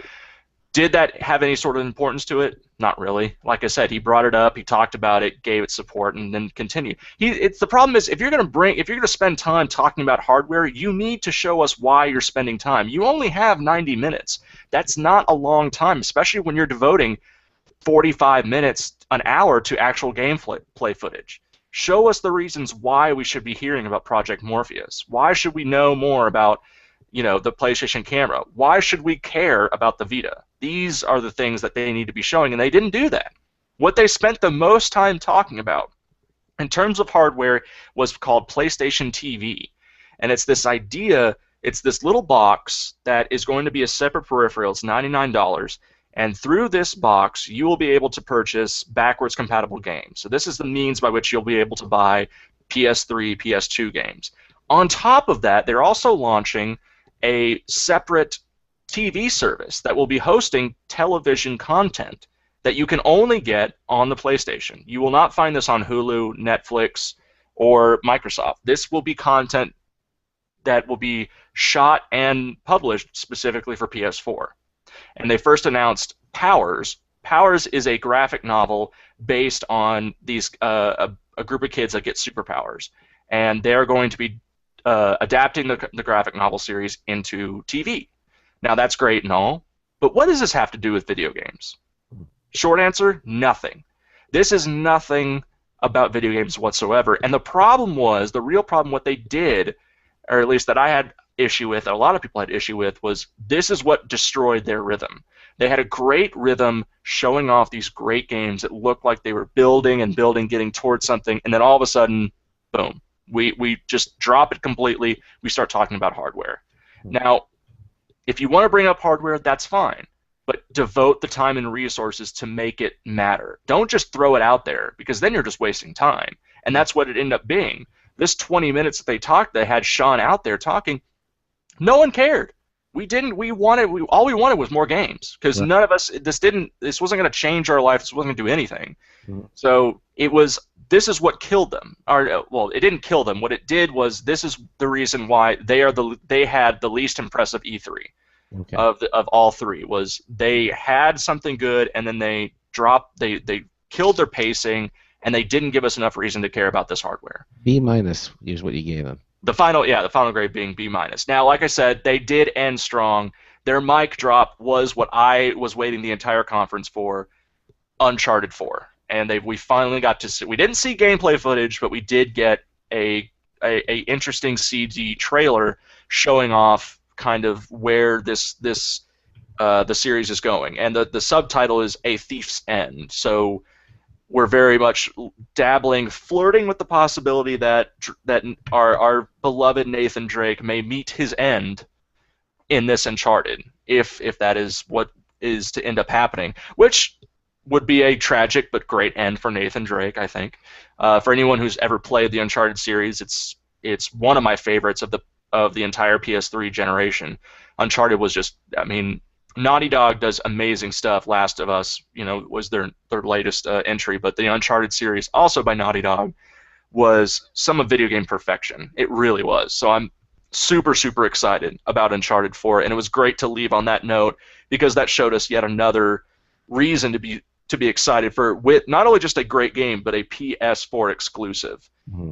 S5: did that have any sort of importance to it? Not really. Like I said, he brought it up, he talked about it, gave it support, and then continued. The problem is if you're going to spend time talking about hardware, you need to show us why you're spending time. You only have 90 minutes. That's not a long time, especially when you're devoting 45 minutes, an hour to actual gameplay footage. Show us the reasons why we should be hearing about Project Morpheus. Why should we know more about, the PlayStation camera? Why should we care about the Vita? These are the things that they need to be showing, and they didn't do that. What they spent the most time talking about, in terms of hardware, was called PlayStation TV. And it's this idea, it's this little box that is going to be a separate peripheral. It's $99. And through this box, you will be able to purchase backwards compatible games. So this is the means by which you'll be able to buy PS3, PS2 games. On top of that, they're also launching a separate TV service that will be hosting television content that you can only get on the PlayStation. You will not find this on Hulu, Netflix, or Microsoft. This will be content that will be shot and published specifically for PS4. And they first announced Powers. Powers is a graphic novel based on these a group of kids that get superpowers, and they're going to be adapting the graphic novel series into TV. Now that's great and all, but what does this have to do with video games? Short answer, nothing. This is nothing about video games whatsoever. And the real problem, what they did, or at least that I had issue with, a lot of people had issue with, was this is what destroyed their rhythm. They had a great rhythm showing off these great games that looked like they were building and building, getting towards something, and then all of a sudden, boom. We just drop it completely. We start talking about hardware. Now, if you want to bring up hardware, that's fine, but devote the time and resources to make it matter. Don't just throw it out there, because then you're just wasting time, and that's what it ended up being. This 20 minutes that they had Sean out there talking, no one cared. All we wanted was more games, because none of us, this wasn't going to change our life, this wasn't going to do anything. So this is what killed them. Well, it didn't kill them. What it did was, this is the reason why they had the least impressive E3 of all three. Was they had something good, and then they killed their pacing, and they didn't give us enough reason to care about this hardware.
S2: B- is what you gave them.
S5: The final grade being B-. Now, like I said, they did end strong. Their mic drop was what I was waiting the entire conference for, Uncharted 4. And we finally got to see. We didn't see gameplay footage, but we did get a interesting CG trailer showing off kind of where the series is going. And the subtitle is A Thief's End. So we're very much flirting with the possibility that our beloved Nathan Drake may meet his end in this Uncharted, if that is what is to end up happening, which would be a tragic but great end for Nathan Drake, I think. For anyone who's ever played the Uncharted series, it's one of my favorites of the entire PS3 generation. Uncharted was just, Naughty Dog does amazing stuff. Last of Us, was their latest entry, but the Uncharted series, also by Naughty Dog, was some of video game perfection. It really was. So I'm super, super excited about Uncharted 4, and it was great to leave on that note, because that showed us yet another reason to be excited with not only just a great game, but a PS4 exclusive.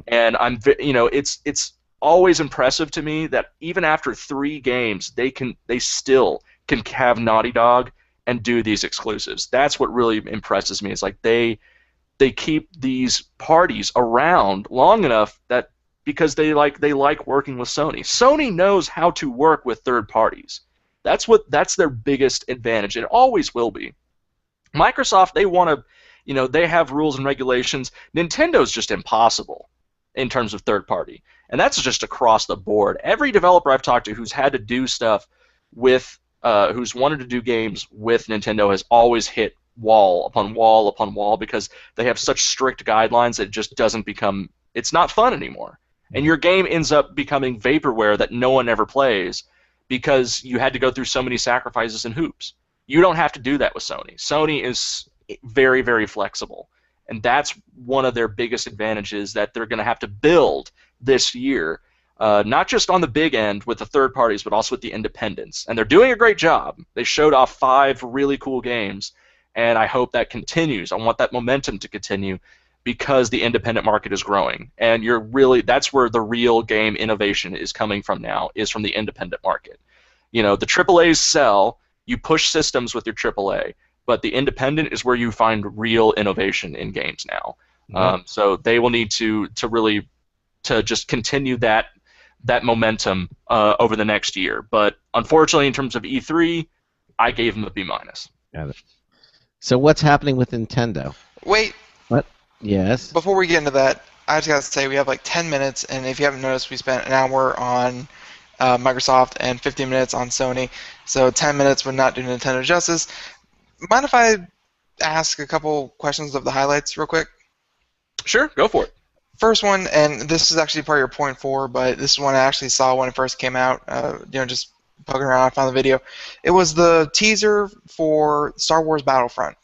S5: And it's always impressive to me that even after 3 games, they still can have Naughty Dog and do these exclusives. That's what really impresses me. It's like they keep these parties around long enough that because they like working with Sony. Sony knows how to work with third parties. That's their biggest advantage. It always will be. Microsoft, they want to, they have rules and regulations. Nintendo's just impossible in terms of third party. And that's just across the board. Every developer I've talked to who's had to do stuff with, who's wanted to do games with Nintendo has always hit wall upon wall upon wall because they have such strict guidelines that it just doesn't become, it's not fun anymore. And your game ends up becoming vaporware that no one ever plays because you had to go through so many sacrifices and hoops. You don't have to do that with Sony. Sony is very, very flexible. And that's one of their biggest advantages that they're going to have to build this year, not just on the big end with the third parties, but also with the independents. And they're doing a great job. They showed off 5 really cool games, and I hope that continues. I want that momentum to continue because the independent market is growing. And that's where the real game innovation is coming from now, is from the independent market. The AAAs sell, you push systems with your AAA, but the independent is where you find real innovation in games now.
S2: Mm-hmm.
S5: So they will need to really just continue that momentum over the next year. But unfortunately, in terms of E3, I gave them a B-.
S2: So what's happening with Nintendo?
S4: Wait.
S2: What? Yes.
S4: Before we get into that, I just got to say we have like 10 minutes, and if you haven't noticed, we spent an hour on Microsoft and 15 minutes on Sony. So 10 minutes would not do Nintendo justice. Mind if I ask a couple questions of the highlights real quick?
S5: Sure, go for it.
S4: First one, and this is actually part of your point 4, but this is one I actually saw when it first came out, just poking around, I found the video. It was the teaser for Star Wars Battlefront.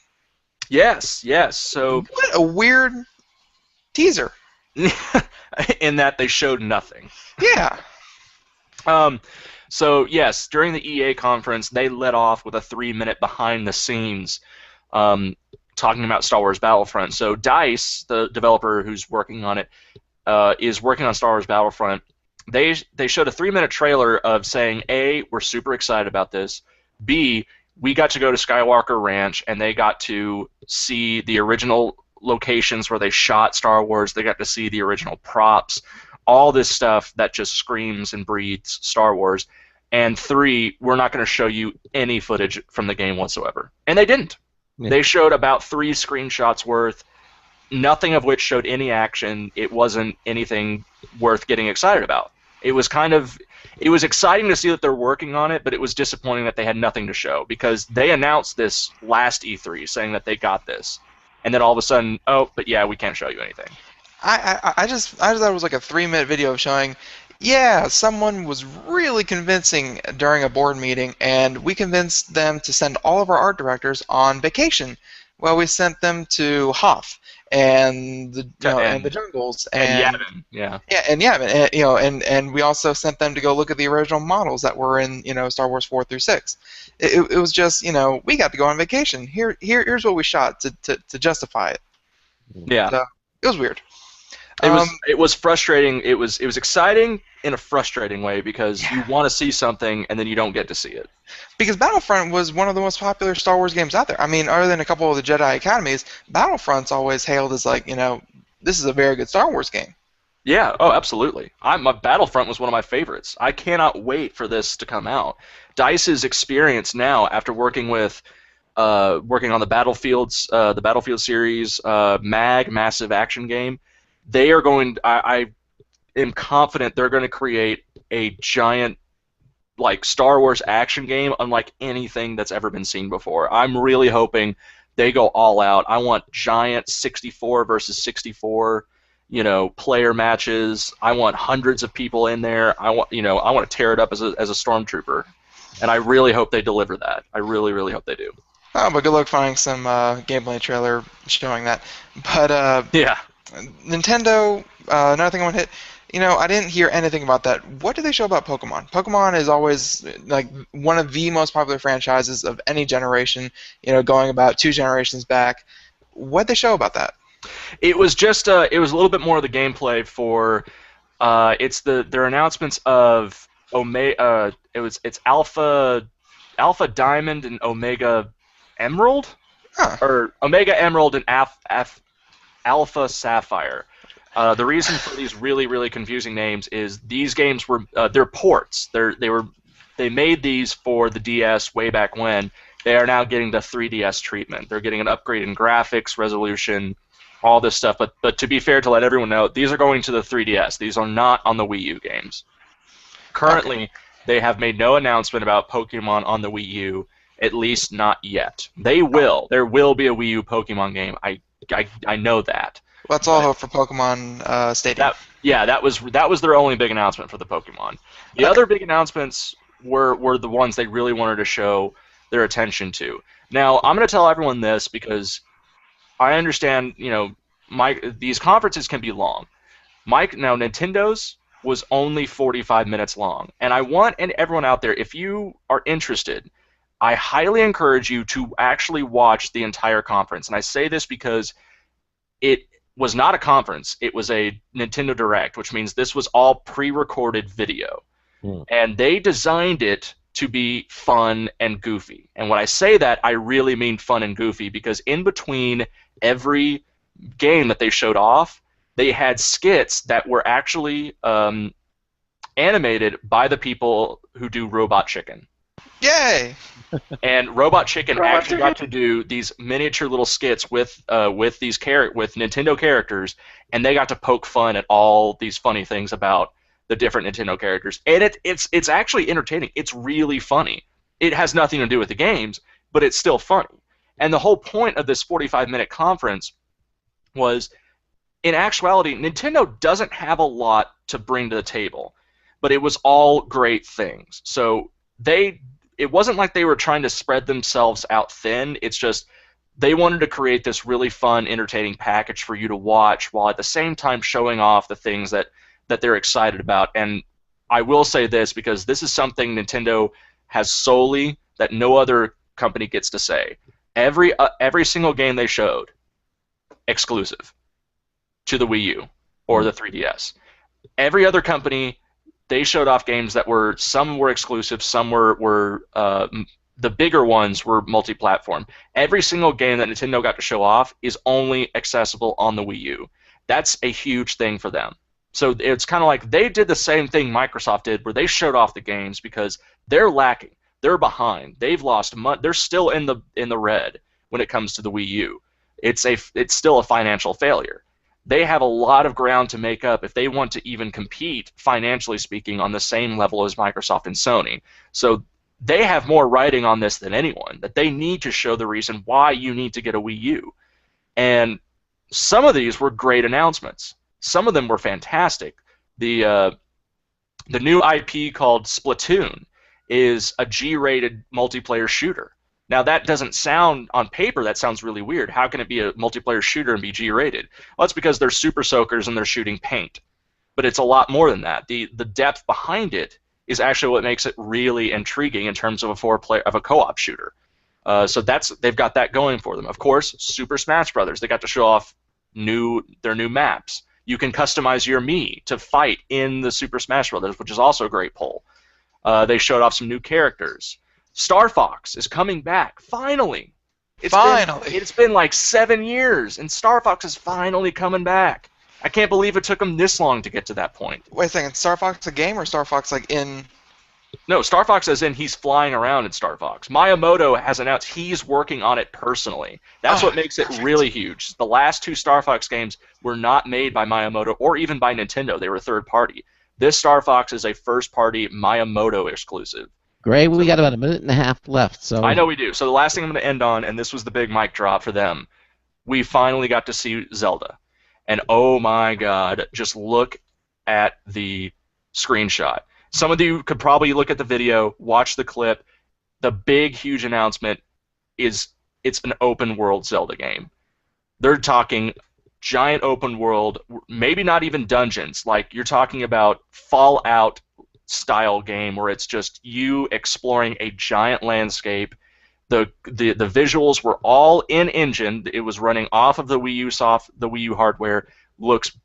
S5: Yes. So
S4: what a weird teaser.
S5: In that they showed nothing.
S4: Yeah.
S5: So yes, during the EA conference, they led off with a 3-minute behind-the-scenes talking about Star Wars Battlefront. So DICE, the developer who's working on it, is working on Star Wars Battlefront. They showed a 3-minute trailer of saying, A, we're super excited about this. B, we got to go to Skywalker Ranch, and they got to see the original locations where they shot Star Wars. They got to see the original props. All this stuff that just screams and breathes Star Wars. And 3, we're not going to show you any footage from the game whatsoever. And they didn't. Yeah. They showed about 3 screenshots worth, nothing of which showed any action. It wasn't anything worth getting excited about. It was exciting to see that they're working on it, but it was disappointing that they had nothing to show because they announced this last E3 saying that they got this. And then all of a sudden, oh, but yeah, we can't show you anything.
S4: I just thought it was like a 3-minute video showing, yeah, someone was really convincing during a board meeting, and we convinced them to send all of our art directors on vacation. Well, we sent them to Hoth and the jungles and
S5: Yavin, yeah.
S4: Yeah, and Yavin, and we also sent them to go look at the original models that were in Star Wars 4 through 6. It was just we got to go on vacation. Here's what we shot to justify it.
S5: Yeah,
S4: so, it was weird.
S5: It was frustrating. It was exciting in a frustrating way because you want to see something and then you don't get to see it.
S4: Because Battlefront was one of the most popular Star Wars games out there. I mean, other than a couple of the Jedi Academies, Battlefront's always hailed as like, this is a very good Star Wars game.
S5: Yeah, oh, absolutely. My Battlefront was one of my favorites. I cannot wait for this to come out. DICE's experience now, after working on the Battlefield series, massive action game, they are going. I am confident they're going to create a giant, like, Star Wars action game unlike anything that's ever been seen before. I'm really hoping they go all out. I want giant 64 versus 64, player matches. I want hundreds of people in there. I want to tear it up as a stormtrooper, and I really hope they deliver that. I really, really hope they do.
S4: Oh, but good luck finding some gameplay trailer showing that. But
S5: yeah.
S4: Nintendo, another thing I want to hit, I didn't hear anything about that. What did they show about Pokemon? Pokemon is always like one of the most popular franchises of any generation, going about 2 generations back. What did they show about that?
S5: It was just it was a little bit more of the gameplay for their announcements of Omega. It's Alpha Diamond and Omega Emerald, or Omega Emerald and Alpha Sapphire. The reason for these really, really confusing names is these games were they're ports. They made these for the DS way back when. they are now getting the 3DS treatment. They're getting an upgrade in graphics, resolution, all this stuff. But to be fair, to let everyone know, these are going to the 3DS. These are not on the Wii U games. Currently, they have made no announcement about Pokemon on the Wii U, at least not yet. They will. There will be a Wii U Pokemon game. I know that.
S4: Let's all hope for Pokemon Stadium.
S5: That was their only big announcement for the Pokemon. The other big announcements were the ones they really wanted to show their attention to. Now, I'm going to tell everyone this because I understand, these conferences can be long. Now, Nintendo's was only 45 minutes long, and I want everyone out there, if you are interested, I highly encourage you to actually watch the entire conference. And I say this because it was not a conference. It was a Nintendo Direct, which means this was all pre-recorded video. And they designed it to be fun and goofy. And when I say that, I really mean fun and goofy, because in between every game that they showed off, they had skits that were actually animated by the people who do Robot Chicken.
S4: Yay!
S5: And Robot Chicken actually got to do these miniature little skits with Nintendo characters, and they got to poke fun at all these funny things about the different Nintendo characters. And it's actually entertaining. It's really funny. It has nothing to do with the games, but it's still funny. And the whole point of this 45-minute conference was, in actuality, Nintendo doesn't have a lot to bring to the table, but it was all great things. So it wasn't like they were trying to spread themselves out thin. It's just they wanted to create this really fun, entertaining package for you to watch, while at the same time showing off the things that they're excited about. And I will say this, because this is something Nintendo has solely that no other company gets to say. Every single game they showed, exclusive to the Wii U or the 3DS. Every other company, they showed off games that some were exclusive, some were the bigger ones were multi-platform. Every single game that Nintendo got to show off is only accessible on the Wii U. That's a huge thing for them. So it's kind of like they did the same thing Microsoft did, where they showed off the games because they're lacking. They're behind. They've lost money. They're still in the red when it comes to the Wii U. It's still a financial failure. They have a lot of ground to make up if they want to even compete, financially speaking, on the same level as Microsoft and Sony. So they have more writing on this than anyone, that they need to show the reason why you need to get a Wii U. And some of these were great announcements. Some of them were fantastic. The new IP called Splatoon is a G-rated multiplayer shooter. Now, that doesn't sound, on paper, that sounds really weird. How can it be a multiplayer shooter and be G-rated? Well, it's because they're super soakers and they're shooting paint. But it's a lot more than that. The depth behind it is actually what makes it really intriguing in terms of a co-op shooter. So they've got that going for them. Of course, Super Smash Brothers, they got to show off their new maps. You can customize your Mii to fight in the Super Smash Brothers, which is also a great pull. They showed off some new characters. Star Fox is coming back, finally. It's been like 7 years, and Star Fox is finally coming back. I can't believe it took them this long to get to that point.
S4: Wait a second, Star Fox a game or Star Fox like in...
S5: No, Star Fox as in he's flying around in Star Fox. Miyamoto has announced he's working on it personally. That's what makes it really huge. The last two Star Fox games were not made by Miyamoto or even by Nintendo. They were third party. This Star Fox is a first party Miyamoto exclusive.
S2: Gray, we got about a minute and a half left. So
S5: I know we do. So the last thing I'm going to end on, and this was the big mic drop for them, we finally got to see Zelda. And oh my god, just look at the screenshot. Some of you could probably look at the video, watch the clip. The big, huge announcement is it's an open world Zelda game. They're talking giant open world, maybe not even dungeons. Like, you're talking about Fallout style game where it's just you exploring a giant landscape. The visuals were all in engine. It was running off of the Wii U hardware. Looks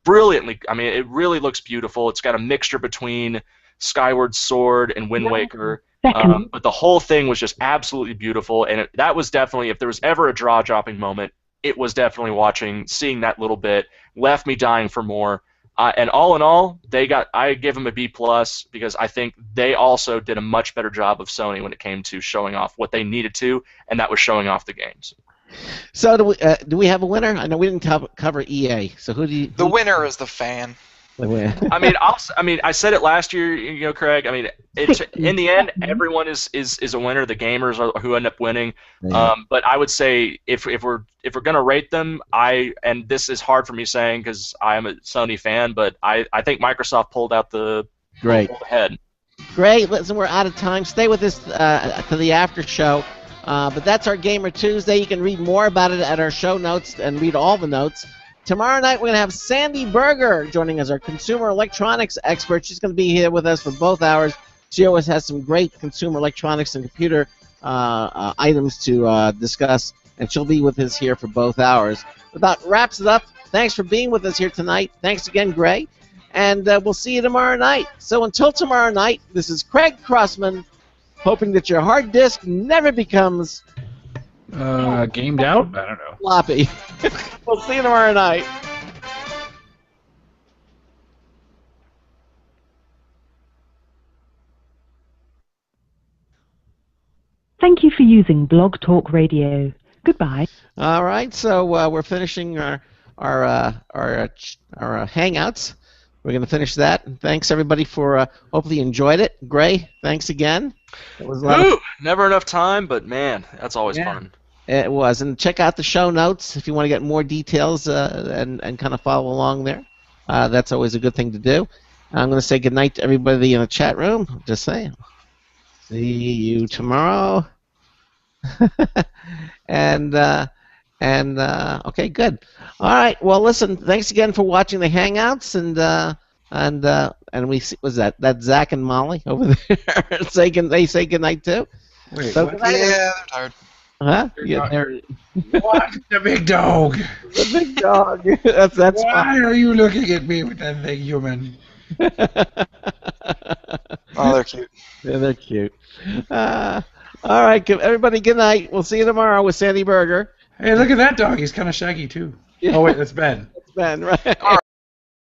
S5: brilliantly. I mean, it really looks beautiful. It's got a mixture between Skyward Sword and Wind Waker. But the whole thing was just absolutely beautiful, and that was definitely, if there was ever a jaw-dropping moment, it was definitely seeing that little bit. Left me dying for more. And all in all, I give them a B+ because I think they also did a much better job of Sony when it came to showing off what they needed to, and that was showing off the games.
S2: So do we have a winner? I know we didn't cover EA. So who do you?
S4: The winner is the fan.
S5: I mean, I said it last year, Craig. I mean, it's in the end, everyone is a winner. The gamers are who end up winning.
S2: Yeah.
S5: But I would say if we're gonna rate them, and this is hard for me saying because I am a Sony fan, but I think Microsoft pulled out the head.
S2: Great. Listen, we're out of time. Stay with us to the after show. But that's our Gamer Tuesday. You can read more about it at our show notes and read all the notes. Tomorrow night, we're going to have Sandy Berger joining us, our consumer electronics expert. She's going to be here with us for both hours. She always has some great consumer electronics and computer items to discuss, and she'll be with us here for both hours. That wraps it up. Thanks for being with us here tonight. Thanks again, Gray. And we'll see you tomorrow night. So until tomorrow night, this is Craig Crossman, hoping that your hard disk never becomes...
S1: gamed out? I don't know.
S2: Floppy. We'll see you tomorrow night.
S3: Thank you for using Blog Talk Radio. Goodbye.
S2: All right, so we're finishing our hangouts. We're going to finish that. Thanks everybody for hopefully you enjoyed it. Gray, thanks again. It was a lot
S5: never enough time, but man, that's always fun.
S2: It was, and check out the show notes if you want to get more details and kind of follow along there. That's always a good thing to do. I'm going to say goodnight to everybody in the chat room. Just saying. See you tomorrow. and okay, good. All right. Well, listen. Thanks again for watching the Hangouts, and we see, was that Zach and Molly over there? They say goodnight too.
S1: Wait,
S2: so
S1: what?
S4: Yeah, they're tired.
S2: Huh?
S1: What? The big dog.
S2: The big dog. that's
S1: Why
S2: fine.
S1: are you looking at me with that big human?
S4: Oh, they're cute.
S2: Yeah, they're cute. All right, everybody, good night. We'll see you tomorrow with Sandy Berger.
S1: Hey, look at that dog. He's kind of shaggy, too.
S2: Yeah.
S1: Oh, wait, that's Ben.
S2: It's Ben, right?